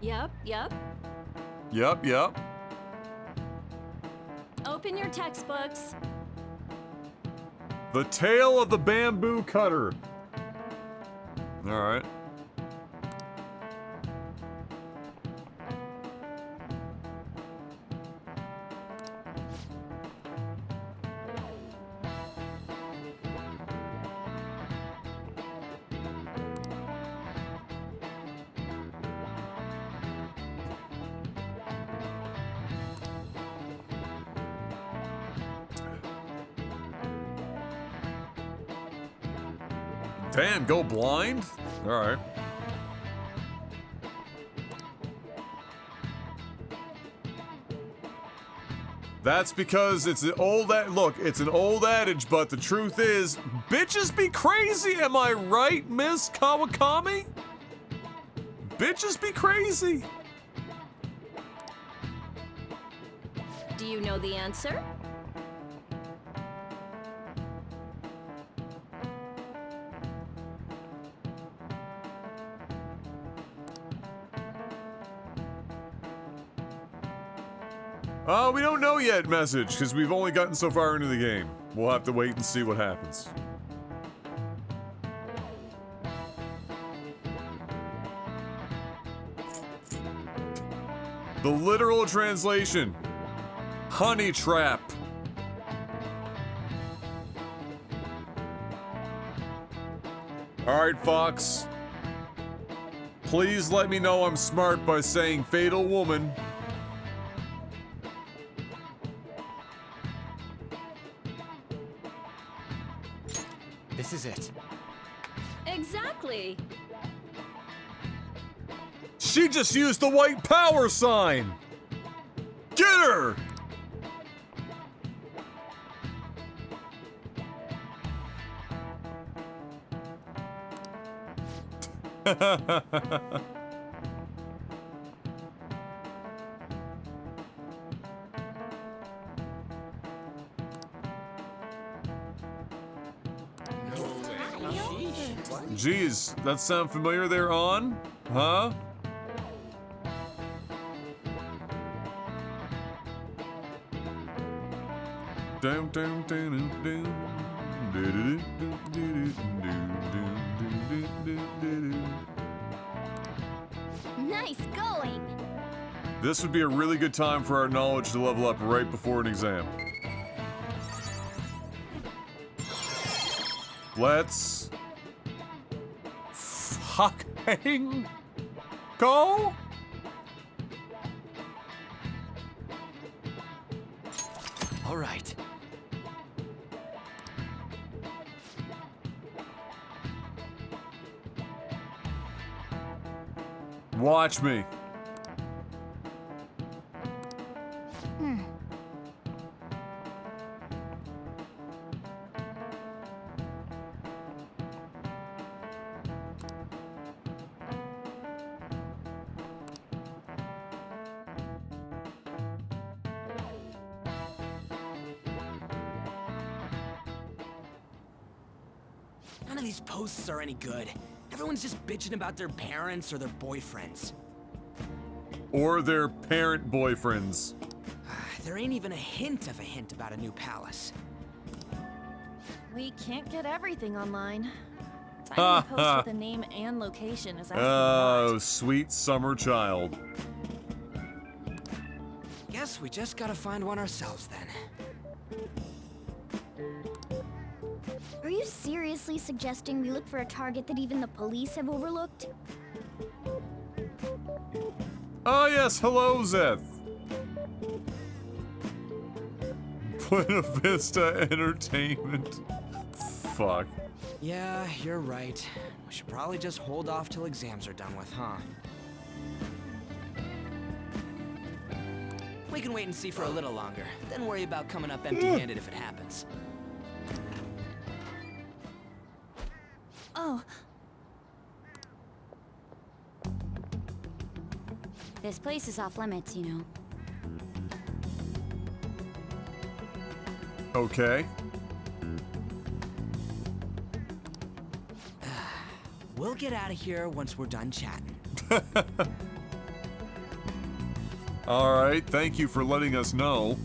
Yep. Yep. Open your textbooks. The Tale of the Bamboo Cutter. Alright. Damn, go blind? Alright. That's because it's an old look, it's an old adage, but the truth is, bitches be crazy, am I right, Miss Kawakami? Bitches be crazy. Do you know the answer? We don't know yet, message, because we've only gotten so far into the game. We'll have to wait and see what happens. The literal translation. Honey trap. Alright, Fox. Please let me know I'm smart by saying fatal woman. This is it. Exactly. She just used the white power sign! Get her! Geez, that sound familiar there, On? Huh? Nice going! This would be a really good time for our knowledge to level up right before an exam. Let's fucking go. All right. Watch me. None of these posts are any good. Everyone's just bitching about their parents or their boyfriends. Or their parent boyfriends. There ain't even a hint about a new palace. We can't get everything online. Finding a post with a name and location is asking a Oh, lot. sweet summer child. Guess we just gotta find one ourselves then. Are you seriously suggesting we look for a target that even the police have overlooked? Oh yes, hello, Zeth. Buena Vista Entertainment. Fuck. Yeah, you're right. We should probably just hold off till exams are done with, huh? We can wait and see for a little longer, then worry about coming up empty-handed if it happens. Oh. This place is off limits, you know. Okay. We'll get out of here once we're done chatting. Alright, thank you for letting us know.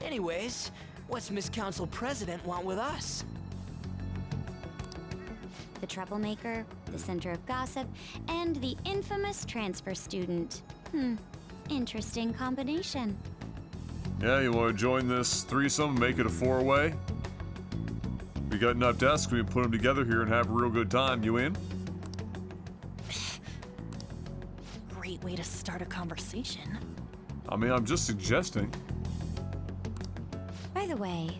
Anyways, what's Miss Council President want with us? The troublemaker, the center of gossip, and the infamous transfer student. Interesting combination. Yeah, you want to join this threesome, make it a four-way? We got enough desks, we can put them together here and have a real good time. You in? Great way to start a conversation. I mean, I'm just suggesting. By the way,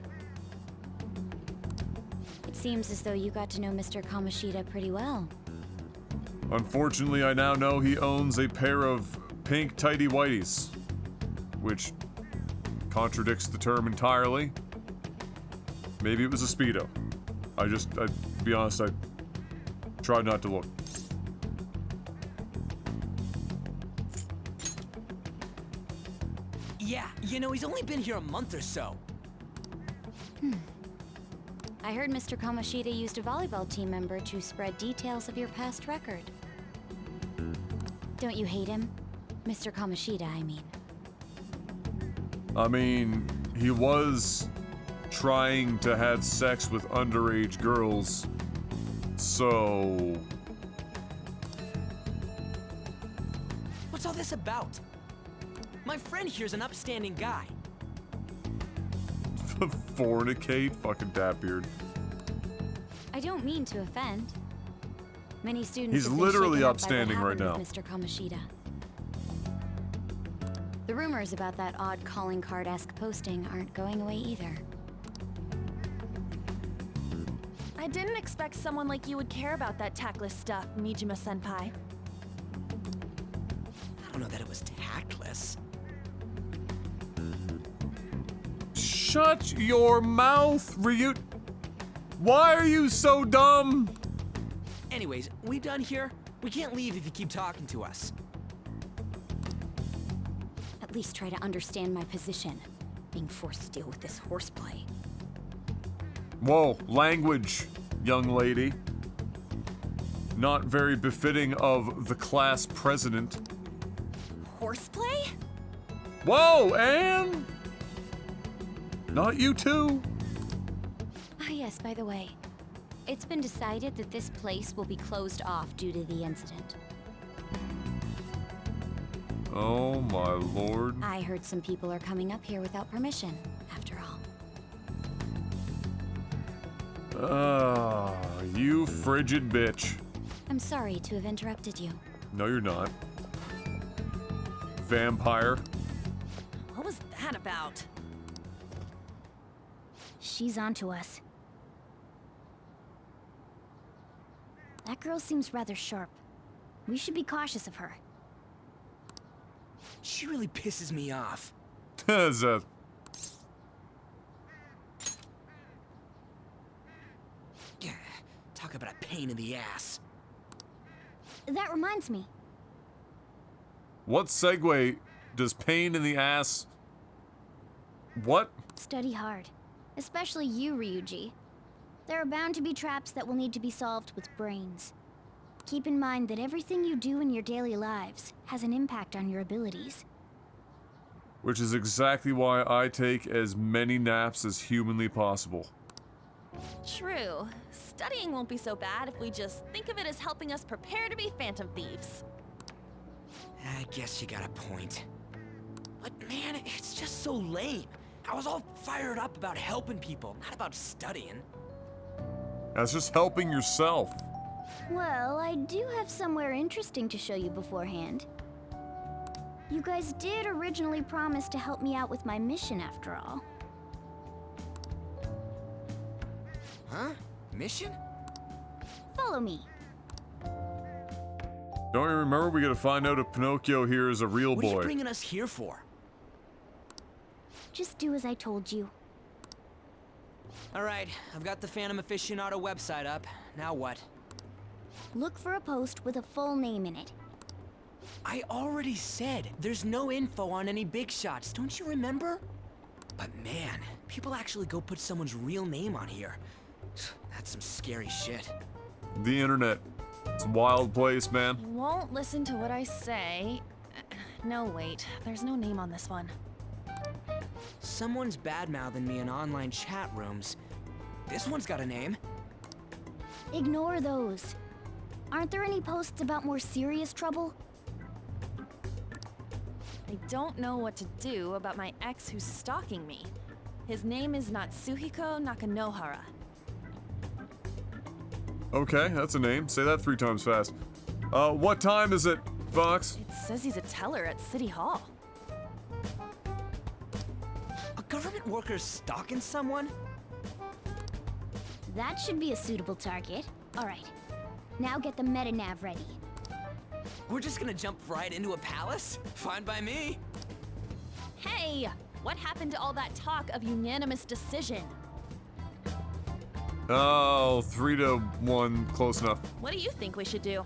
it seems as though you got to know Mr. Kamoshida pretty well. Unfortunately, I now know he owns a pair of pink tighty whities, which contradicts the term entirely. Maybe it was a Speedo. To be honest, I tried not to look. Yeah, you know, he's only been here a month or so. I heard Mr. Kamoshida used a volleyball team member to spread details of your past record. Don't you hate him? Mr. Kamoshida, I mean. I mean, he was trying to have sex with underage girls, so... What's all this about? My friend here's an upstanding guy. Fornicate? Fucking Tapbeard. I don't mean to offend. Many students He's have been literally shaken up by what upstanding right happened now. with Mr. Kamoshida. The rumors about that odd calling card-esque posting aren't going away either. I didn't expect someone like you would care about that tactless stuff, Mijima-senpai. I don't know that it was tactless. Shut your mouth, Ryut! Why are you so dumb? Anyways, we done here? We can't leave if you keep talking to us. At least try to understand my position. Being forced to deal with this horseplay. Whoa, language, young lady. Not very befitting of the class president. Horseplay? Whoa, Anne! Not you too. Ah yes, by the way. It's been decided that this place will be closed off due to the incident. Oh my lord. I heard some people are coming up here without permission, after all. You frigid bitch. I'm sorry to have interrupted you. No, you're not. Vampire. What was that about? She's onto us. That girl seems rather sharp. We should be cautious of her. She really pisses me off. That Talk about a pain in the ass. That reminds me. What segue does pain in the ass... What? Study hard. Especially you, Ryuji. There are bound to be traps that will need to be solved with brains. Keep in mind that everything you do in your daily lives has an impact on your abilities. Which is exactly why I take as many naps as humanly possible. True. Studying won't be so bad if we just think of it as helping us prepare to be Phantom Thieves. I guess you got a point. But man, it's just so lame. I was all fired up about helping people, not about studying. That's just helping yourself. Well, I do have somewhere interesting to show you beforehand. You guys did originally promise to help me out with my mission after all. Huh? Mission? Follow me. Don't you remember? We gotta find out if Pinocchio here is a real What are you boy. bringing us here for? Just do as I told you. Alright, I've got the Phantom Aficionado website up. Now what? Look for a post with a full name in it. I already said there's no info on any big shots, don't you remember? But man, people actually go put someone's real name on here. That's some scary shit. The internet. It's a wild place, man. You won't listen to what I say. No, wait. There's no name on this one. Someone's bad-mouthing me in online chat rooms. This one's got a name. Ignore those. Aren't there any posts about more serious trouble? I don't know what to do about my ex who's stalking me. His name is Natsuhiko Nakanohara. Okay, that's a name. Say that 3 times fast. What time is it, Fox? It says he's a teller at City Hall. A government worker stalking someone? That should be a suitable target. Alright, now get the metanav ready. We're just gonna jump right into a palace? Fine by me. Hey! What happened to all that talk of unanimous decision? Oh, 3-1, close enough. What do you think we should do?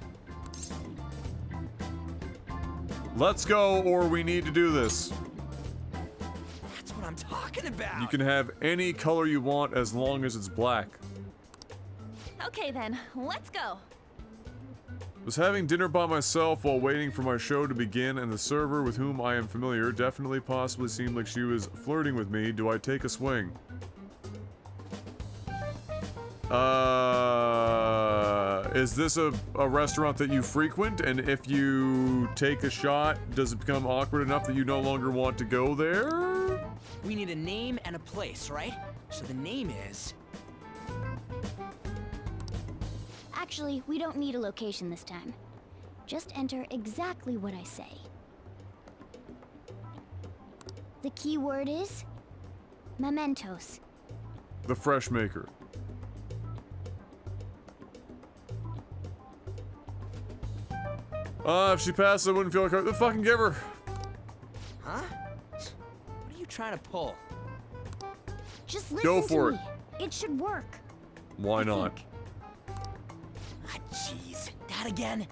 Let's go, or we need to do this. That's what I'm talking about. You can have any color you want as long as it's black. Okay then, let's go. Was having dinner by myself while waiting for my show to begin, and the server with whom I am familiar definitely possibly seemed like she was flirting with me. Do I take a swing? Is this a restaurant that you frequent? And if you take a shot, does it become awkward enough that you no longer want to go there? We need a name and a place, right? So the name is... Actually, we don't need a location this time. Just enter exactly what I say. The key word is... mementos. The Fresh Maker. If she passed, I wouldn't feel like the fucking give her. Huh? What are you trying to pull? Just listen Go for to it. me. It should work. Why not? Ah, jeez. That again?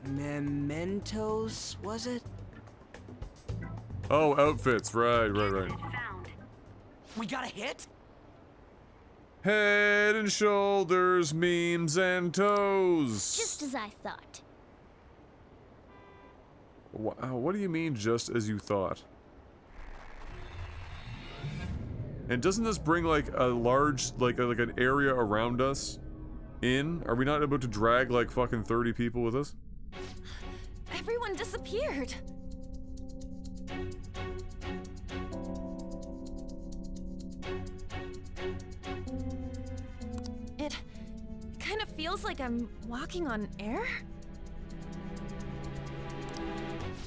Mementos, was it? Oh, outfits. Right. We got a hit? Head and shoulders, memes and toes. Just as I thought. What do you mean, just as you thought? And doesn't this bring like a large, like an area around us in? Are we not about to drag like fucking 30 people with us? Everyone disappeared. It kind of feels like I'm walking on air.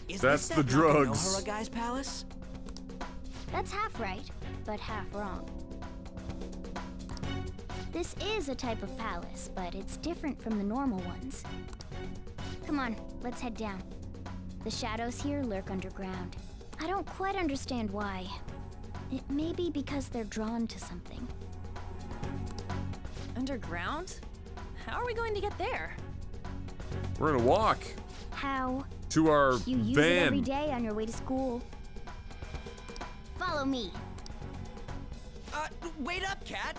Is That's this the that drugs. Nakanohara guy's palace? That's half right, but half wrong. This is a type of palace, but it's different from the normal ones. Come on, let's head down. The shadows here lurk underground. I don't quite understand why. It may be because they're drawn to something. Underground? How are we going to get there? We're gonna walk How? to our You use it every van. day on your way to school. Follow me. Wait up, Cat!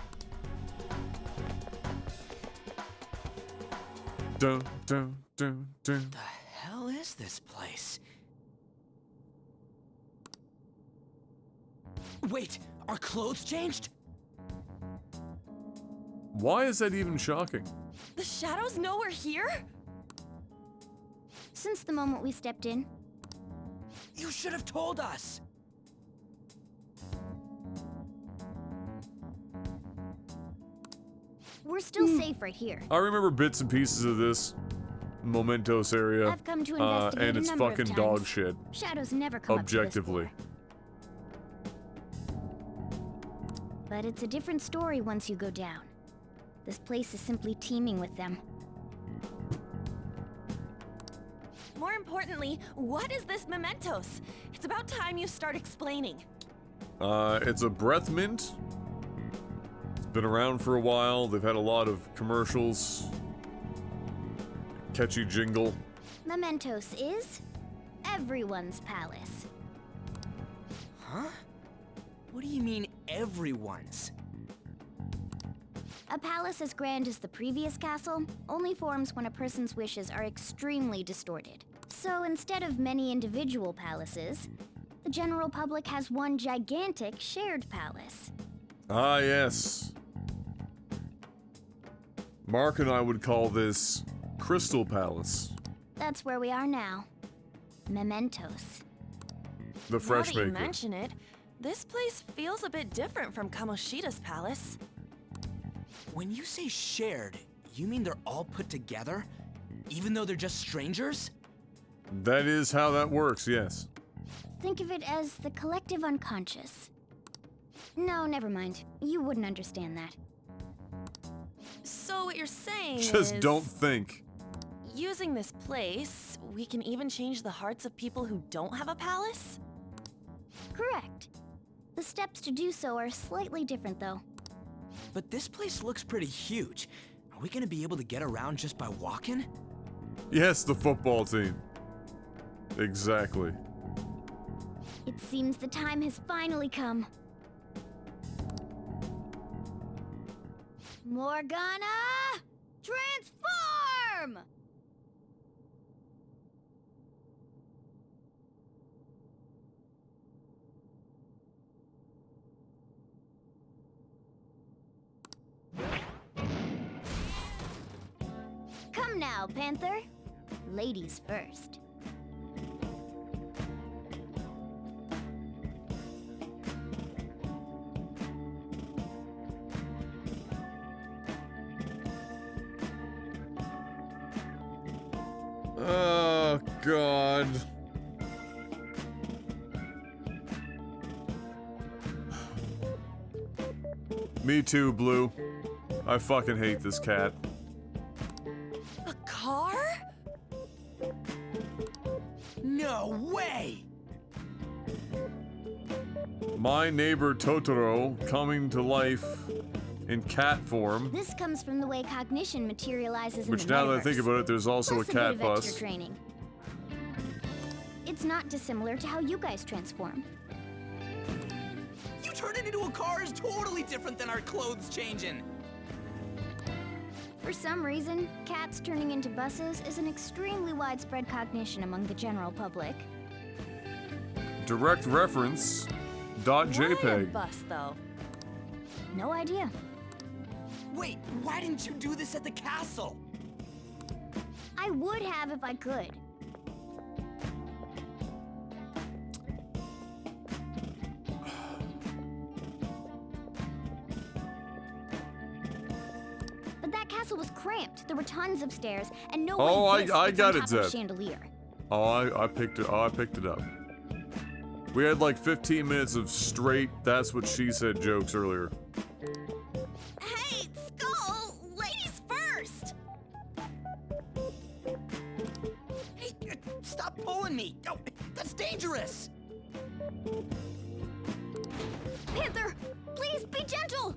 Dun, dun, dun, dun. The hell is this place? Wait, our clothes changed? Why is that even shocking? The shadows know we're here? Since the moment we stepped in. You should have told us! We're still safe right here. I remember bits and pieces of this Mementos area. I've come to investigate and a it's number of fucking times. dog shit. Shadows never come Objectively. up to this floor. But it's a different story once you go down. This place is simply teeming with them. More importantly, what is this mementos? It's about time you start explaining. It's a breath mint. It's been around for a while. They've had a lot of commercials. Catchy jingle. Mementos is everyone's palace. Huh? What do you mean, everyone's? A palace as grand as the previous castle only forms when a person's wishes are extremely distorted. So instead of many individual palaces, the general public has one gigantic shared palace. Ah, yes. Mark and I would call this Crystal Palace. That's where we are now. Mementos. The fresh Now that you maker. mention it, this place feels a bit different from Kamoshida's palace. When you say shared, you mean they're all put together? Even though they're just strangers? That is how that works, yes. Think of it as the collective unconscious. No, never mind. You wouldn't understand that. So what you're saying Just is, don't think. using this place, we can even change the hearts of people who don't have a palace? Correct. The steps to do so are slightly different, though. But this place looks pretty huge. Are we gonna be able to get around just by walking? Yes, the football team. Exactly. It seems the time has finally come. Morgana! Transform! Come now, Panther. Ladies first. Oh, God. Me too, Blue. I fucking hate this cat. A car? No way! My neighbor Totoro coming to life in cat form. This comes from the way cognition materializes in Which, the now that I metaverse. think about it, there's also Plus a bit cat of bus. extra training. It's not dissimilar to how you guys transform. You turning into a car is totally different than our clothes changing. For some reason, cats turning into buses is an extremely widespread cognition among the general public. Direct reference. Why a .jpg. bus, though? No idea. Wait, why didn't you do this at the castle? I would have if I could. But that castle was cramped. There were tons of stairs, and no Oh, way I this got fits it, on top of a Zed. chandelier. Oh, I picked it. Oh, I picked it up. We had like 15 minutes of straight "that's what she said" jokes earlier. Hey, Skull! Ladies first! Hey, stop pulling me! Oh, that's dangerous! Panther, please be gentle!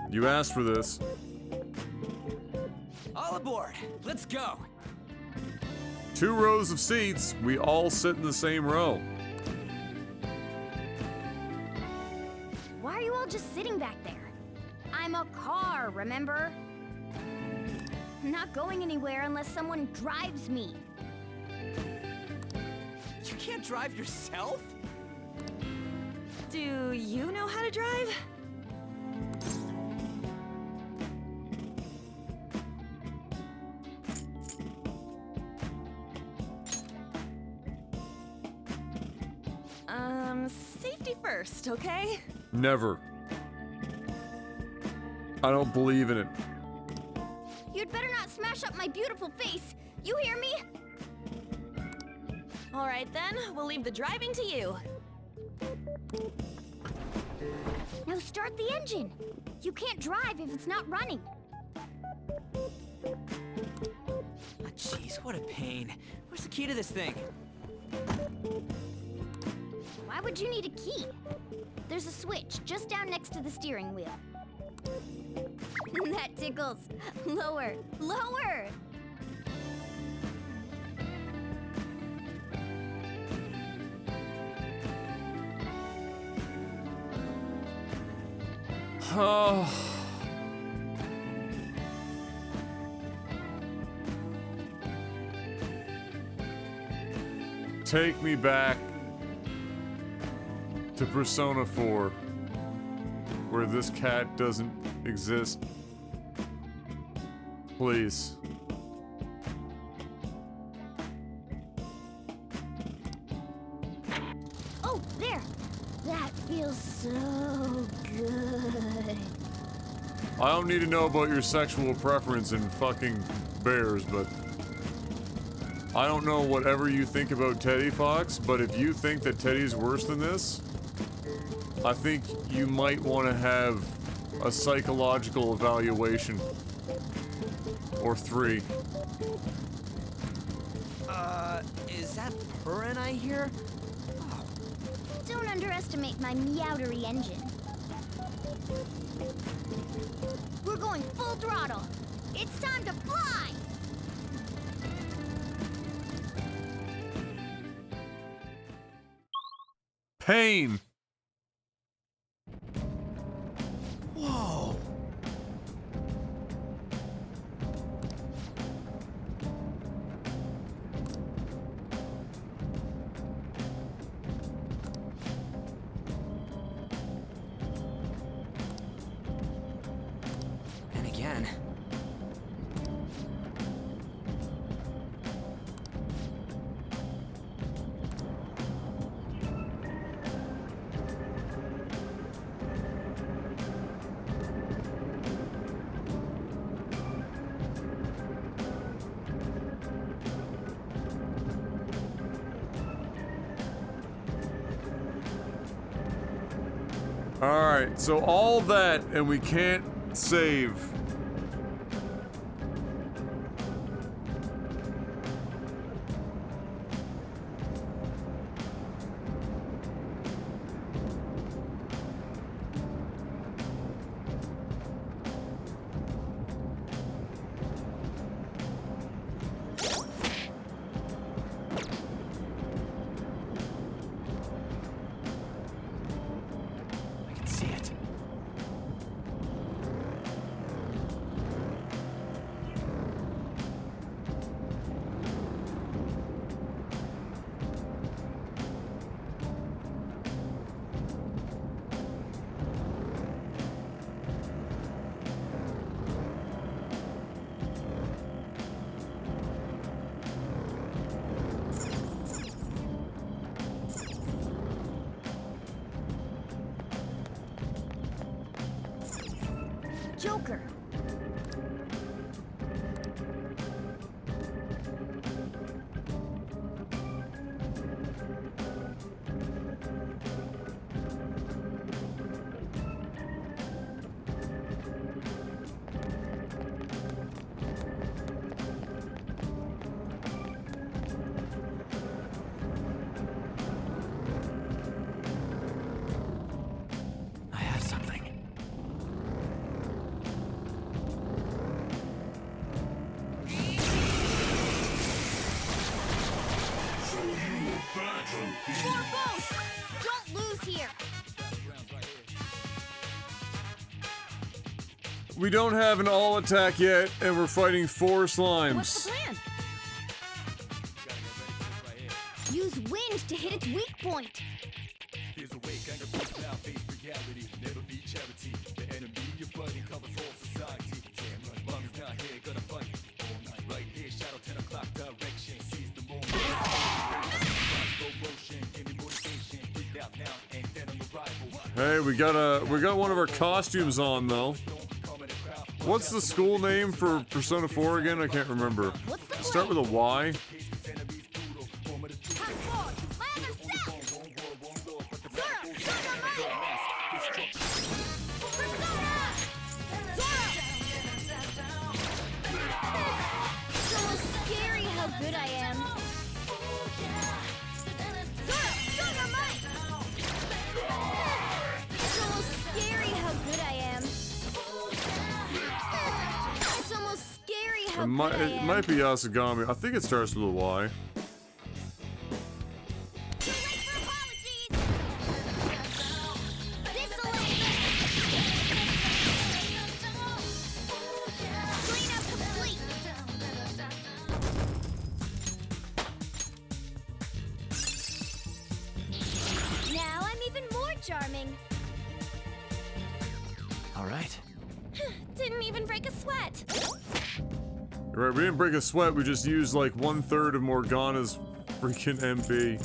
You asked for this. All aboard! Let's go! 2 rows of seats. We all sit in the same row. Why are you all just sitting back there? I'm a car, remember? I'm not going anywhere unless someone drives me. You can't drive yourself? Do you know how to drive? Safety first, okay? Never. I don't believe in it. You'd better not smash up my beautiful face. You hear me? All right then, we'll leave the driving to you. Now start the engine. You can't drive if it's not running. Oh, jeez, what a pain. Where's the key to this thing? Why would you need a key? There's a switch just down next to the steering wheel. That tickles. Lower, lower! Oh. take me back to Persona 4, where this cat doesn't exist. Please. Oh, there! That feels so good. I don't need to know about your sexual preference in fucking bears, but I don't know whatever you think about Teddy Fox, but if you think that Teddy's worse than this, I think you might want to have a psychological evaluation. Or 3. Is that purring I hear? Don't underestimate my meowdery engine. We're going full throttle. It's time to fly! Pain! Whoa! And again. Alright, so all that, and we can't save. Joker. I have something. Foremost! Don't lose here! We don't have an all attack yet, and we're fighting 4 slimes. What's the plan? Use wind to hit its weak point. There's a way, gang of people now face reality. Never be charity. The enemy you're fighting covers all society. Damn right, mom is not here, gonna fight all night. Right here, shadow 10 o'clock direction. Seize the moment. Slow motion, give me motivation. Breathe out now, and then on the rival. Hey, we got one of our costumes on though. What's the school name for Persona 4 again? I can't remember. Start with a Y. Scary how good I am. It's almost scary how good I am. It's almost scary how good I am. It might be Asagami. I think it starts with a Y. charming. All right. Didn't even break a sweat. Right, we didn't break a sweat, we just used like 1/3 of Morgana's freaking MP.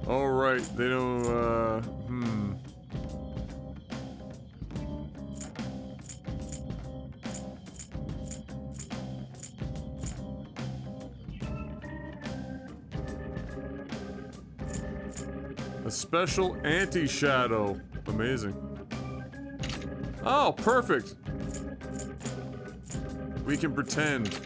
Alright, they don't, A special anti-shadow. Amazing. Oh, perfect! We can pretend.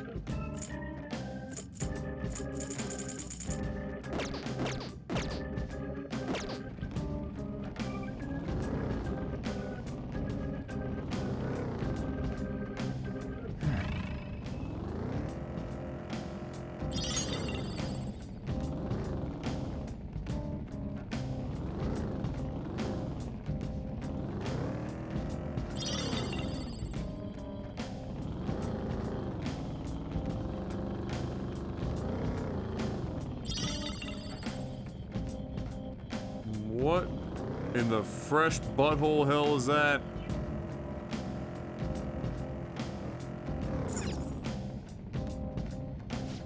What in the fresh butthole hell is that?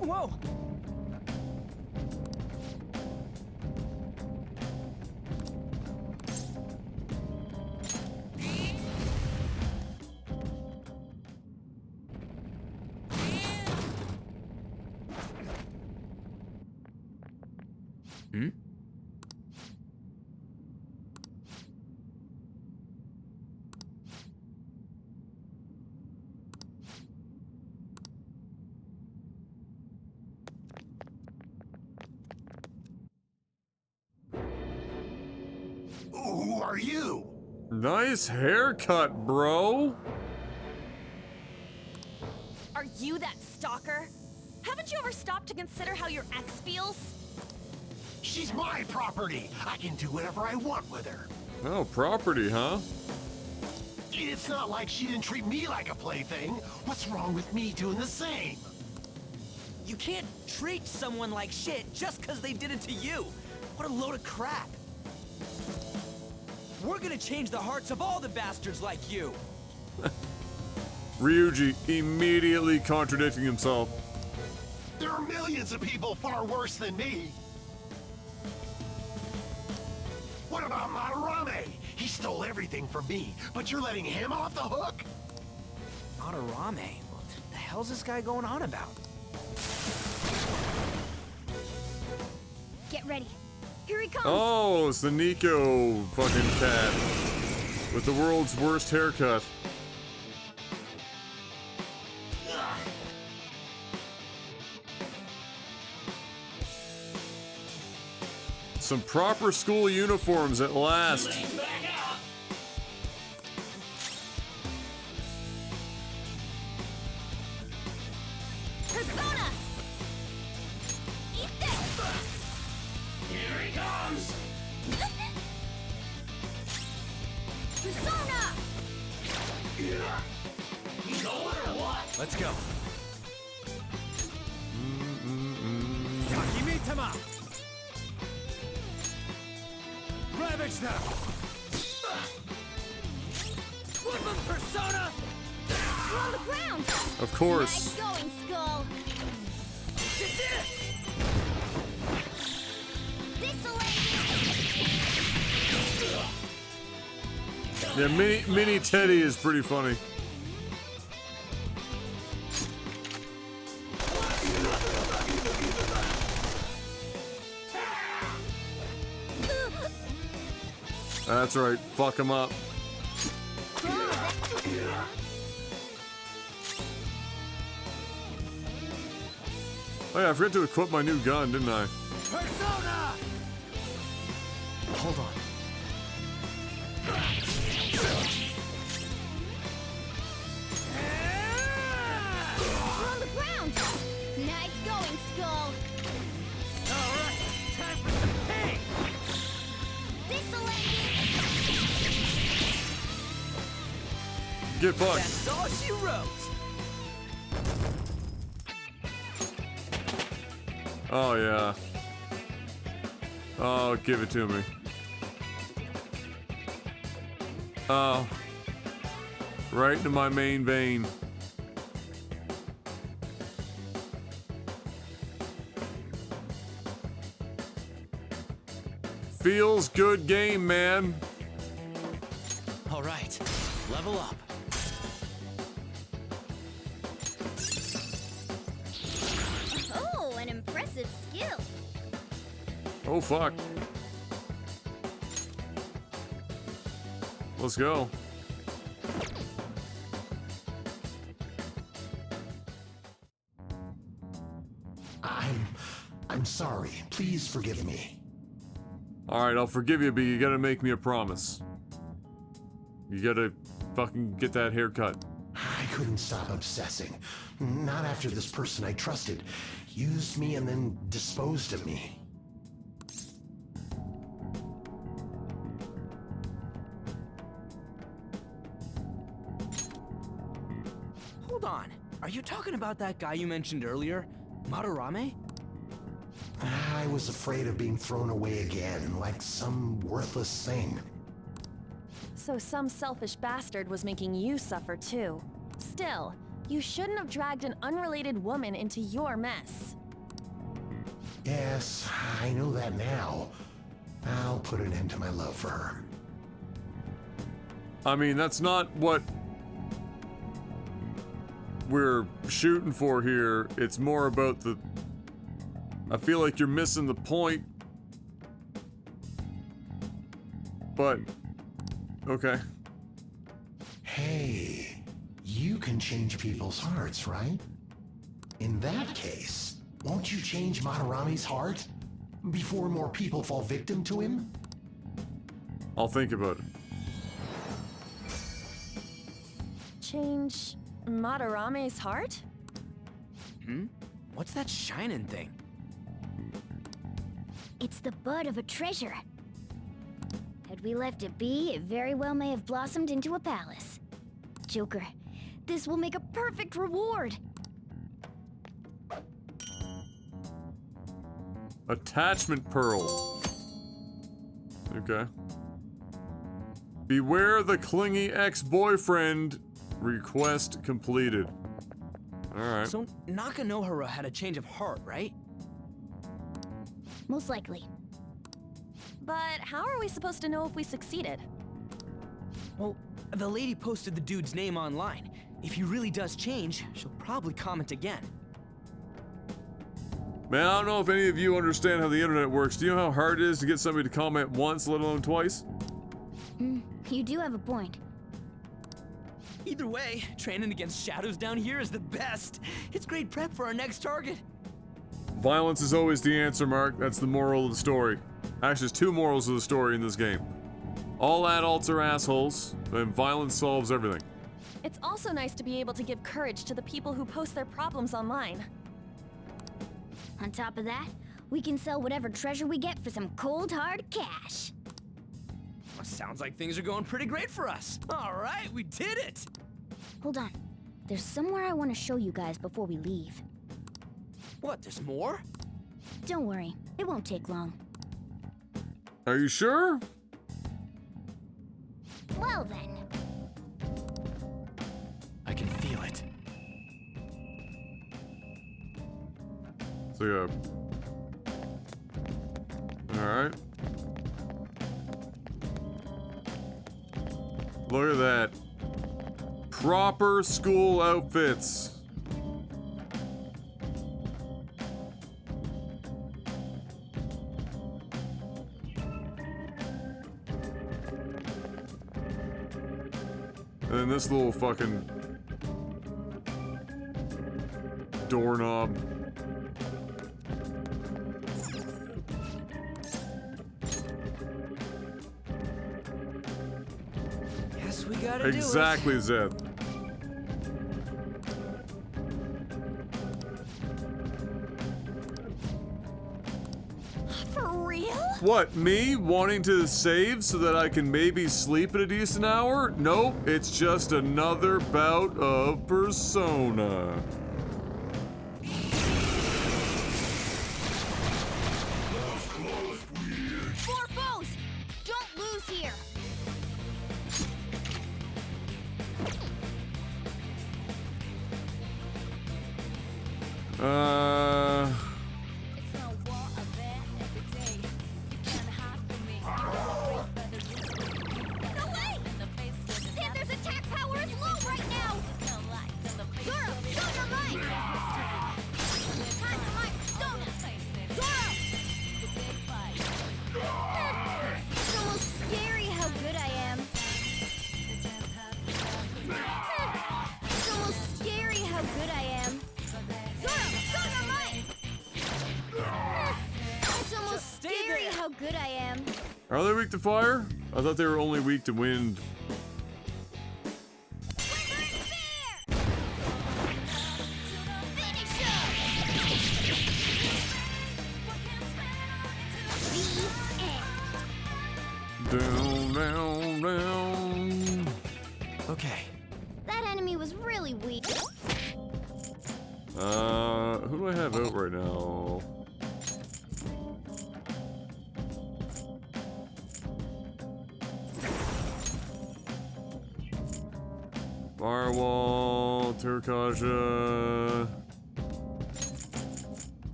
Whoa! Hmm? Who are you? Nice haircut, bro. Are you that stalker? Haven't you ever stopped to consider how your ex feels? She's my property. I can do whatever I want with her. Oh, property, huh? It's not like she didn't treat me like a plaything. What's wrong with me doing the same? You can't treat someone like shit just because they did it to you. What a load of crap. We're gonna change the hearts of all the bastards like you. Ryuji immediately contradicting himself. There are millions of people far worse than me. What about Madarame? He stole everything from me, but you're letting him off the hook? Madarame? What the hell's this guy going on about? Get ready. Here he comes. Oh, it's the Nico fucking cat with the world's worst haircut. Some proper school uniforms at last. Persona! Eat this! Here he comes! Persona! You going or what? Let's go. Yakimitama! Ravage them! Flip him, Persona! You're on the ground. Of course. Nice going, Skull. This'll Yeah, Mini Teddy is pretty funny. That's right, fuck him up. Oh yeah, I forgot to equip my new gun, didn't I? Persona! Hold on. Get fucked. That's all she wrote. Oh, yeah. Oh, give it to me. Oh. Right into my main vein. Feels good game, man. All right, level up. Oh, an impressive skill. Oh, fuck. Let's go. I'm sorry. Please forgive me. Alright, I'll forgive you, but you gotta make me a promise. You gotta fucking get that haircut. I couldn't stop obsessing. Not after this person I trusted used me and then disposed of me. Hold on. Are you talking about that guy you mentioned earlier? Madarame? I was afraid of being thrown away again, like some worthless thing. So some selfish bastard was making you suffer too. Still, you shouldn't have dragged an unrelated woman into your mess. Yes, I know that now. I'll put an end to my love for her. I mean, that's not what we're shooting for here. It's more about the... I feel like you're missing the point. But... okay. Hey, you can change people's hearts, right? In that case, won't you change Madarame's heart before more people fall victim to him? I'll think about it. Change Madarame's heart? What's that shining thing? It's the bud of a treasure. Had we left it be, it very well may have blossomed into a palace. Joker, this will make a perfect reward. Attachment pearl. Okay. Beware the clingy ex-boyfriend. Request completed. Alright. So Nakanohara had a change of heart, right? Most likely. But how are we supposed to know if we succeeded? Well, the lady posted the dude's name online. If he really does change, she'll probably comment again. Man, I don't know if any of you understand how the internet works. Do you know how hard it is to get somebody to comment once, let alone twice? You do have a point. Either way, training against shadows down here is the best. It's great prep for our next target. Violence is always the answer, Mark. That's the moral of the story. Actually, there's two morals of the story in this game. All adults are assholes, and violence solves everything. It's also nice to be able to give courage to the people who post their problems online. On top of that, we can sell whatever treasure we get for some cold hard cash. Well, sounds like things are going pretty great for us. All right, we did it. Hold on. There's somewhere I want to show you guys before we leave. What, there's more? Don't worry, it won't take long. Are you sure? Well then. I can feel it. So yeah. Alright. Look at that. Proper school outfits. And then this little fucking doorknob. Guess we gotta do it. Exactly, Zed. For real? What, me wanting to save so that I can maybe sleep at a decent hour? Nope, it's just another bout of Persona. Four foes! Don't lose here! Panther's attack power is low right now! Zoro, show your might! Time for my Persona! Zoro! It's almost scary how good I am. It's almost scary how good I am. Zoro, show your might! It's almost scary how good I am. Are they weak to fire? I thought they were only weak to wind. Down, down, down. Okay. That enemy was really weak. Who do I have out right now? Firewall, Terkaja.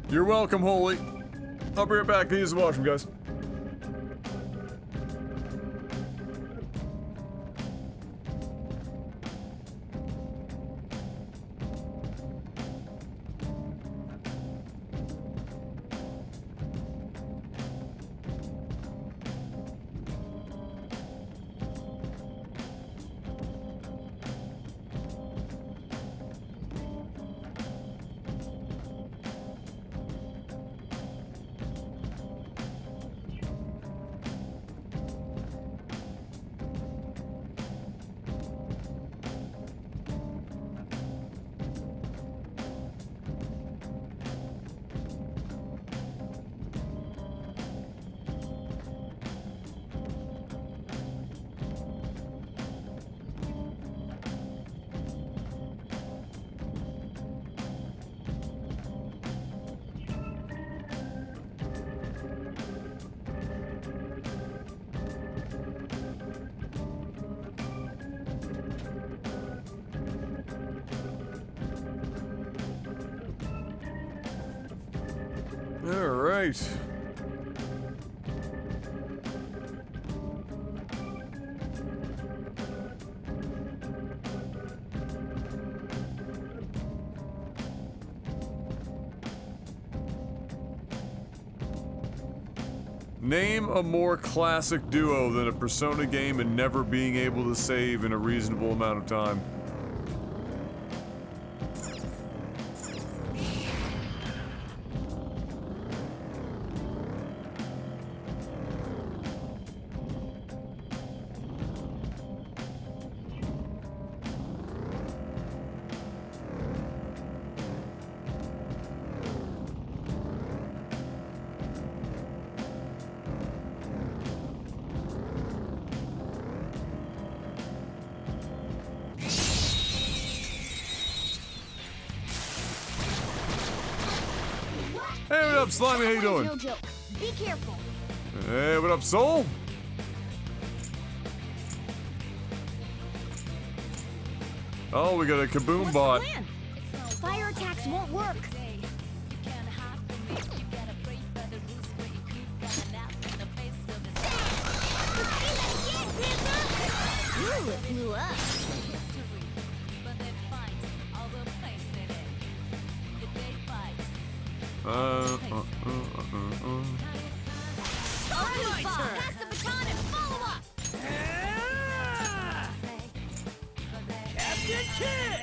You're welcome, Holy. I'll be right back. Use the washroom, guys. All right. Name a more classic duo than a Persona game and never being able to save in a reasonable amount of time. Hey, what up, Slimy? How you doing? No joke. Be careful. Hey, what up, Soul? Oh, we got a Kaboom bot. Fire attacks won't work. Ooh, you up. Pass the baton and follow up. Captain Kidd!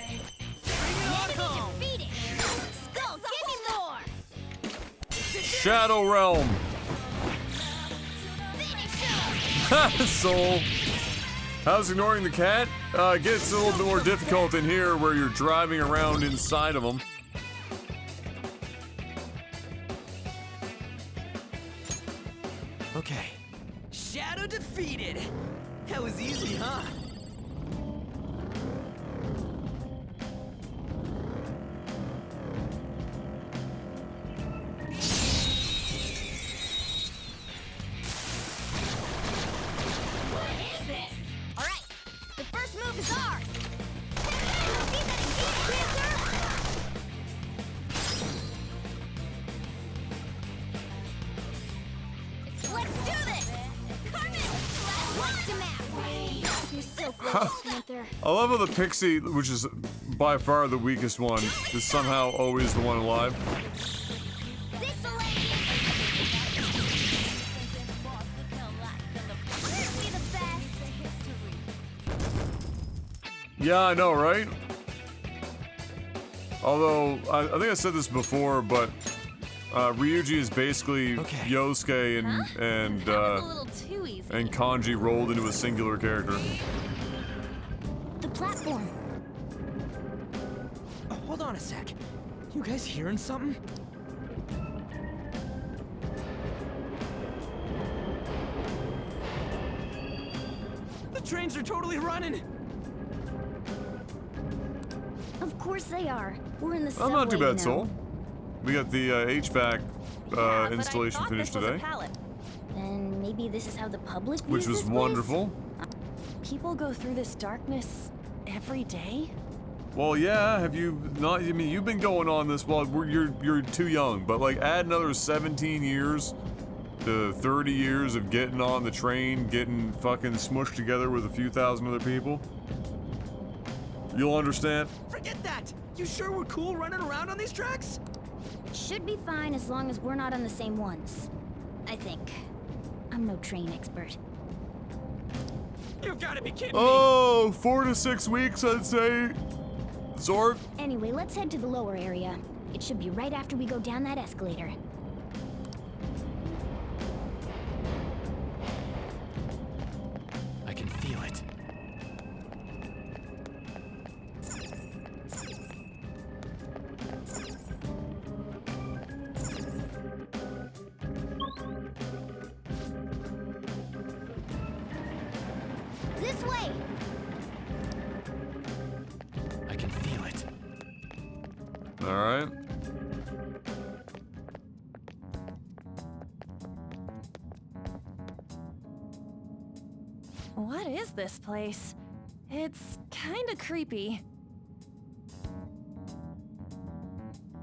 Bring it on home! Defeated. Skull, give me more. Shadow Realm. Soul. How's ignoring the cat? It gets a little bit more difficult in here where you're driving around inside of them. Okay. Shadow defeated! That was easy, huh? Alright, the first move is ours. Let's do this! Carmen! Watch him out! You're so close, Panther. I love how the Pixie, which is by far the weakest one, is somehow always the one alive. Yeah, I know, right? Although, I think I said this before, but Ryuji is basically Yosuke and Kanji rolled into a singular character. The platform. Hold on a sec. You guys hearing something? The trains are totally running! Of course they are. We're in the I'm subway, not too you know. bad, Soul. We got the HVAC installation finished today, Then maybe this is how the public which views was this place? wonderful. People go through this darkness every day? Well, yeah. Have you not? I mean, you've been going on this. Well, you're too young, but like, add another 17 years to 30 years of getting on the train, getting fucking smushed together with a few thousand other people. You'll understand. Forget that! You sure we're cool running around on these tracks? Should be fine as long as we're not on the same ones. I think. I'm no train expert. You've gotta be kidding Oh, 4 to 6 weeks, I'd say. Zorg. Anyway, let's head to the lower area. It should be right after we go down that escalator. I can feel it. This way! I can feel it. All right. What is this place? It's kinda creepy.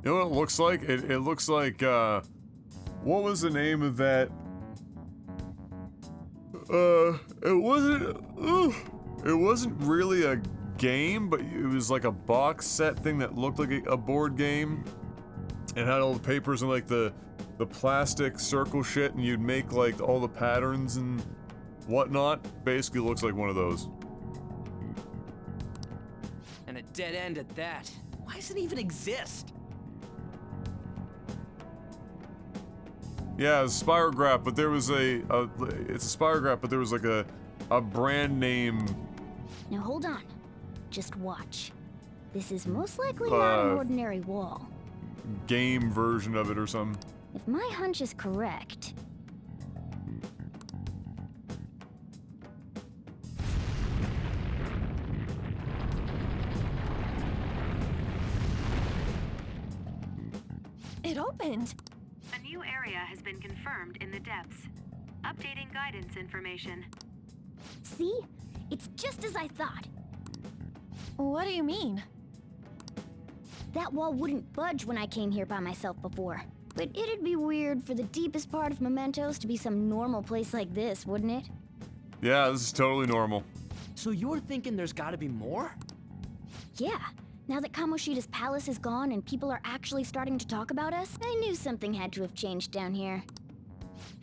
You know what it looks like? It looks like, what was the name of that? It wasn't really a game, but it was like a box set thing that looked like a board game. It had all the papers and like the plastic circle shit, and you'd make like all the patterns and whatnot. Basically looks like one of those. And a dead end at that. Why does it even exist? Yeah, it's Spirograph, but there was it's a Spirograph, but there was like a brand name. Now hold on. Just watch. This is most likely not an ordinary wall. Game version of it or something. If my hunch is correct... It opened! A new area has been confirmed in the depths. Updating guidance information. See? It's just as I thought. What do you mean? That wall wouldn't budge when I came here by myself before. But it'd be weird for the deepest part of Mementos to be some normal place like this, wouldn't it? Yeah, this is totally normal. So you're thinking there's gotta be more? Yeah. Now that Kamoshida's palace is gone and people are actually starting to talk about us, I knew something had to have changed down here.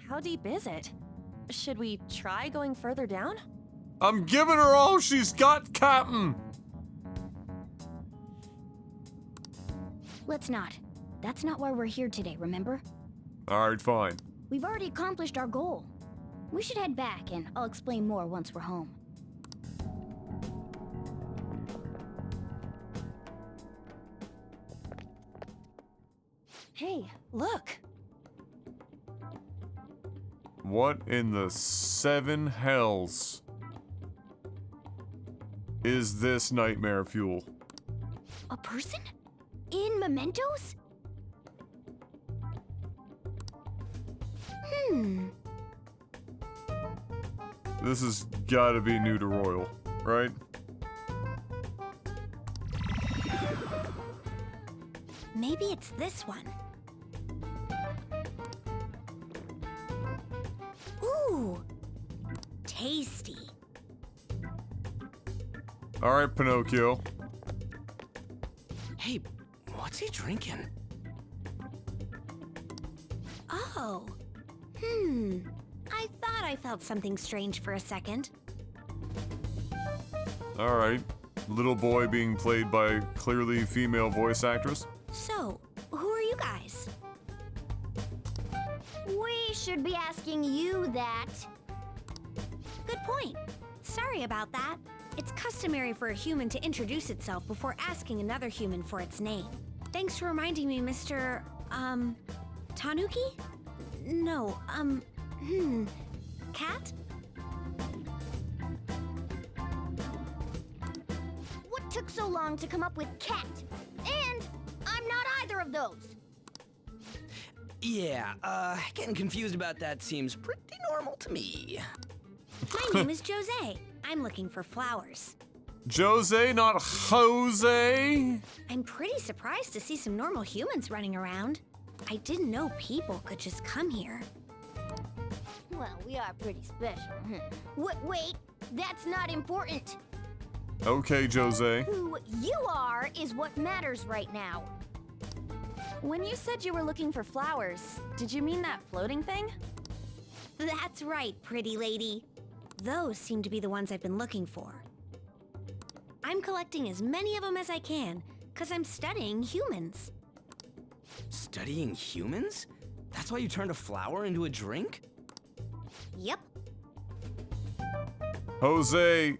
How deep is it? Should we try going further down? I'm giving her all she's got, Captain! Let's not. That's not why we're here today, remember? Alright, fine. We've already accomplished our goal. We should head back, and I'll explain more once we're home. Hey, look! What in the seven hells is this nightmare fuel? A person? In mementos? This has gotta be new to Royal, right? Maybe it's this one. Ooh, tasty. Alright, Pinocchio. Hey, what's he drinking? Oh. I thought I felt something strange for a second. Alright. Little boy being played by clearly female voice actress. So, who are you guys? We should be asking you that. Good point. Sorry about that. It's customary for a human to introduce itself before asking another human for its name. Thanks for reminding me, Mr. Tanuki? No, Cat? What took so long to come up with cat? And I'm not either of those. Yeah, getting confused about that seems pretty normal to me. My name is Jose. I'm looking for flowers. Jose, not Jose? I'm pretty surprised to see some normal humans running around. I didn't know people could just come here. Well, we are pretty special. Wait, that's not important. Okay, Jose. Who you are is what matters right now. When you said you were looking for flowers, did you mean that floating thing? That's right, pretty lady. Those seem to be the ones I've been looking for. I'm collecting as many of them as I can, because I'm studying humans. Studying humans? That's why you turned a flower into a drink? Yep. Jose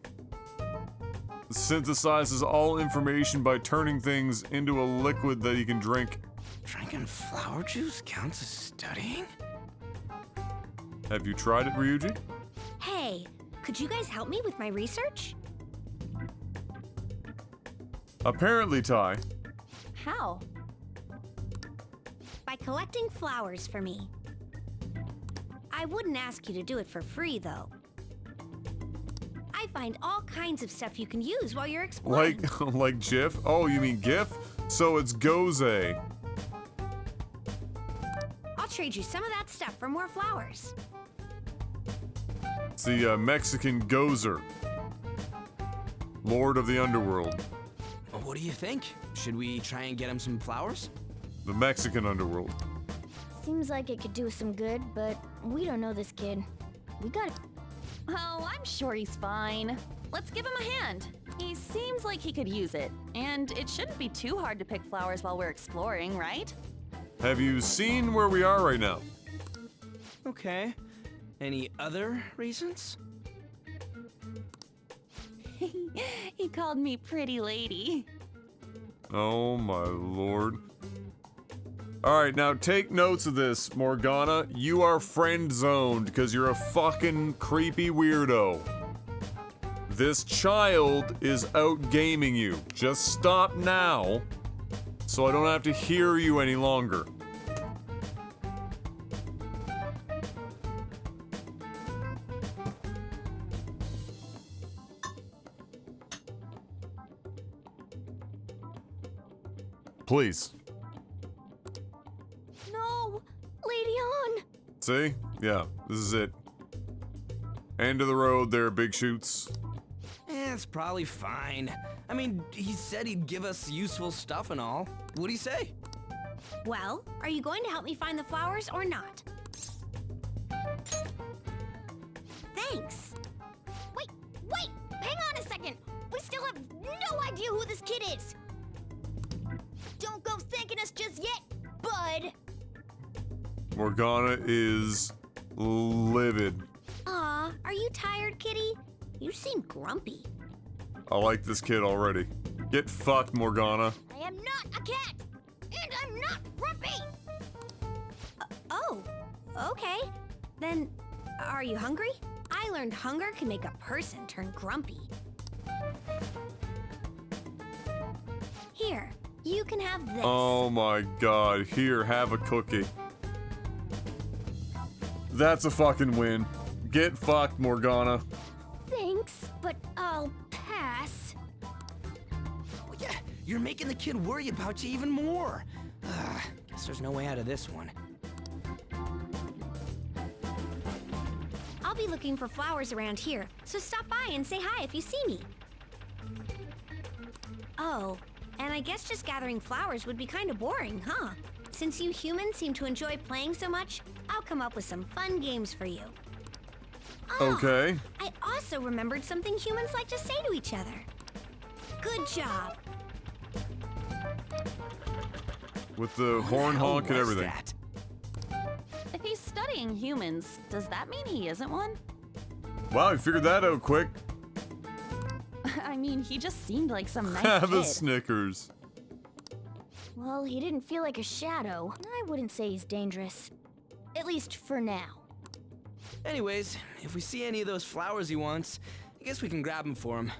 synthesizes all information by turning things into a liquid that he can drink. Drinking flower juice counts as studying? Have you tried it, Ryuji? Hey, could you guys help me with my research? Apparently, Tai. How? By collecting flowers for me. I wouldn't ask you to do it for free, though. I find all kinds of stuff you can use while you're exploring. Like GIF? Oh, you mean GIF? So it's Goze. I'll trade you some of that stuff for more flowers. It's the Mexican Gozer. Lord of the Underworld. What do you think? Should we try and get him some flowers? The Mexican Underworld. Seems like it could do us some good, but we don't know this kid. We gotta... Oh, I'm sure he's fine. Let's give him a hand. He seems like he could use it, and it shouldn't be too hard to pick flowers while we're exploring, right? Have you seen where we are right now? Okay. Any other reasons? He called me pretty lady. Oh my lord. Alright, now take notes of this, Morgana. You are friend zoned because you're a fucking creepy weirdo. This child is out gaming you. Just stop now so I don't have to hear you any longer. Please. No! Lady See? Yeah, this is it. End of the road there, big shoots. That's probably fine. I mean, he said he'd give us useful stuff and all. What'd he say? Well, are you going to help me find the flowers or not? Thanks. Wait! Hang on a second! We still have no idea who this kid is! Don't go thanking us just yet, bud! Morgana is livid. Aw, are you tired, kitty? You seem grumpy. I like this kid already. Get fucked, Morgana. I am not a cat! And I'm not grumpy! Oh, okay. Then, are you hungry? I learned hunger can make a person turn grumpy. Here, you can have this. Oh my god. Here, have a cookie. That's a fucking win. Get fucked, Morgana. Thanks, but I'll pass. Well, yeah, you're making the kid worry about you even more. Guess there's no way out of this one. I'll be looking for flowers around here, so stop by and say hi if you see me. Oh, and I guess just gathering flowers would be kind of boring, huh? Since you humans seem to enjoy playing so much, I'll come up with some fun games for you. Okay. I also remembered something humans like to say to each other. Good job. With the horn honk and everything. If he's studying humans, does that mean he isn't one? Wow, you figured that out quick. I mean, he just seemed like some nice Have a kid. Snickers. Well, he didn't feel like a shadow. I wouldn't say he's dangerous. At least for now. Anyways, if we see any of those flowers he wants, I guess we can grab them for him.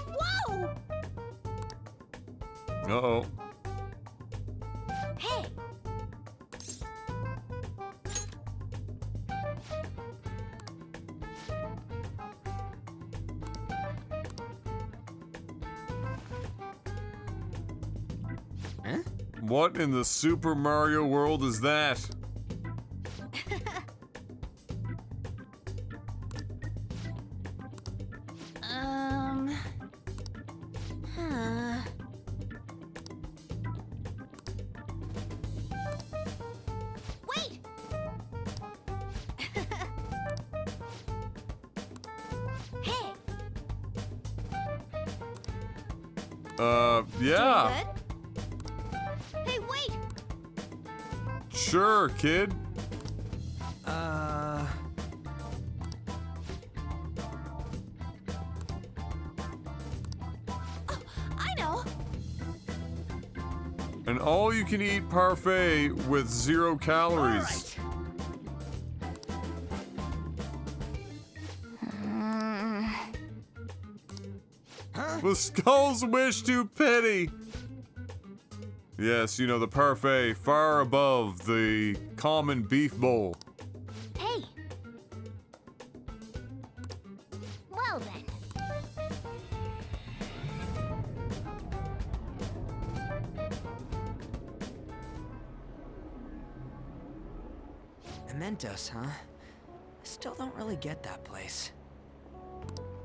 Whoa! Uh-oh. Hey! Huh? What in the Super Mario world is that? Huh. Wait! Hey! Yeah. Hey, wait! Sure, kid. I know! An all-you-can-eat parfait with 0 calories. The Skull's wish too petty. Yes, you know, the parfait far above the common beef bowl. Hey! Well then. Mementos, huh? I still don't really get that place.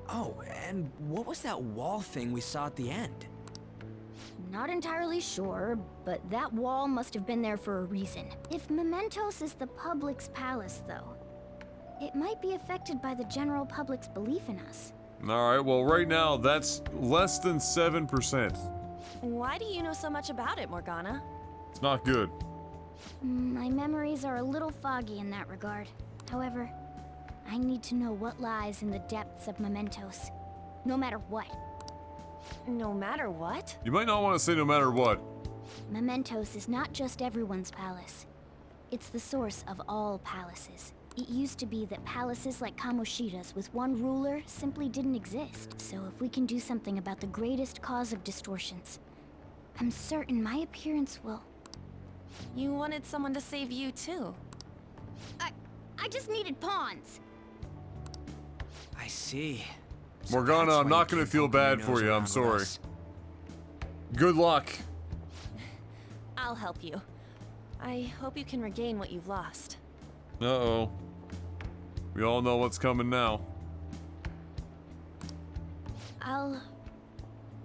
Oh, and what was that wall thing we saw at the end? Not entirely sure, but that wall must have been there for a reason. If Mementos is the public's palace, though, it might be affected by the general public's belief in us. Alright, well right now that's less than 7%. Why do you know so much about it, Morgana? It's not good. My memories are a little foggy in that regard. However, I need to know what lies in the depths of Mementos. No matter what. No matter what? You might not want to say no matter what. Mementos is not just everyone's palace. It's the source of all palaces. It used to be that palaces like Kamoshida's with one ruler simply didn't exist. So if we can do something about the greatest cause of distortions, I'm certain my appearance will... You wanted someone to save you too. I just needed pawns. I see. Morgana, I'm not gonna feel bad for you, I'm sorry. Good luck. I'll help you. I hope you can regain what you've lost. Uh-oh. We all know what's coming now. I'll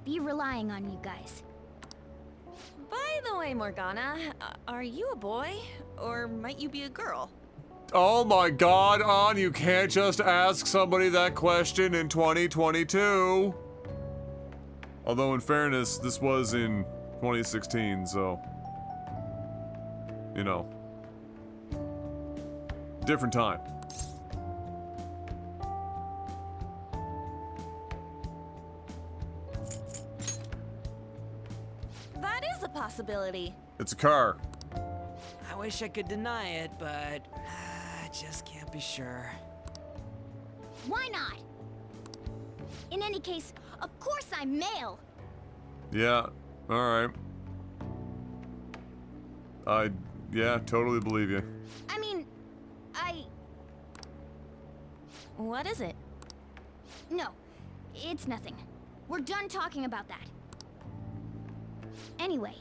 be relying on you guys. By the way, Morgana, are you a boy? Or might you be a girl? Oh my god, An, you can't just ask somebody that question in 2022. Although in fairness, this was in 2016, so... You know. Different time. That is a possibility. It's a car. I wish I could deny it, but I just can't be sure. Why not? In any case, of course I'm male. Yeah, alright. Yeah, totally believe you. I mean, What is it? No, it's nothing. We're done talking about that. Anyway,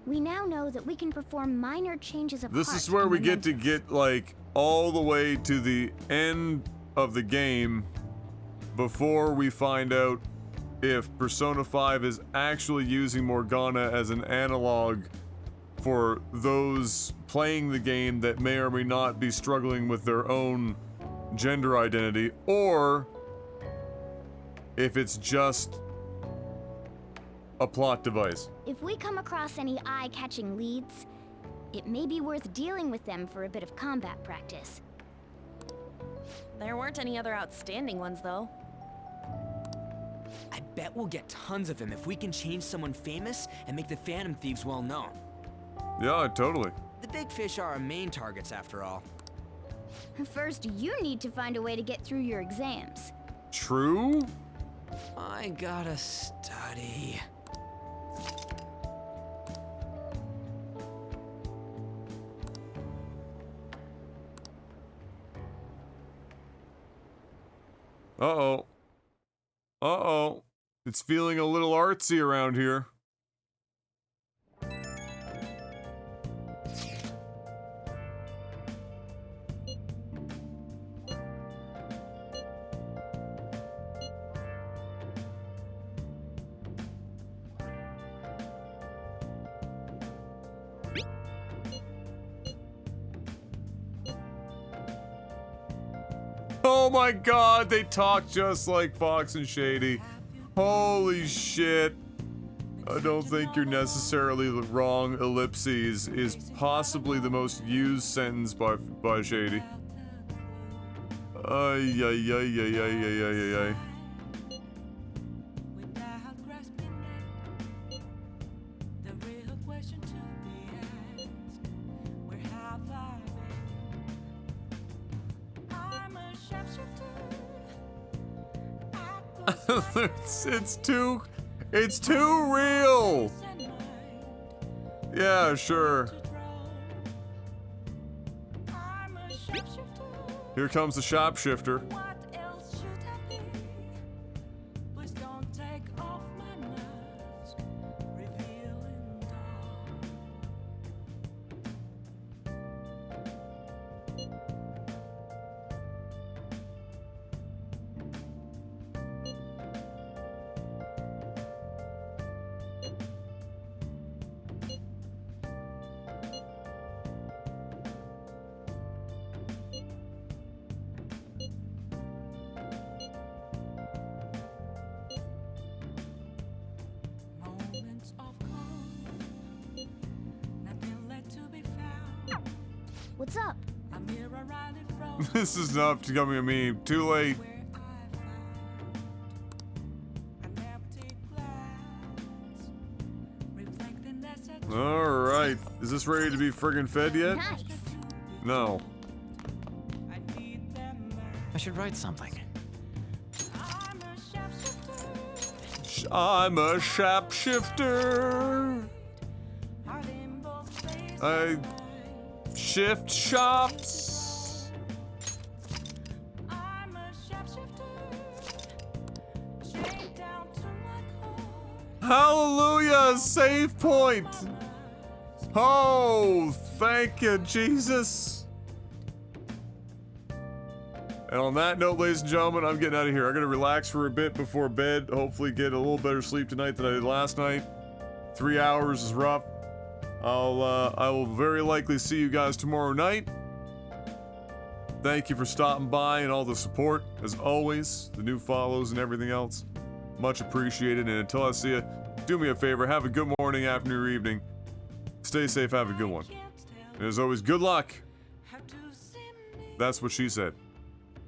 we now know that we can perform minor changes of This heart is where in we the get to Memphis. get, like, all the way to the end of the game before we find out if Persona 5 is actually using Morgana as an analog for those playing the game that may or may not be struggling with their own gender identity, or if it's just a plot device. If we come across any eye-catching leads, it may be worth dealing with them for a bit of combat practice. There weren't any other outstanding ones, though. I bet we'll get tons of them if we can change someone famous and make the Phantom Thieves well known. Yeah, totally. The big fish are our main targets, after all. First, you need to find a way to get through your exams. True? I gotta study. Uh-oh. Uh-oh. It's feeling a little artsy around here. Oh my god, they talk just like Fox and Shady. Holy shit. I don't think you're necessarily wrong. Ellipses is possibly the most used sentence by Shady. Ay, ay, ay, ay, ay, ay, ay, ay, ay. It's too real. Yeah, sure. Here comes the shapeshifter. What's up? This is not becoming a meme. Too late. Alright. Is this ready to be friggin' fed yet? Nice. No. I should write something. I'm a shapeshifter. I shift shops. Hallelujah! Save point! Oh, thank you, Jesus. And on that note, ladies and gentlemen, I'm getting out of here. I'm gonna relax for a bit before bed. Hopefully get a little better sleep tonight than I did last night. 3 hours is rough. I will very likely see you guys tomorrow night. Thank you for stopping by and all the support, as always, the new follows and everything else. Much appreciated, and until I see you, do me a favor, have a good morning, afternoon, or evening. Stay safe, have a good one. And as always, good luck. That's what she said.